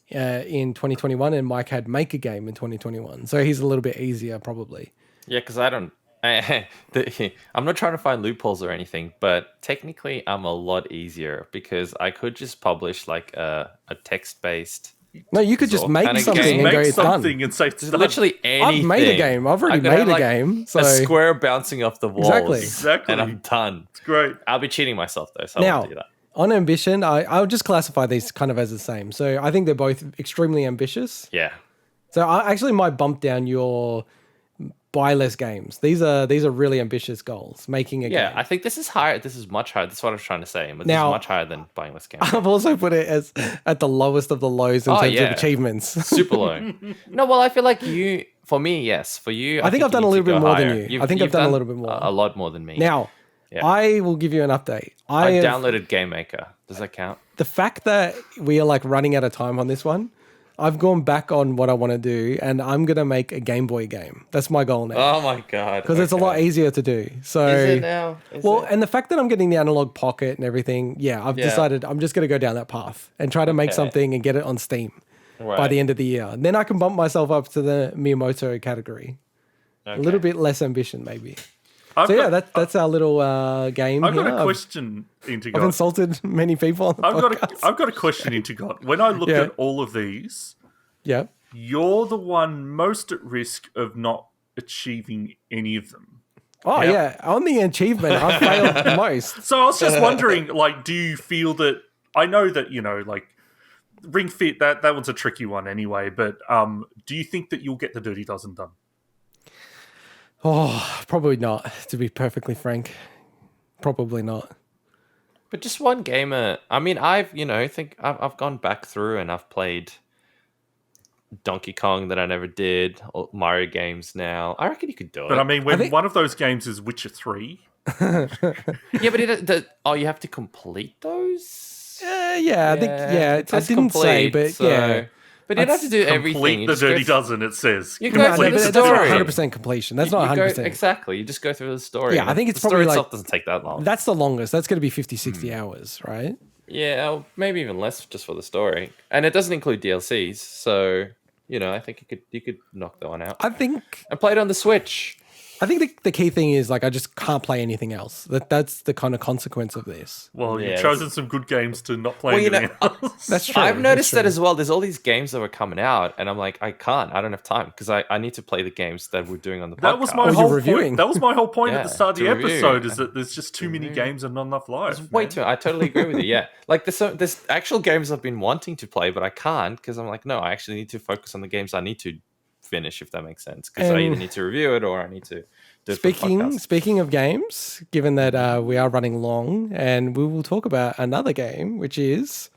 in 2021, and Mike had make a game in 2021. So he's a little bit easier probably. Yeah, because I'm not trying to find loopholes or anything, but technically I'm a lot easier because I could just publish a text-based. No, you could just make something and go, it's done. And say it's done. Literally anything. I've made a game. I've already made a game. So a square bouncing off the walls. Exactly. And I'm done. It's great. I'll be cheating myself though, so I won't do that. On ambition, I'll just classify these kind of as the same. So I think they're both extremely ambitious. Yeah. So I actually might bump down your buy less games. These are really ambitious goals. Making a game. Yeah, I think this is higher. This is much higher. That's what I was trying to say. But this is much higher than buying less games. I've also put it as at the lowest of the lows in terms of achievements. Super low. No, well, I feel like For me, yes. For you, I think I've done a little bit more than you. I think I've done a little bit more. A lot more than me. Now, Yeah. I will give you an update. I downloaded Game Maker. Does that count? The fact that we are like running out of time on this one, I've gone back on what I want to do, and I'm going to make a Game Boy game. That's my goal now. Oh my God. Because it's a lot easier to do. So, Is it now? And the fact that I'm getting the analog pocket and everything, I've decided I'm just going to go down that path and try to make something and get it on Steam by the end of the year. And then I can bump myself up to the Miyamoto category. A little bit less ambition, maybe. That's our little game. I've got a question, Integot. I've insulted many people on the podcast. I've got a question, Integot. When I look at all of these, you're the one most at risk of not achieving any of them. Oh, yeah. On the achievement, I've failed most. So I was just wondering, like, do you feel that... I know that, like, Ring Fit, that one's a tricky one anyway, but do you think that you'll get the Dirty Dozen done? Oh, probably not, to be perfectly frank. Probably not. But just one gamer. I mean, I've gone back through and I've played Donkey Kong that I never did, or Mario games now. I reckon you could do it. But I mean, when one of those games is Witcher 3. Yeah, but you have to complete those? I think, I didn't say, but so... But you don't have to do everything. Complete the Dirty Dozen, it says. You go through the story. That's not 100% completion. That's not 100%. Exactly. You just go through the story. Yeah, I think it's the probably story itself doesn't take that long. That's the longest. That's going to be 50, 60 hours, right? Yeah, maybe even less just for the story. And it doesn't include DLCs, so I think you could knock that one out. I think and play it on the Switch. I think the key thing is, like, I just can't play anything else. That's the kind of consequence of this. Well, you've chosen some good games to not play anything else. That's true. I've noticed that as well. There's all these games that were coming out, and I'm like, I don't have time, because I need to play the games that we're doing on the podcast. That was my whole point. That was my whole point at the start of the episode, is that there's just too many games and not enough life. There's way too. I totally agree with you. Yeah, like there's actual games I've been wanting to play, but I can't, because I'm like, no, I actually need to focus on the games I need to finish, if that makes sense, because I either need to review it or I need to. Speaking of games, given that we are running long, and we will talk about another game, which is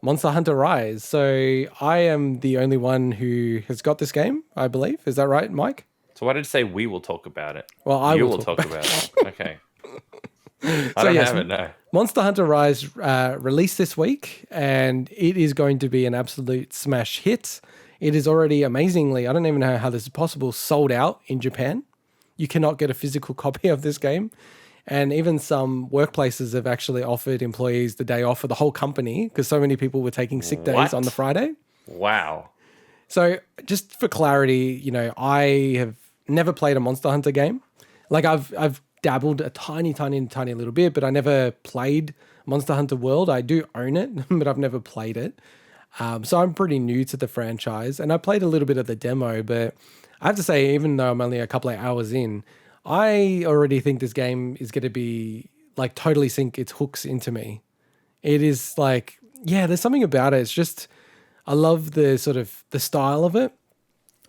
Monster Hunter Rise. So I am the only one who has got this game, I believe. Is that right, Mike? So why did you say we will talk about it? Well, you will talk about it. Okay. I don't have it, no. Monster Hunter Rise released this week, and it is going to be an absolute smash hit. It is already amazingly, I don't even know how this is possible, sold out in Japan. You cannot get a physical copy of this game. And even some workplaces have actually offered employees the day off for the whole company, because so many people were taking sick days on the Friday. Wow. So just for clarity, I have never played a Monster Hunter game. Like I've dabbled a tiny little bit, but I never played Monster Hunter World. I do own it, but I've never played it. So I'm pretty new to the franchise, and I played a little bit of the demo, but I have to say, even though I'm only a couple of hours in, I already think this game is going to be like totally sink its hooks into me. It is like, there's something about it. It's just, I love the sort of the style of it.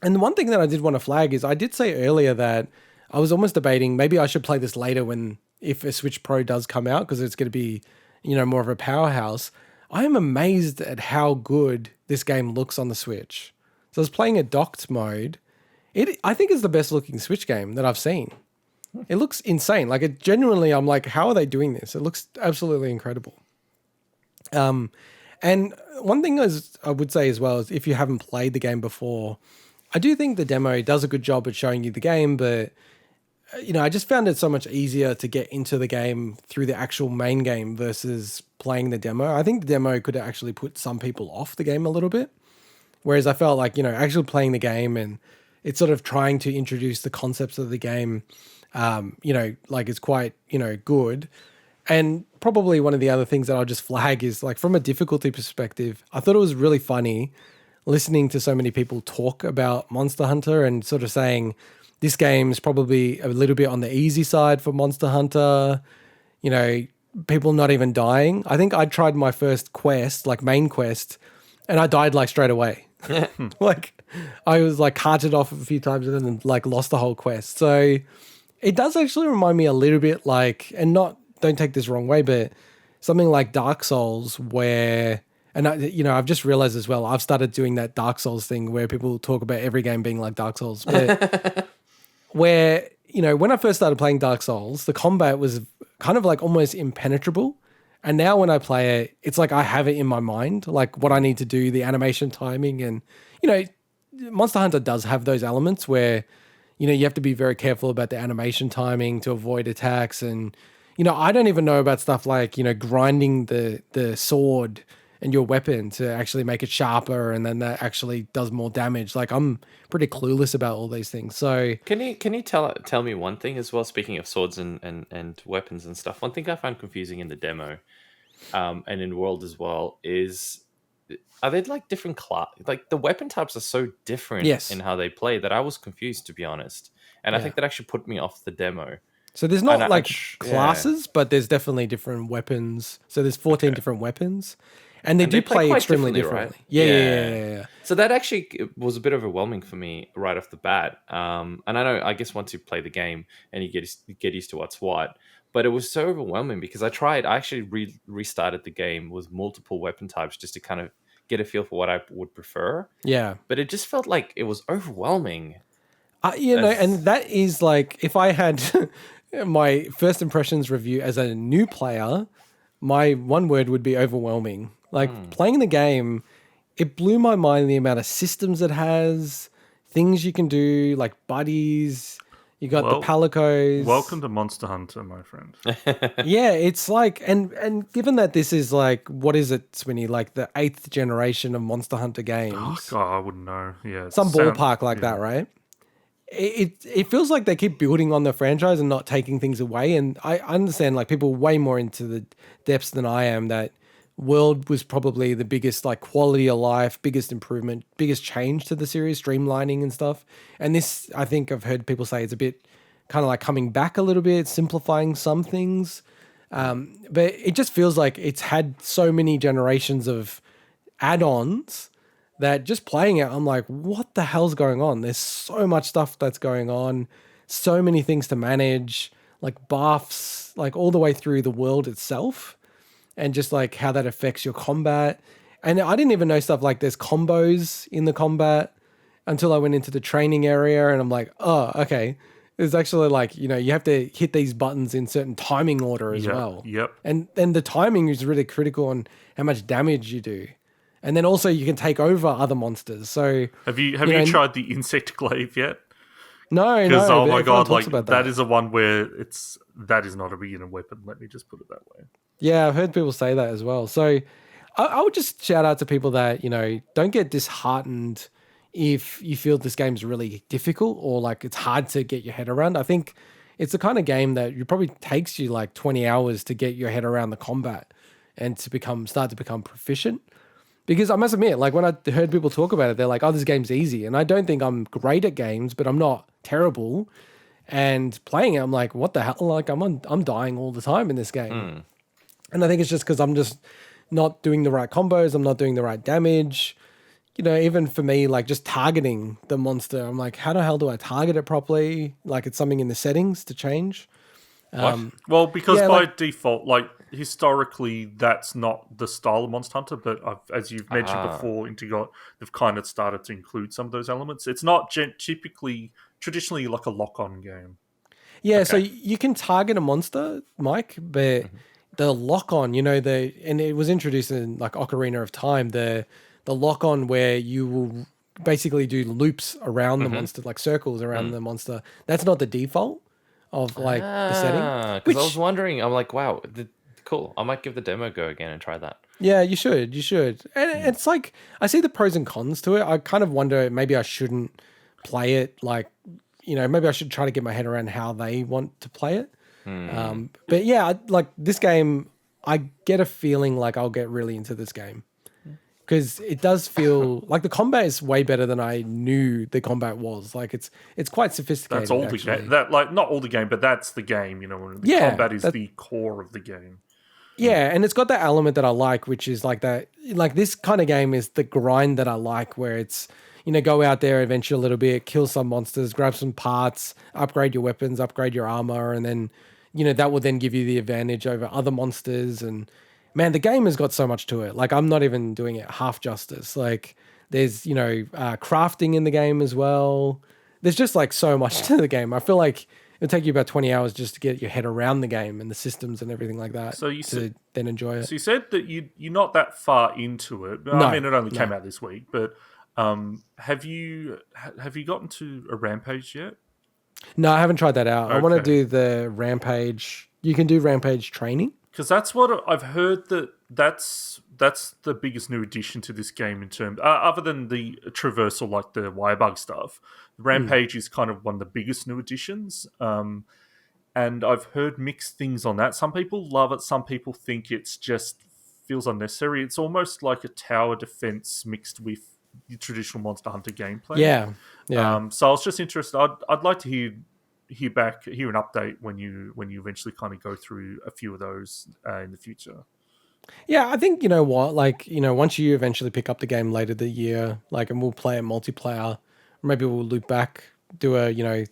And the one thing that I did want to flag is I did say earlier that I was almost debating maybe I should play this later if a Switch Pro does come out, because it's going to be, more of a powerhouse. I am amazed at how good this game looks on the Switch. So I was playing a docked mode. I think it's the best looking Switch game that I've seen. It looks insane. Like, it genuinely, I'm like, how are they doing this? It looks absolutely incredible. And one thing I would say as well is, if you haven't played the game before, I do think the demo does a good job at showing you the game, but I just found it so much easier to get into the game through the actual main game versus playing the demo. I think the demo could actually put some people off the game a little bit, whereas I felt like, actually playing the game and it's sort of trying to introduce the concepts of the game, like it's quite, good. And probably one of the other things that I'll just flag is, like, from a difficulty perspective, I thought it was really funny listening to so many people talk about Monster Hunter and sort of saying this game is probably a little bit on the easy side for Monster Hunter, people not even dying. I think I tried my first quest, like main quest, and I died like straight away. Like, I was like carted off a few times and then like lost the whole quest. So it does actually remind me a little bit like, and don't take this wrong way, but something like Dark Souls, where And I've just realized as well, I've started doing that Dark Souls thing where people talk about every game being like Dark Souls. But where, when I first started playing Dark Souls, the combat was kind of like almost impenetrable. And now when I play it, it's like I have it in my mind, like what I need to do, the animation timing. And, Monster Hunter does have those elements where, you have to be very careful about the animation timing to avoid attacks. And, I don't even know about stuff like, grinding the sword and your weapon to actually make it sharper, and then that actually does more damage. Like, I'm pretty clueless about all these things. So can you tell me one thing as well? Speaking of swords and weapons and stuff, one thing I found confusing in the demo, and in World as well, is are they like different like the weapon types are so different in how they play that I was confused, to be honest. And I think that actually put me off the demo. So there's not classes, but there's definitely different weapons. So there's 14 different weapons. And they do play extremely differently. Right? Yeah. So that actually was a bit overwhelming for me right off the bat. And I guess once you play the game and you get used to what's what, but it was so overwhelming because I actually restarted the game with multiple weapon types just to kind of get a feel for what I would prefer. Yeah. But it just felt like it was overwhelming. And that is like, if I had my first impressions review as a new player, my one word would be overwhelming. Like playing the game, it blew my mind the amount of systems it has, things you can do, like buddies. You got the palicos. Welcome to Monster Hunter, my friend. Yeah, it's like, and given that this is like, what is it, Swinny? Like the 8th generation of Monster Hunter games. Oh, God, I wouldn't know. Yeah, some ballpark like that, right? It feels like they keep building on the franchise and not taking things away. And I understand, like, people way more into the depths than I am, that World was probably the biggest, like, quality of life, biggest improvement, biggest change to the series, streamlining and stuff. And this, I think I've heard people say, it's a bit kind of like coming back a little bit, simplifying some things. But it just feels like it's had so many generations of add-ons that just playing it, I'm like, what the hell's going on? There's so much stuff that's going on, so many things to manage, like buffs, like all the way through the world itself, and just like how that affects your combat. And I didn't even know stuff like there's combos in the combat until I went into the training area, and I'm like, oh, okay. There's actually like, you have to hit these buttons in certain timing order as well. Yep. And the timing is really critical on how much damage you do. And then also you can take over other monsters. So have you tried the insect glaive yet? No. Because oh my God, like that is a one where that is not a beginner weapon. Let me just put it that way. Yeah, I've heard people say that as well. So I would just shout out to people that, don't get disheartened if you feel this game's really difficult or like it's hard to get your head around. I think it's the kind of game that it probably takes you like 20 hours to get your head around the combat and to start to become proficient. Because I must admit, like when I heard people talk about it, they're like, oh, this game's easy. And I don't think I'm great at games, but I'm not terrible. And playing it, I'm like, what the hell? Like I'm dying all the time in this game. And I think it's just because I'm just not doing the right combos. I'm not doing the right damage. Even for me, like just targeting the monster, I'm like, how the hell do I target it properly? Like it's something in the settings to change. Well, because by default, like historically, that's not the style of Monster Hunter. But as you've mentioned before, integot, they've kind of started to include some of those elements. It's not traditionally like a lock-on game. Yeah, so you can target a monster, Mike, but the lock-on, and it was introduced in like Ocarina of Time, the lock-on where you will basically do loops around the monster, like circles around the monster. That's not the default of like the setting. Because I was wondering, I'm like, wow, cool. I might give the demo a go again and try that. Yeah, you should. And it's like, I see the pros and cons to it. I kind of wonder, maybe I shouldn't play it like, maybe I should try to get my head around how they want to play it. But yeah, like this game, I get a feeling like I'll get really into this game. Because it does feel like the combat is way better than I knew the combat was. Like it's quite sophisticated. That's all the game. That like not all the game, but that's the game. The combat is the core of the game. Yeah, and it's got that element that I like, which is like that. Like this kind of game is the grind that I like, where it's go out there, adventure a little bit, kill some monsters, grab some parts, upgrade your weapons, upgrade your armor, and then that will then give you the advantage over other monsters and man, the game has got so much to it. Like, I'm not even doing it half justice. Like, there's, crafting in the game as well. There's just like so much to the game. I feel like it'll take you about 20 hours just to get your head around the game and the systems and everything like that. So then enjoy it. So you said that you're not that far into it. I mean, it only came out this week, but have you gotten to a Rampage yet? No, I haven't tried that out. Okay. I want to do the Rampage. You can do Rampage training. Because that's what I've heard, that's the biggest new addition to this game in terms, other than the traversal, like the wirebug stuff. Rampage is kind of one of the biggest new additions, and I've heard mixed things on that. Some people love it, some people think it's just feels unnecessary. It's almost like a tower defense mixed with the traditional Monster Hunter gameplay. Yeah. So I was just interested. I'd like to hear an update when you eventually kind of go through a few of those in the future. Yeah, I think, you know what, like, once you eventually pick up the game later the year, like, and we'll play it multiplayer, maybe we'll loop back, do a,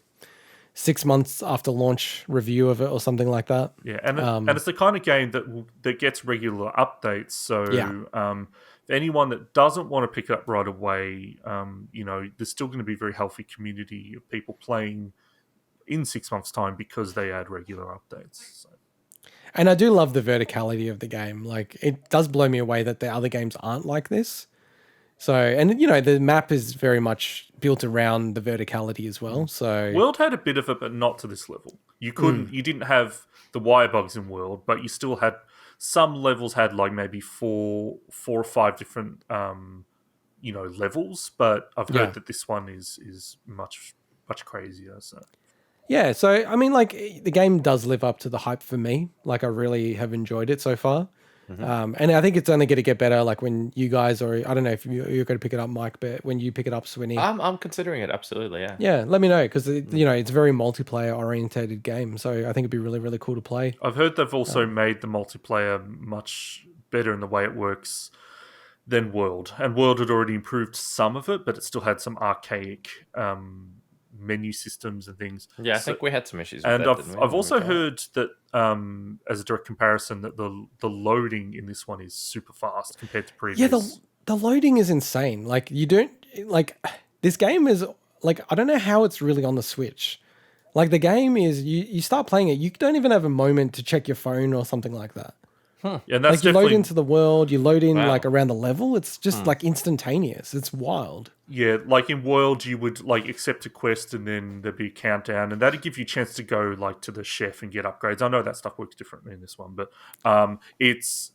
6 months after launch review of it or something like that. Yeah, and it's the kind of game that gets regular updates. So anyone that doesn't want to pick it up right away, there's still going to be a very healthy community of people playing in 6 months' time because they add regular updates. So. And I do love the verticality of the game. Like, it does blow me away that the other games aren't like this. So, and the map is very much built around the verticality as well. So World had a bit of it, but not to this level. You didn't have the wire bugs in World, but you still had some levels had like maybe four or five different levels. But I've heard that this one is much crazier. So. Yeah, so I mean, like, the game does live up to the hype for me. Like, I really have enjoyed it so far. And I think it's only going to get better, like, when you guys, or I don't know if you're going to pick it up, Mike, but when you pick it up, Swinny. I'm considering it, absolutely, yeah. Yeah, let me know, because, it's a very multiplayer-orientated game, so I think it'd be really, really cool to play. I've heard they've also made the multiplayer much better in the way it works than World. And World had already improved some of it, but it still had some archaic menu systems and things. Yeah, I think we had some issues with and that, didn't we? I've also heard that as a direct comparison that the loading in this one is super fast compared to previous. Yeah, the loading is insane. Like, you don't, like, this game is, like, I don't know how it's really on the Switch. Like, the game is, you start playing it, you don't even have a moment to check your phone or something like that. Yeah, and that's like, you load into the world, you load in like around the level. It's just like instantaneous. It's wild. Yeah, like in World, you would like accept a quest and then there'd be a countdown, and that'd give you a chance to go like to the chef and get upgrades. I know that stuff works differently in this one, but it's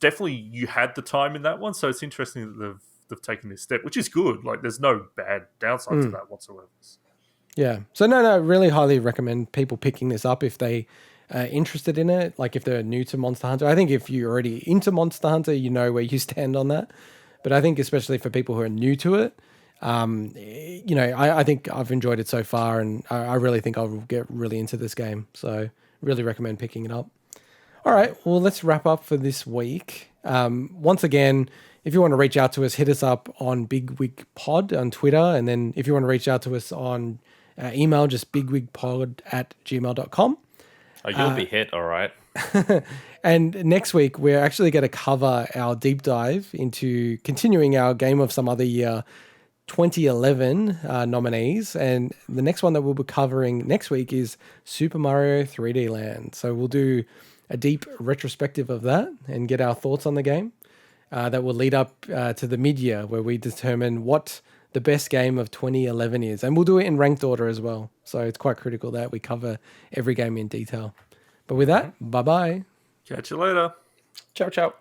definitely you had the time in that one. So it's interesting that they've taken this step, which is good. Like, there's no bad downside to that whatsoever. Yeah. So no, really highly recommend people picking this up if they interested in it, like if they're new to Monster Hunter. I think if you're already into Monster Hunter, you know where you stand on that. But I think especially for people who are new to it, I think I've enjoyed it so far, and I really think I'll get really into this game. So really recommend picking it up. All right, well, let's wrap up for this week. Once again, if you want to reach out to us, hit us up on Bigwig Pod on Twitter. And then if you want to reach out to us on email, just bigwigpod@gmail.com. Oh, you'll be hit, all right. And next week, we're actually going to cover our deep dive into continuing our Game of Some Other Year 2011 nominees. And the next one that we'll be covering next week is Super Mario 3D Land. So we'll do a deep retrospective of that and get our thoughts on the game. That will lead up to the mid-year, where we determine what the best game of 2011 is. And we'll do it in ranked order as well. So it's quite critical that we cover every game in detail. But with that, bye-bye. Catch you later. Ciao, ciao.